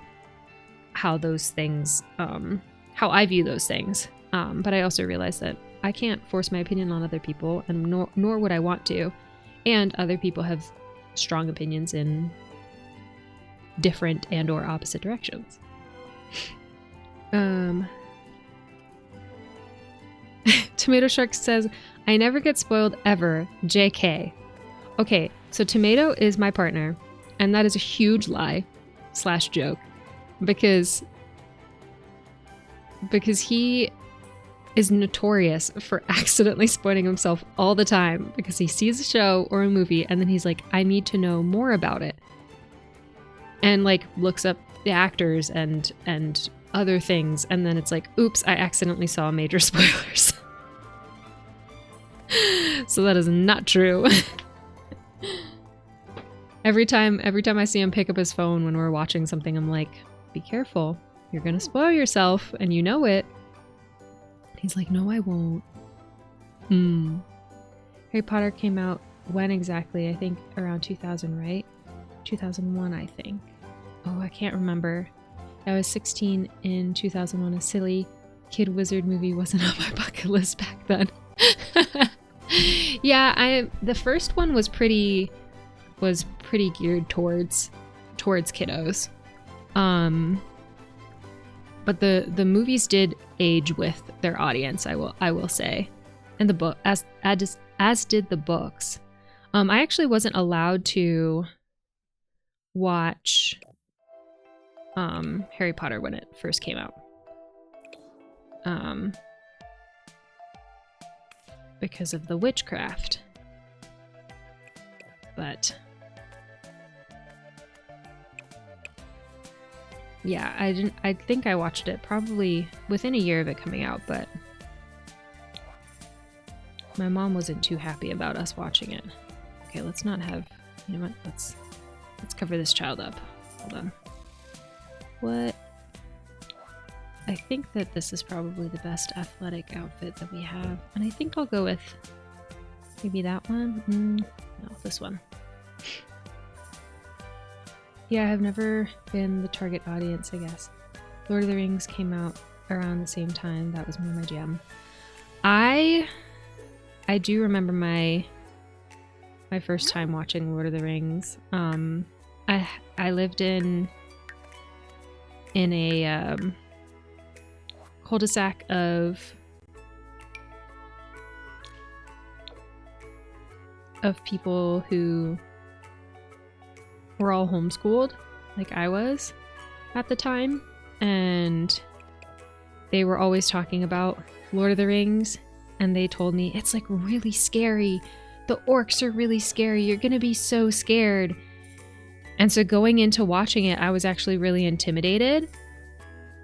those things, how I view those things. But I also realize that I can't force my opinion on other people, and nor would I want to. And other people have strong opinions in different and or opposite directions. Tomato Shark says, I never get spoiled ever, JK. Okay, so Tomato is my partner, and that is a huge lie / joke, because he is notorious for accidentally spoiling himself all the time, because he sees a show or a movie and then he's like, I need to know more about it, and like looks up the actors and other things, and then it's like, oops, I accidentally saw major spoilers. So that is not true. Every time I see him pick up his phone when we're watching something, I'm like, be careful, you're gonna spoil yourself, and you know it. He's like, no, I won't. Harry Potter came out when exactly? I think around 2000, right? 2001, I think. Oh, I can't remember. I was 16 in 2001. A silly kid wizard movie wasn't on my bucket list back then. Yeah, the first one was pretty geared towards kiddos. But the movies did age with their audience, I will say, and the book as did the books. I actually wasn't allowed to watch Harry Potter when it first came out, because of the witchcraft. But yeah, I think I watched it probably within a year of it coming out, but my mom wasn't too happy about us watching it. Okay, let's not have, you know what, let's cover this child up. Hold on. What? I think that this is probably the best athletic outfit that we have, and I think I'll go with maybe that one. No, this one. Yeah, I've never been the target audience, I guess. Lord of the Rings came out around the same time. That was more my jam. I do remember my first time watching Lord of the Rings. I lived in a cul-de-sac of people who were all homeschooled, like I was at the time, and they were always talking about Lord of the Rings, and they told me, it's like really scary. The orcs are really scary. You're gonna be so scared. And so going into watching it, I was actually really intimidated.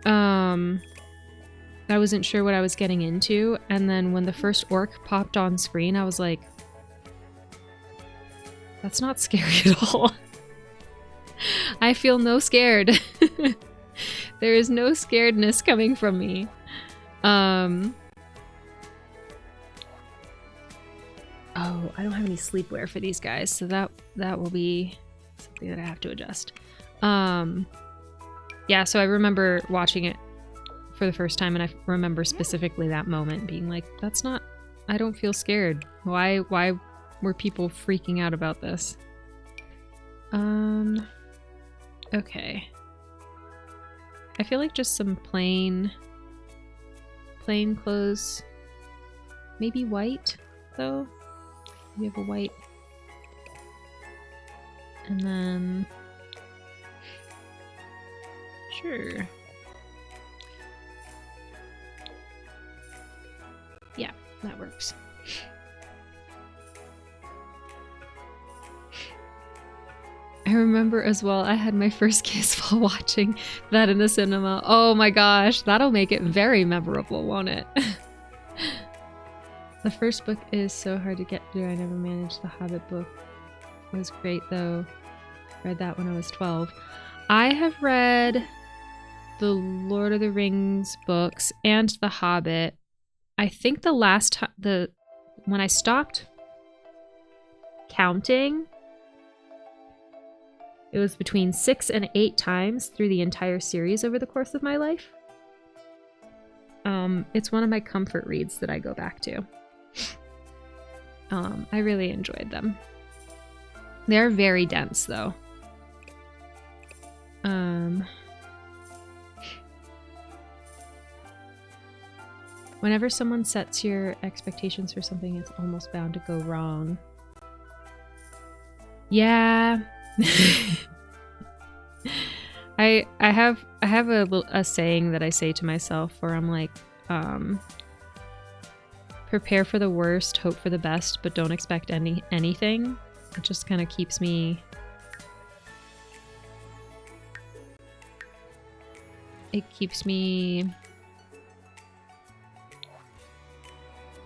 I wasn't sure what I was getting into, and then when the first orc popped on screen, I was like, that's not scary at all. I feel no scared. There is no scaredness coming from me. Oh, I don't have any sleepwear for these guys, so that will be something that I have to adjust. Yeah, so I remember watching it for the first time, and I remember specifically that moment being like, that's not, I don't feel scared. Why were people freaking out about this? Okay. I feel like just some plain clothes. Maybe white, though. We have a white. And then... Sure. Yeah, that works. I remember as well, I had my first kiss while watching that in the cinema. Oh my gosh, that'll make it very memorable, won't it? The first book is so hard to get through. I never managed the Hobbit book. It was great though. Read that when I was 12. I have read the Lord of the Rings books and The Hobbit. I think the last time, when I stopped counting, it was between 6 and 8 times through the entire series over the course of my life. It's one of my comfort reads that I go back to. I really enjoyed them. They're very dense, though. Whenever someone sets your expectations for something, it's almost bound to go wrong. Yeah. I have a saying that I say to myself where I'm like, prepare for the worst, hope for the best, but don't expect anything. It just kind of keeps me... It keeps me...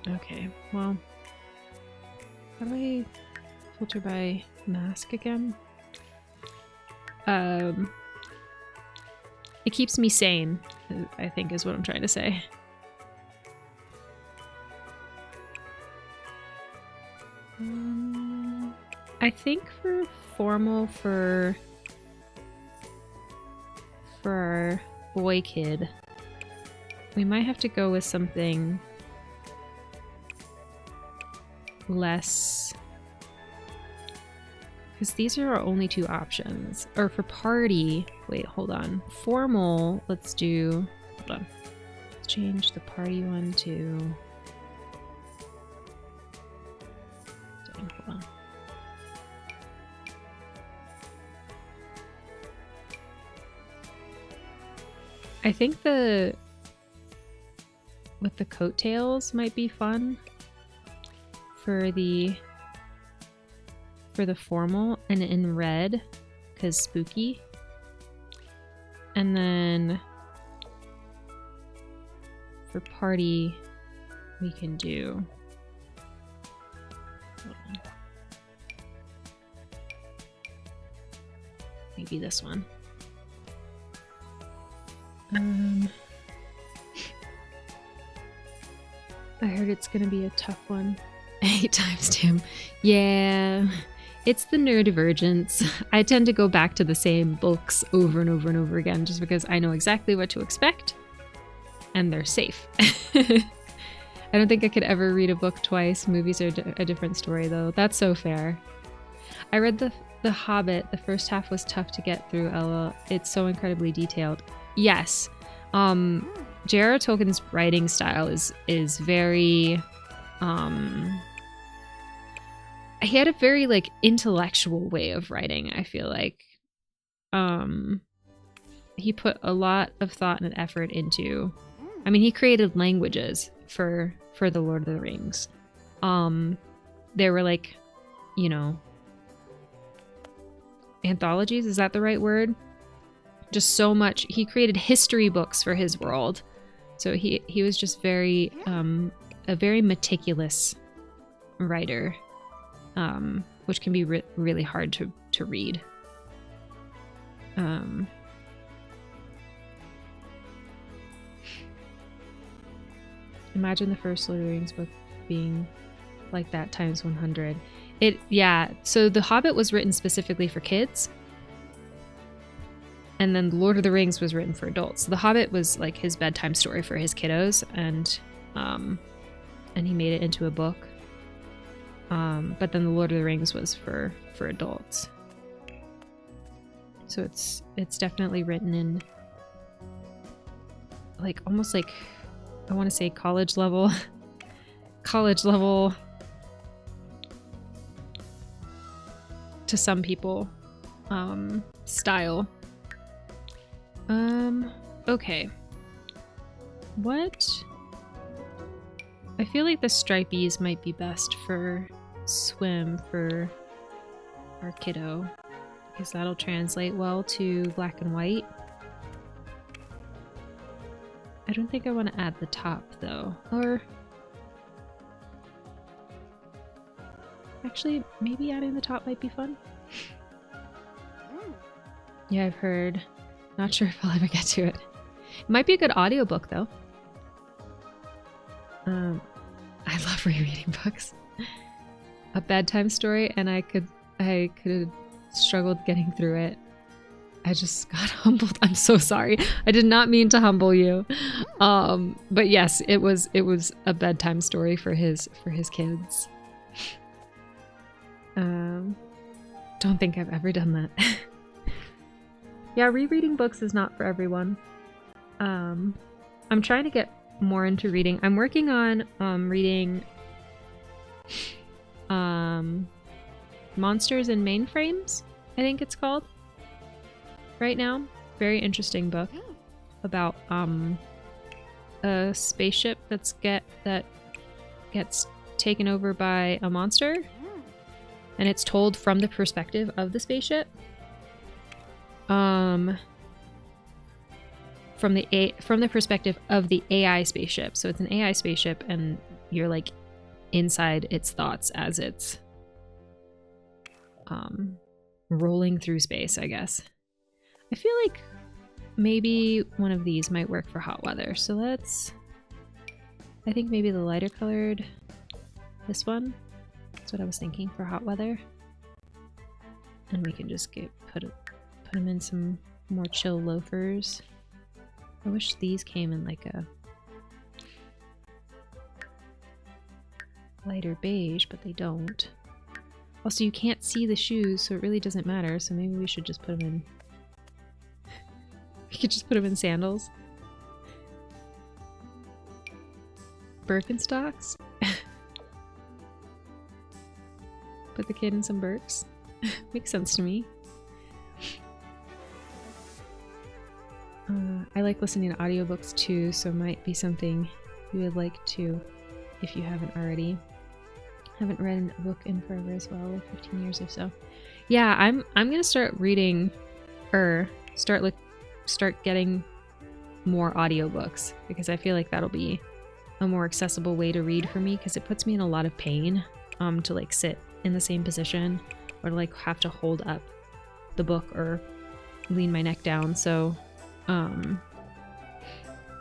Okay, well... How do I filter by mask again? It keeps me sane, I think is what I'm trying to say. I think for formal for our boy kid, we might have to go with something less, because these are our only two options. Or for party, wait, hold on. Formal, let's do, hold on. Let's change the party one to, hold on. I think with the coattails might be fun for the formal, and in red because spooky. And then for party we can do, maybe this one. I heard it's gonna be a tough one. 8 times 2. Yeah, it's the neurodivergents. I tend to go back to the same books over and over and over again just because I know exactly what to expect and they're safe. I don't think I could ever read a book twice. Movies are a different story though. That's so fair. I read the Hobbit. The first half was tough to get through, LOL. It's so incredibly detailed. Yes. J.R.R. Tolkien's writing style is very he had a very like intellectual way of writing, I feel like. He put a lot of thought and effort into, I mean, he created languages for the Lord of the Rings. There were like, you know, anthologies, is that the right word? Just so much. He created history books for his world. So he was just very a very meticulous writer, which can be really hard to read. Imagine the first Lord of the Rings book being like that times 100. Yeah, so The Hobbit was written specifically for kids. And then Lord of the Rings was written for adults. So The Hobbit was like his bedtime story for his kiddos, and he made it into a book. But then The Lord of the Rings was for adults. So it's definitely written in like almost like, I want to say college level to some people style. Okay. What? I feel like the stripies might be best for swim for our kiddo, because that'll translate well to black and white. I don't think I want to add the top though, or actually maybe adding the top might be fun. Yeah, I've heard. Not sure if I'll ever get to it. It might be a good audiobook though. I love rereading books. A bedtime story, and I could have struggled getting through it. I just got humbled. I'm so sorry. I did not mean to humble you. But yes, it was a bedtime story for his kids. Don't think I've ever done that. Yeah, rereading books is not for everyone. I'm trying to get more into reading. I'm working on reading Monsters and Mainframes, I think it's called. Right now. Very interesting book about a spaceship that gets taken over by a monster. And it's told from the perspective of the spaceship. From the perspective of the AI spaceship. So it's an AI spaceship and you're like inside its thoughts as it's rolling through space, I guess. I feel like maybe one of these might work for hot weather. So I think maybe the lighter colored, this one. That's what I was thinking for hot weather. And we can just put them in some more chill loafers. I wish these came in like a lighter beige, but they don't. Also, you can't see the shoes, so it really doesn't matter. So maybe we should just put them in... We could just put them in sandals. Birkenstocks? Put the kid in some Birks. Makes sense to me. I like listening to audiobooks too, so it might be something you would like to, if you haven't already. Haven't read a book in forever as well, like 15 years or so. Yeah, I'm gonna start reading, or start getting more audiobooks, because I feel like that'll be a more accessible way to read for me, because it puts me in a lot of pain to like sit in the same position or to like have to hold up the book or lean my neck down. So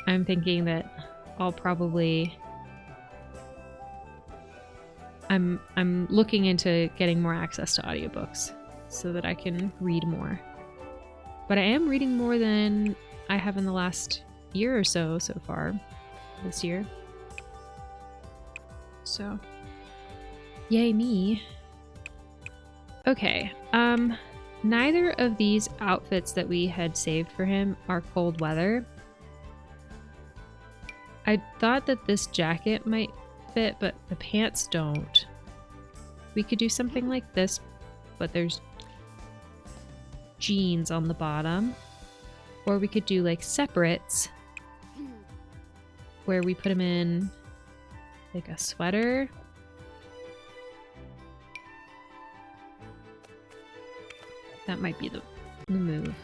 I'm thinking that I'll probably I'm looking into getting more access to audiobooks so that I can read more. But I am reading more than I have in the last year or so far this year. So yay me. Okay, neither of these outfits that we had saved for him are cold weather. I thought that this jacket might fit, but the pants don't. We could do something like this, but there's jeans on the bottom. Or we could do like separates, where we put them in like a sweater. That might be the move.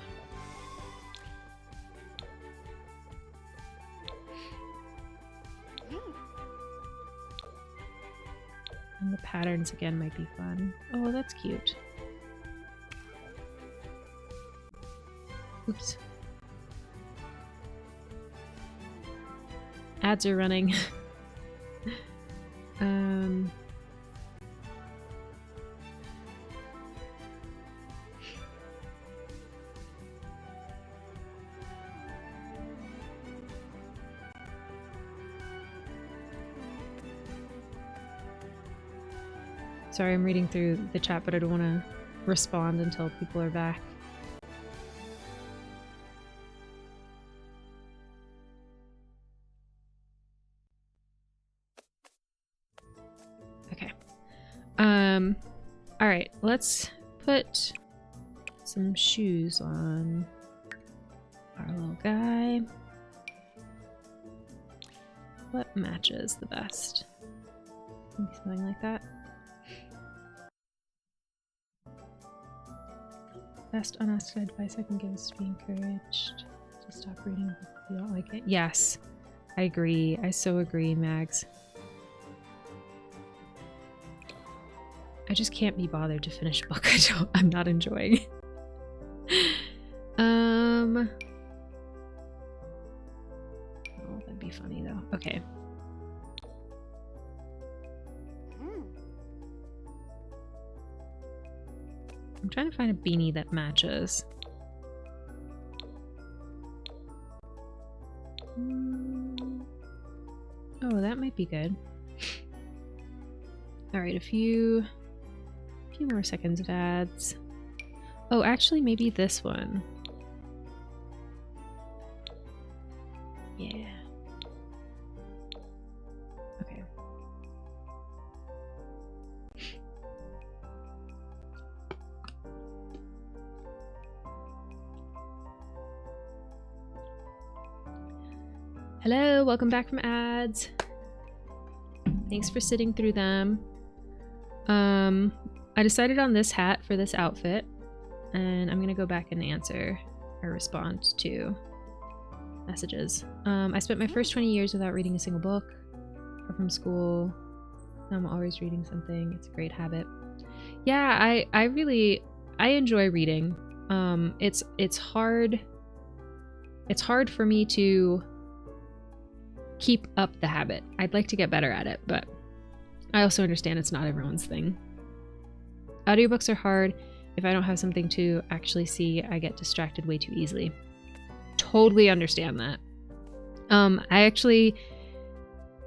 And the patterns again might be fun. Oh, that's cute. Oops. Ads are running. Sorry, I'm reading through the chat, but I don't want to respond until people are back. Okay. All right, let's put some shoes on our little guy. What matches the best? Maybe something like that. Best unasked advice I can give is to be encouraged to stop reading a book if you don't like it. Yes, I agree. I so agree, Mags. I just can't be bothered to finish a book I'm not enjoying. Okay. I'm trying to find a beanie that matches. Oh, that might be good. Alright, a few more seconds of ads. Oh, actually, maybe this one. Yeah. Okay. Hello, welcome back from ads. Thanks for sitting through them. I decided on this hat for this outfit, and I'm gonna go back and answer or respond to messages. I spent my first 20 years without reading a single book or from school. Now I'm always reading something. It's a great habit. Yeah, I enjoy reading. It's hard for me to keep up the habit. I'd like to get better at it, but I also understand it's not everyone's thing. Audiobooks are hard. If I don't have something to actually see, I get distracted way too easily. Totally understand that. I actually,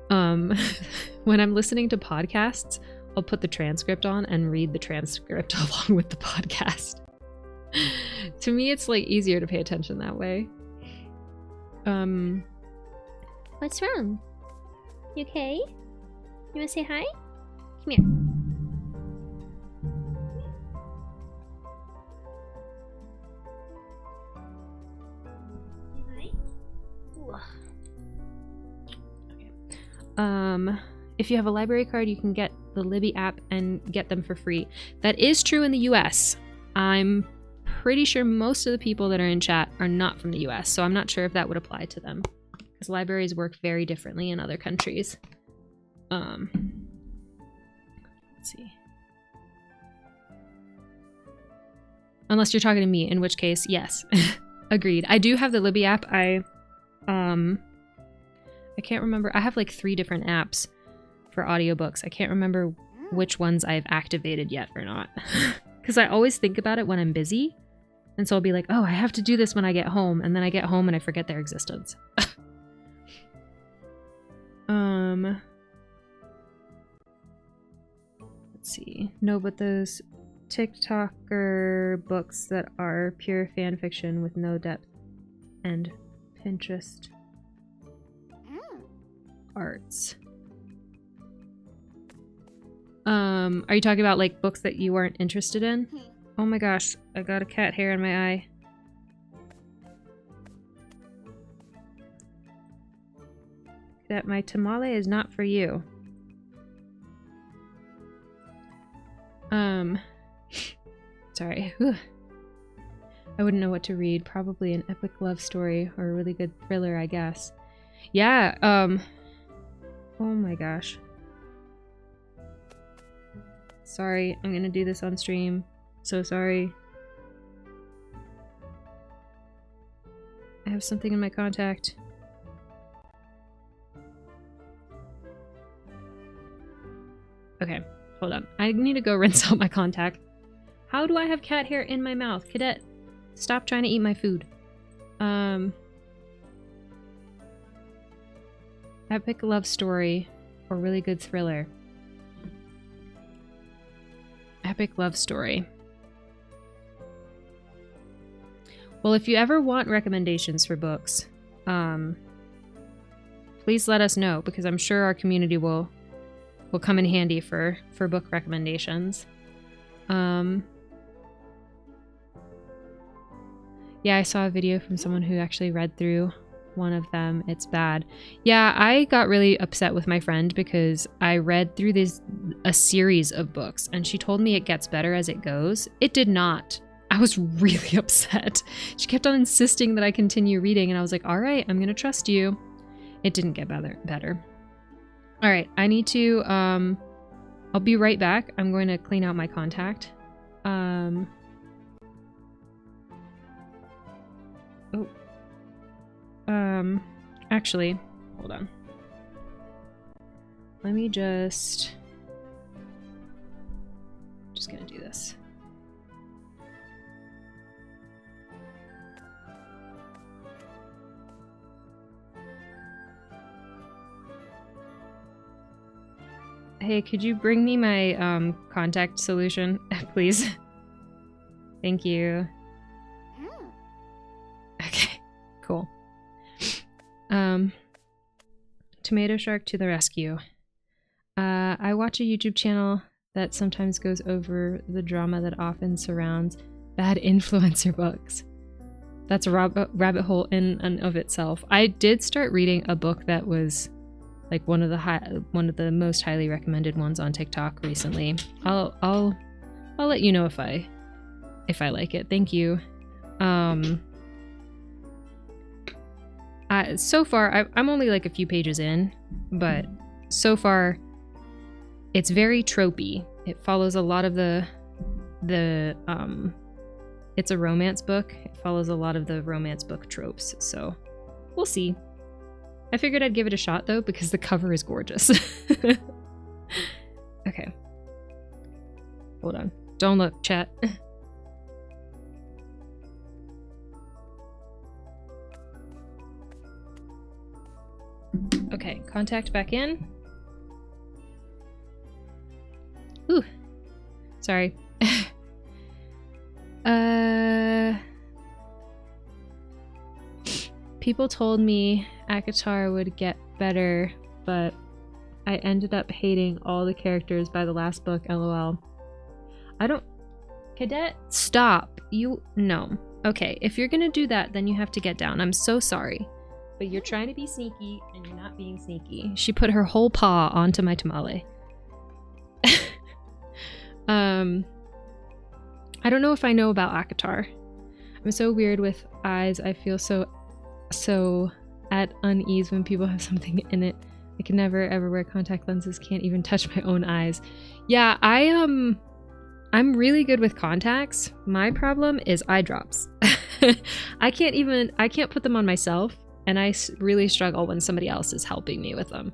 when I'm listening to podcasts, I'll put the transcript on and read the transcript along with the podcast. To me, it's like easier to pay attention that way. What's wrong? You okay? You wanna say hi? Come here. If you have a library card, you can get the Libby app and get them for free. That is true in the US. I'm pretty sure most of the people that are in chat are not from the US, so I'm not sure if that would apply to them, because libraries work very differently in other countries. Let's see. Unless you're talking to me, in which case, yes. Agreed. I do have the Libby app. I can't remember. I have like 3 different apps for audiobooks. I can't remember which ones I've activated yet or not. Because I always think about it when I'm busy. And so I'll be like, oh, I have to do this when I get home. And then I get home and I forget their existence. Let's see. No, but those TikToker books that are pure fan fiction with no depth and Pinterest arts. Are you talking about like books that you weren't interested in? Oh my gosh, I got a cat hair in my eye. That my tamale is not for you. Sorry. Whew. I wouldn't know what to read. Probably an epic love story or a really good thriller, I guess. Yeah, oh my gosh. Sorry, I'm gonna do this on stream. So sorry. I have something in my contact. Okay, hold on. I need to go rinse out my contact. How do I have cat hair in my mouth? Cadet, stop trying to eat my food. Epic love story or really good thriller. Epic love story. Well, if you ever want recommendations for books, please let us know, because I'm sure our community will come in handy for book recommendations. Yeah, I saw a video from someone who actually read through one of them. It's bad. Yeah, I got really upset with my friend because I read through a series of books and she told me it gets better as it goes. It did not. I was really upset. She kept on insisting that I continue reading and I was like, all right, I'm gonna trust you. It didn't get better. All right, I need to, I'll be right back. I'm going to clean out my contact. Actually, hold on. let me just gonna do this. Hey, could you bring me my contact solution, please? Thank you. Okay, cool. Tomato Shark to the rescue. I watch a YouTube channel that sometimes goes over the drama that often surrounds bad influencer books. That's a rabbit hole in and of itself. I did start reading a book that was like one of the most highly recommended ones on TikTok recently. I'll let you know if I like it. Thank you. So far I'm only like a few pages in, but so far it's very tropey. It follows a lot of the it's a romance book. It follows a lot of the romance book tropes, so we'll see. I figured I'd give it a shot though because the cover is gorgeous. Okay. Hold on. Don't look, chat. Okay, contact back in. Ooh. Sorry. People told me ACOTAR would get better, but I ended up hating all the characters by the last book, lol. I don't... Cadet, stop. No. Okay, if you're gonna do that, then you have to get down. I'm so sorry. But you're trying to be sneaky, and you're not being sneaky. She put her whole paw onto my tamale. I don't know if I know about ACOTAR. I'm so weird with eyes. I feel so at unease when people have something in it. I can never ever wear contact lenses. Can't even touch my own eyes. Yeah, I'm really good with contacts. My problem is eye drops. I can't put them on myself, and I really struggle when somebody else is helping me with them.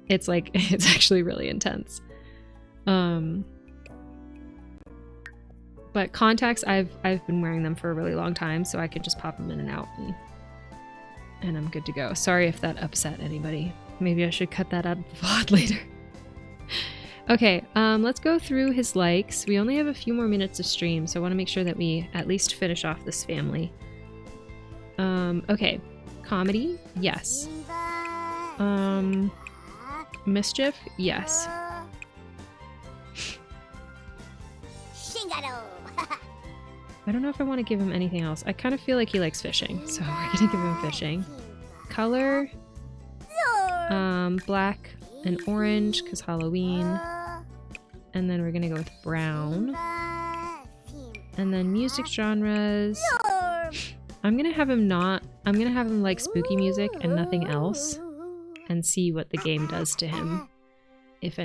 It's actually really intense. But contacts, I've been wearing them for a really long time, so I can just pop them in and out, and I'm good to go. Sorry if that upset anybody. Maybe I should cut that out of the VOD later. Okay, let's go through his likes. We only have a few more minutes to stream, so I want to make sure that we at least finish off this family. Okay, comedy, yes. Mischief, yes. I don't know if I want to give him anything else. I kind of feel like he likes fishing, so we're gonna give him fishing. Color, black and orange, because Halloween. And then we're gonna go with brown. And then music genres. I'm gonna have him like spooky music and nothing else, and see what the game does to him. If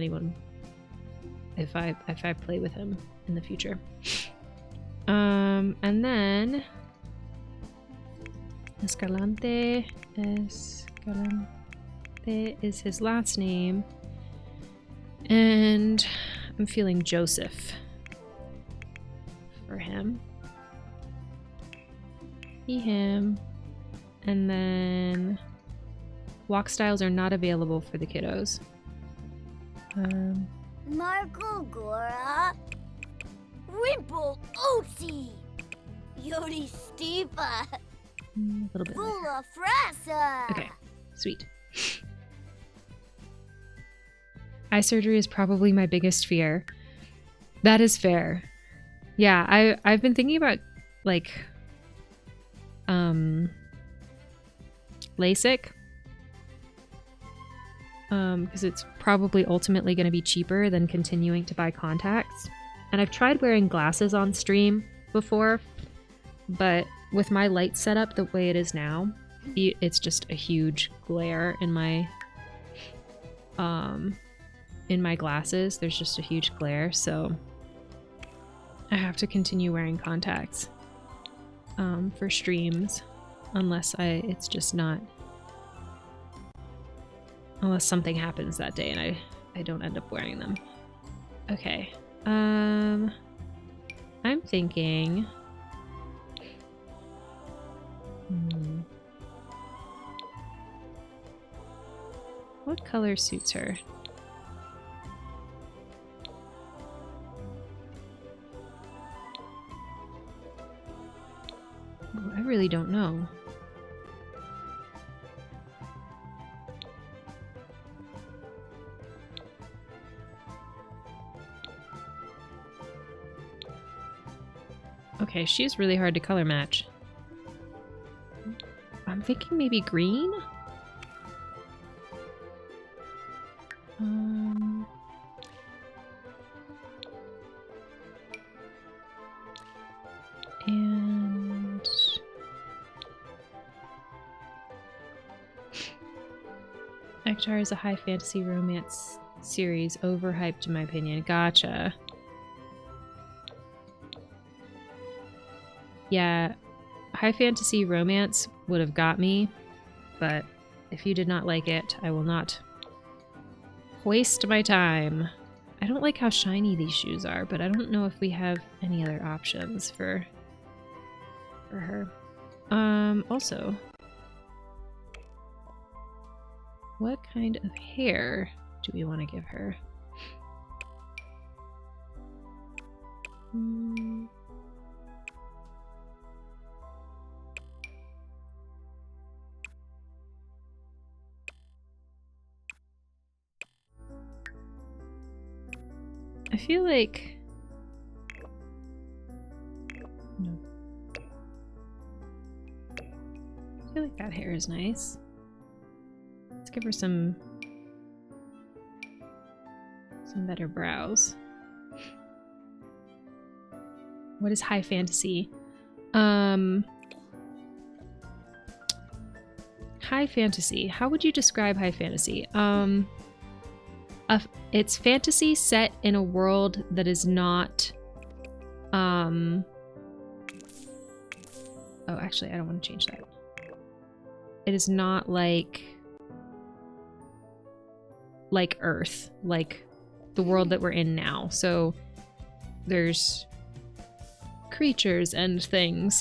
I play with him in the future. And then Escalante is his last name, and I'm feeling Joseph for him. He, him. And then walk styles are not available for the kiddos. Marco Gora, Wimple Oti, Yodi Stipa, A little bit later. Bula Frasa. Okay, sweet. Eye surgery is probably my biggest fear. That is fair. Yeah, I've been thinking about like LASIK, because it's probably ultimately going to be cheaper than continuing to buy contacts. And I've tried wearing glasses on stream before, but with my light setup the way it is now, it's just a huge glare in my glasses. There's just a huge glare, so I have to continue wearing contacts for streams, unless it's just not Unless something happens that day and I don't end up wearing them. Okay. I'm thinking... What color suits her? Oh, I really don't know. Okay, she's really hard to color match. I'm thinking maybe green? And... Avatar is a high fantasy romance series, overhyped in my opinion. Gotcha. Yeah, high fantasy romance would have got me, but if you did not like it, I will not waste my time. I don't like how shiny these shoes are, but I don't know if we have any other options for her. Also, what kind of hair do we want to give her? I feel like... No. I feel like that hair is nice. Let's give her some better brows. What is high fantasy? High fantasy. How would you describe high fantasy? It's fantasy set in a world that is not, oh, actually, I don't want to change that. It is not like Earth, like the world that we're in now. So there's creatures and things.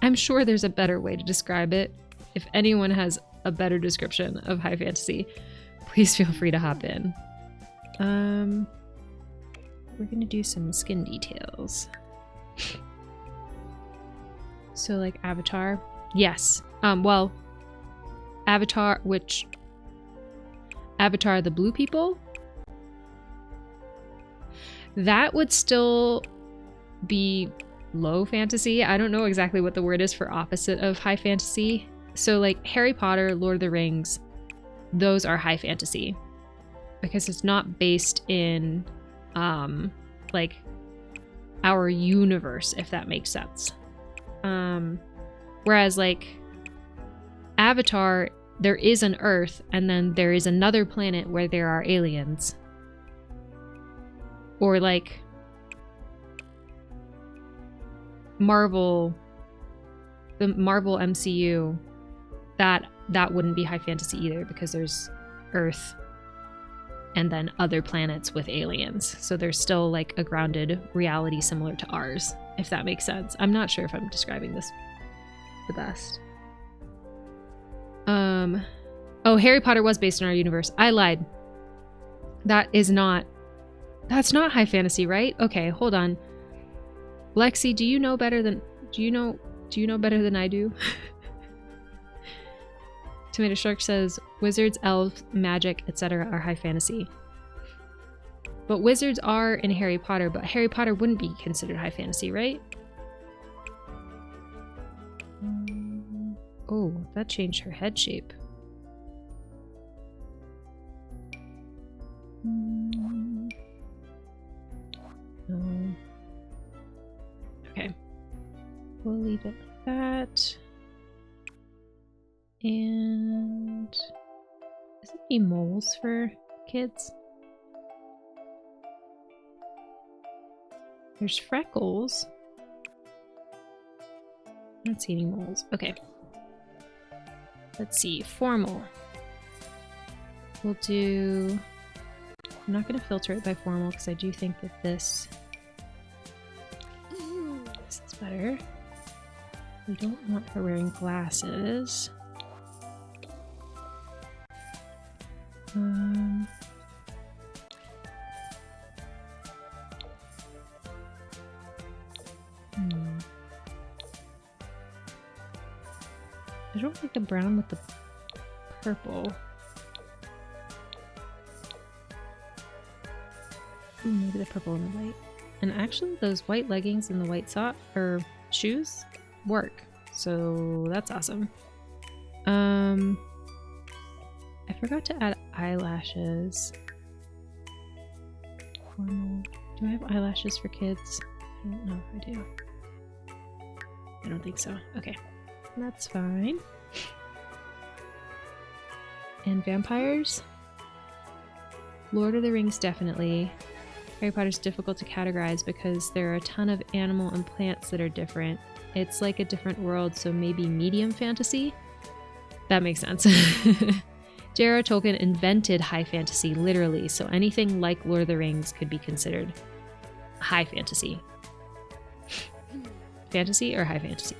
I'm sure there's a better way to describe it. If anyone has a better description of high fantasy, please feel free to hop in. We're gonna do some skin details. So like Avatar. Yes. Well, Avatar, which... Avatar the blue people? That would still be low fantasy. I don't know exactly what the word is for opposite of high fantasy. So like Harry Potter, Lord of the Rings, those are high fantasy. Because it's not based in, like, our universe, if that makes sense. Whereas, like, Avatar, there is an Earth, and then there is another planet where there are aliens. Or, like, Marvel, the Marvel MCU, that wouldn't be high fantasy either, because there's Earth and then other planets with aliens. So there's still like a grounded reality similar to ours, if that makes sense. I'm not sure if I'm describing this the best. Oh, Harry Potter was based in our universe. I lied. That's not high fantasy, right? Okay, hold on. Lexi, do you know better than I do? Tomato Shark says, wizards, elves, magic, etc. are high fantasy. But wizards are in Harry Potter, but Harry Potter wouldn't be considered high fantasy, right? Oh, that changed her head shape. No. Okay. We'll leave it like that. And is there any moles for kids? There's freckles. I don't see any moles. Okay. Let's see. Formal. we'll do... I'm not going to filter it by formal because I do think that this is better. We don't want her wearing glasses. I don't like the brown with the purple. Ooh, maybe the purple and the white. And actually, those white leggings and the white sock or shoes work. So that's awesome. I forgot to add eyelashes. Formal. Do I have eyelashes for kids? I don't know if I do. I don't think so. Okay. That's fine. And vampires? Lord of the Rings, definitely. Harry Potter's difficult to categorize because there are a ton of animal and plants that are different. It's like a different world, so maybe medium fantasy? That makes sense. J.R.R. Tolkien invented high fantasy, literally, so anything like Lord of the Rings could be considered high fantasy. Fantasy or high fantasy?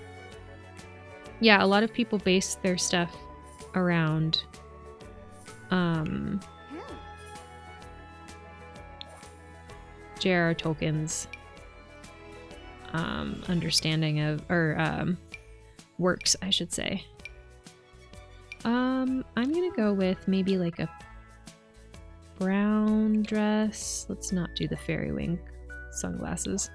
Yeah, a lot of people base their stuff around J.R.R. Tolkien's understanding of, or works, I should say. I'm gonna go with maybe like a brown dress. Let's not do the fairy wing sunglasses.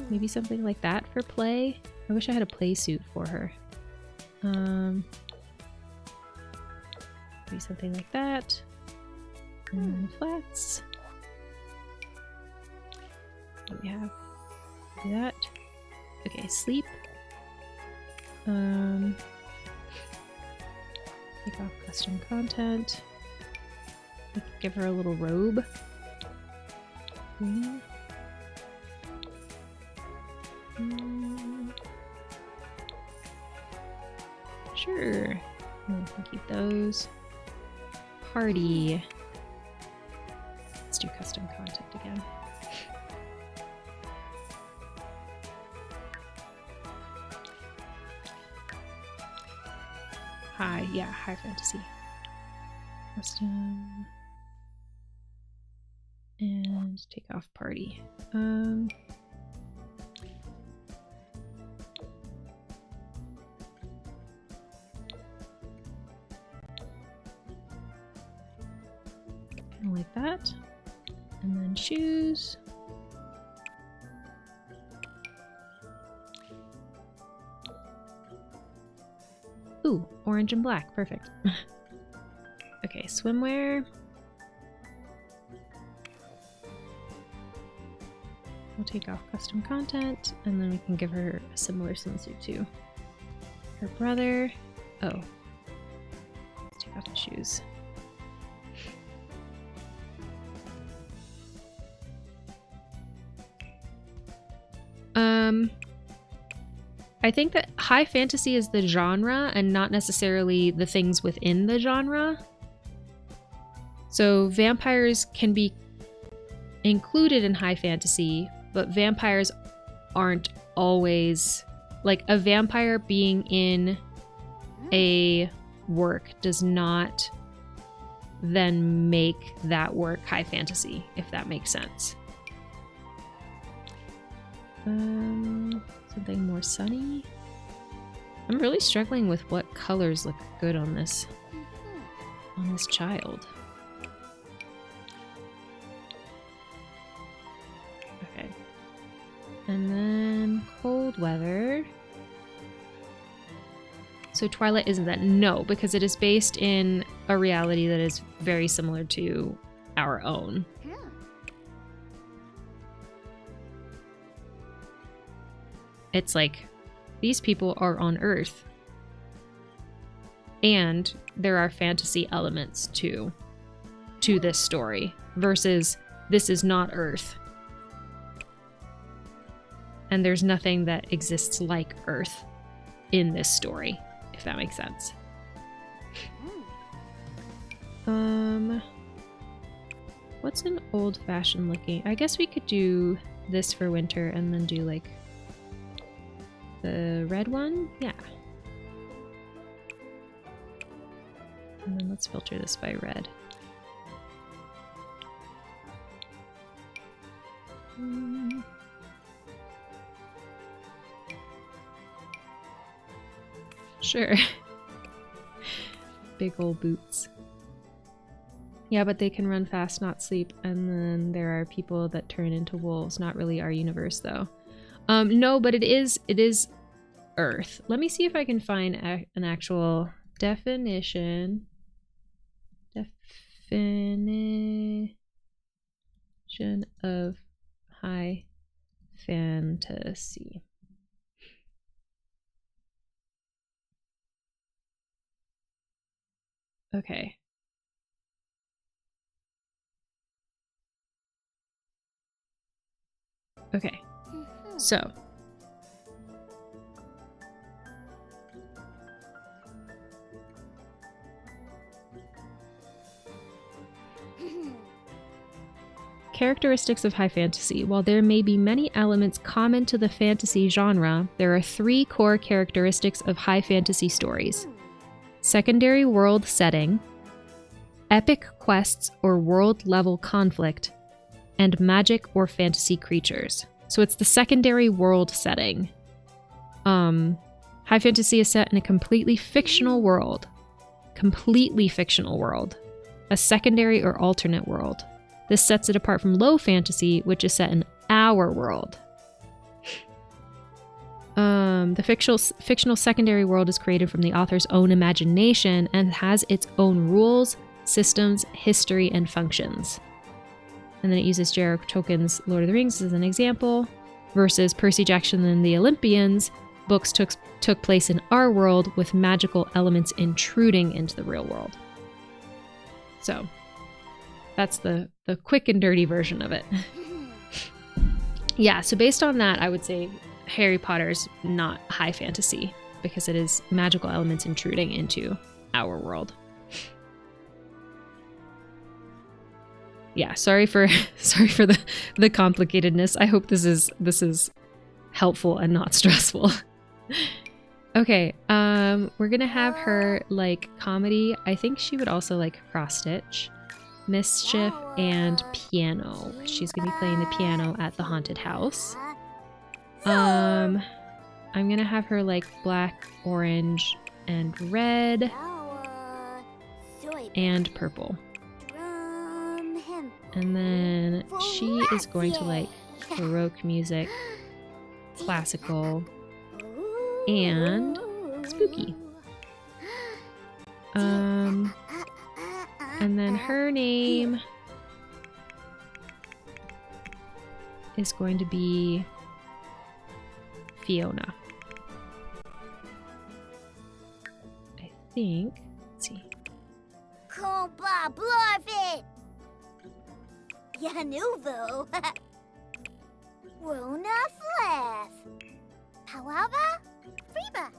Maybe something like that for play. I wish I had a play suit for her. Maybe something like that. And then flats. What do we have? Do that. Okay, sleep. Take off custom content. We could give her a little robe. Green. Sure. We can keep those. Party. Let's do custom content again. High, yeah, high fantasy. Custom. And take off party. Like that. And then shoes. Ooh, orange and black. Perfect. Okay, swimwear. We'll take off custom content, and then we can give her a similar swimsuit to her brother. Oh. Let's take off the shoes. I think that high fantasy is the genre and not necessarily the things within the genre. So vampires can be included in high fantasy, but vampires aren't always... Like, a vampire being in a work does not then make that work high fantasy, if that makes sense. Something more sunny. I'm really struggling with what colors look good on this child. Okay. And then cold weather. So Twilight isn't that? No, because it is based in a reality that is very similar to our own. It's like, these people are on Earth. And there are fantasy elements to this story. Versus, this is not Earth. And there's nothing that exists like Earth in this story, if that makes sense. What's an old-fashioned looking? I guess we could do this for winter and then do like the red one. Yeah. And then let's filter this by red. Sure. Big old boots. Yeah, but they can run fast, not sleep, and then there are people that turn into wolves. Not really our universe, though. No, but it is Earth. Let me see if I can find an actual definition. Definition of high fantasy. Okay. Okay. So. Characteristics of high fantasy. While there may be many elements common to the fantasy genre, there are 3 core characteristics of high fantasy stories. Secondary world setting, epic quests or world-level conflict, and magic or fantasy creatures. So it's the secondary world setting. High fantasy is set in a completely fictional world. Completely fictional world. A secondary or alternate world. This sets it apart from low fantasy, which is set in our world. The fictional secondary world is created from the author's own imagination and has its own rules, systems, history, and functions. And then it uses J.R.R. Tolkien's Lord of the Rings as an example, versus Percy Jackson and the Olympians. Books took place in our world with magical elements intruding into the real world. So, that's the quick and dirty version of it. Yeah, so based on that, I would say Harry Potter's not high fantasy because it is magical elements intruding into our world. Yeah, sorry for the complicatedness. I hope this is helpful and not stressful. Okay, we're gonna have her like comedy. I think she would also like cross stitch, mischief, and piano. She's gonna be playing the piano at the haunted house. I'm gonna have her like black, orange, and red, and purple. And then she is going to like Baroque music, classical, and spooky. And then her name is going to be Fiona. I think. Let's see. Compa Bluffit! Yanuvo! Rona Flaff! Pawava? Reba!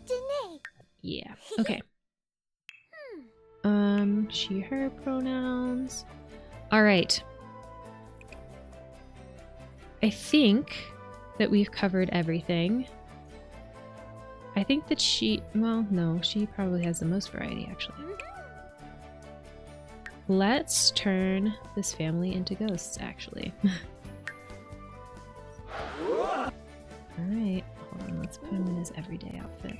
Danae! Yeah. Okay. She, her pronouns. All right. I think that we've covered everything. I think that she probably has the most variety, actually. Let's turn this family into ghosts, actually. Alright, hold on, let's put him in his everyday outfit.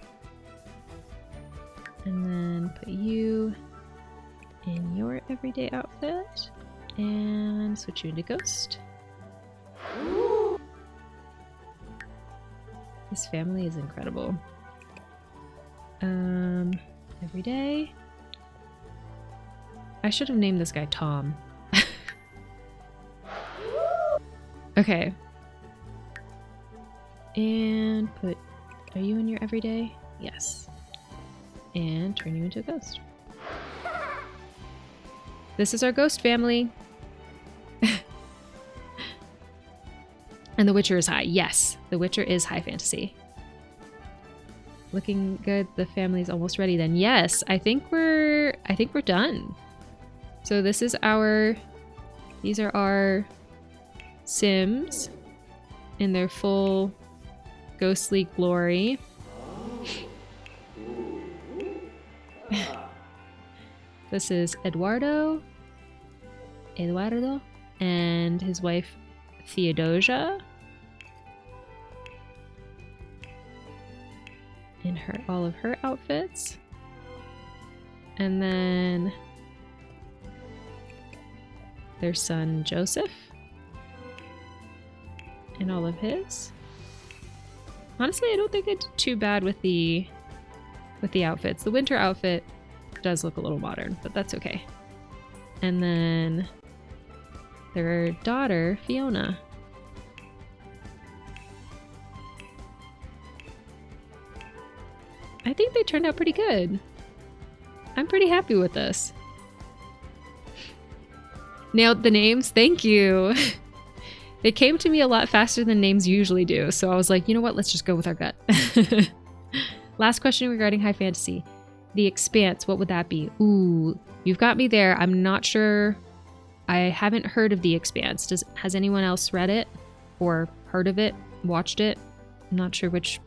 And then put you in your everyday outfit. And switch you into ghost. This family is incredible. Every day. I should have named this guy Tom. Okay. And are you in your everyday? Yes. And turn you into a ghost. This is our ghost family. And The Witcher is high. Yes, The Witcher is high fantasy. Looking good. The family's almost ready then. Yes, I think we're done. So these are our Sims in their full ghostly glory. This is Eduardo, and his wife Theodosia in all of her outfits. And then their son Joseph in all of his. Honestly, I don't think I did too bad with the outfits. The winter outfit does look a little modern, but that's okay. And then their daughter Fiona. I think they turned out pretty good. I'm pretty happy with this. Nailed the names, thank you. They came to me a lot faster than names usually do, so I was like, you know what, let's just go with our gut. Last question regarding high fantasy. The Expanse, what would that be? Ooh, you've got me there. I'm not sure. I haven't heard of The Expanse. Has anyone else read it? Or heard of it? Watched it? I'm not sure what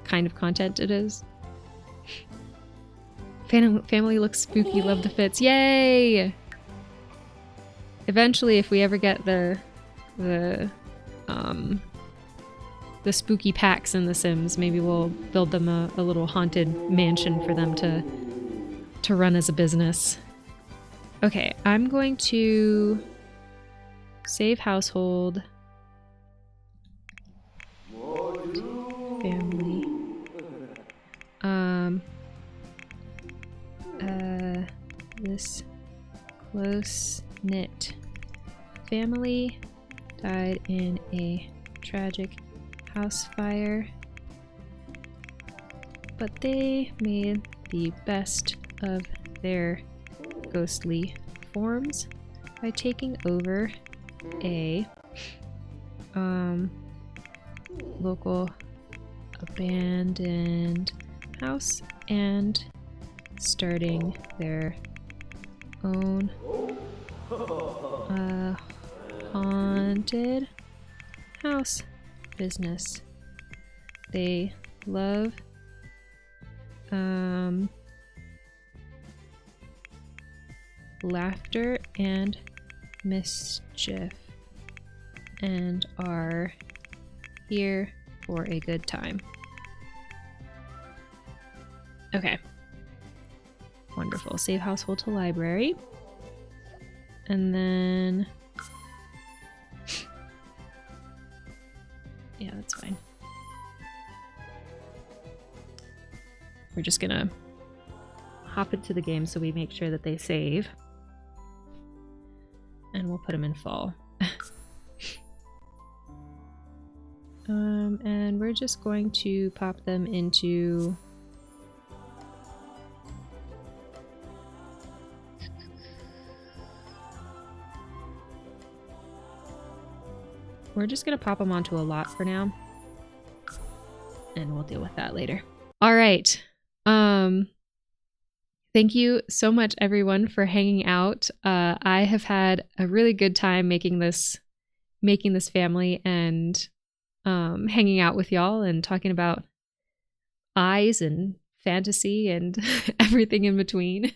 kind of content it is. Family looks spooky, love the fits. Yay! Eventually, if we ever get the spooky packs in The Sims, maybe we'll build them a little haunted mansion for them to run as a business. Okay, I'm going to save household. Family. This close-knit family died in a tragic house fire, but they made the best of their ghostly forms by taking over a local abandoned house and starting their own haunted house business. They love laughter and mischief and are here for a good time. Okay. Wonderful. Save household to library. And then... yeah, that's fine. We're just gonna hop into the game so we make sure that they save. And we'll put them in fall. And we're just going to pop them into... we're just going to pop them onto a lot for now. And we'll deal with that later. All right. Thank you so much, everyone, for hanging out. I have had a really good time making this family and hanging out with y'all and talking about eyes and fantasy and everything in between.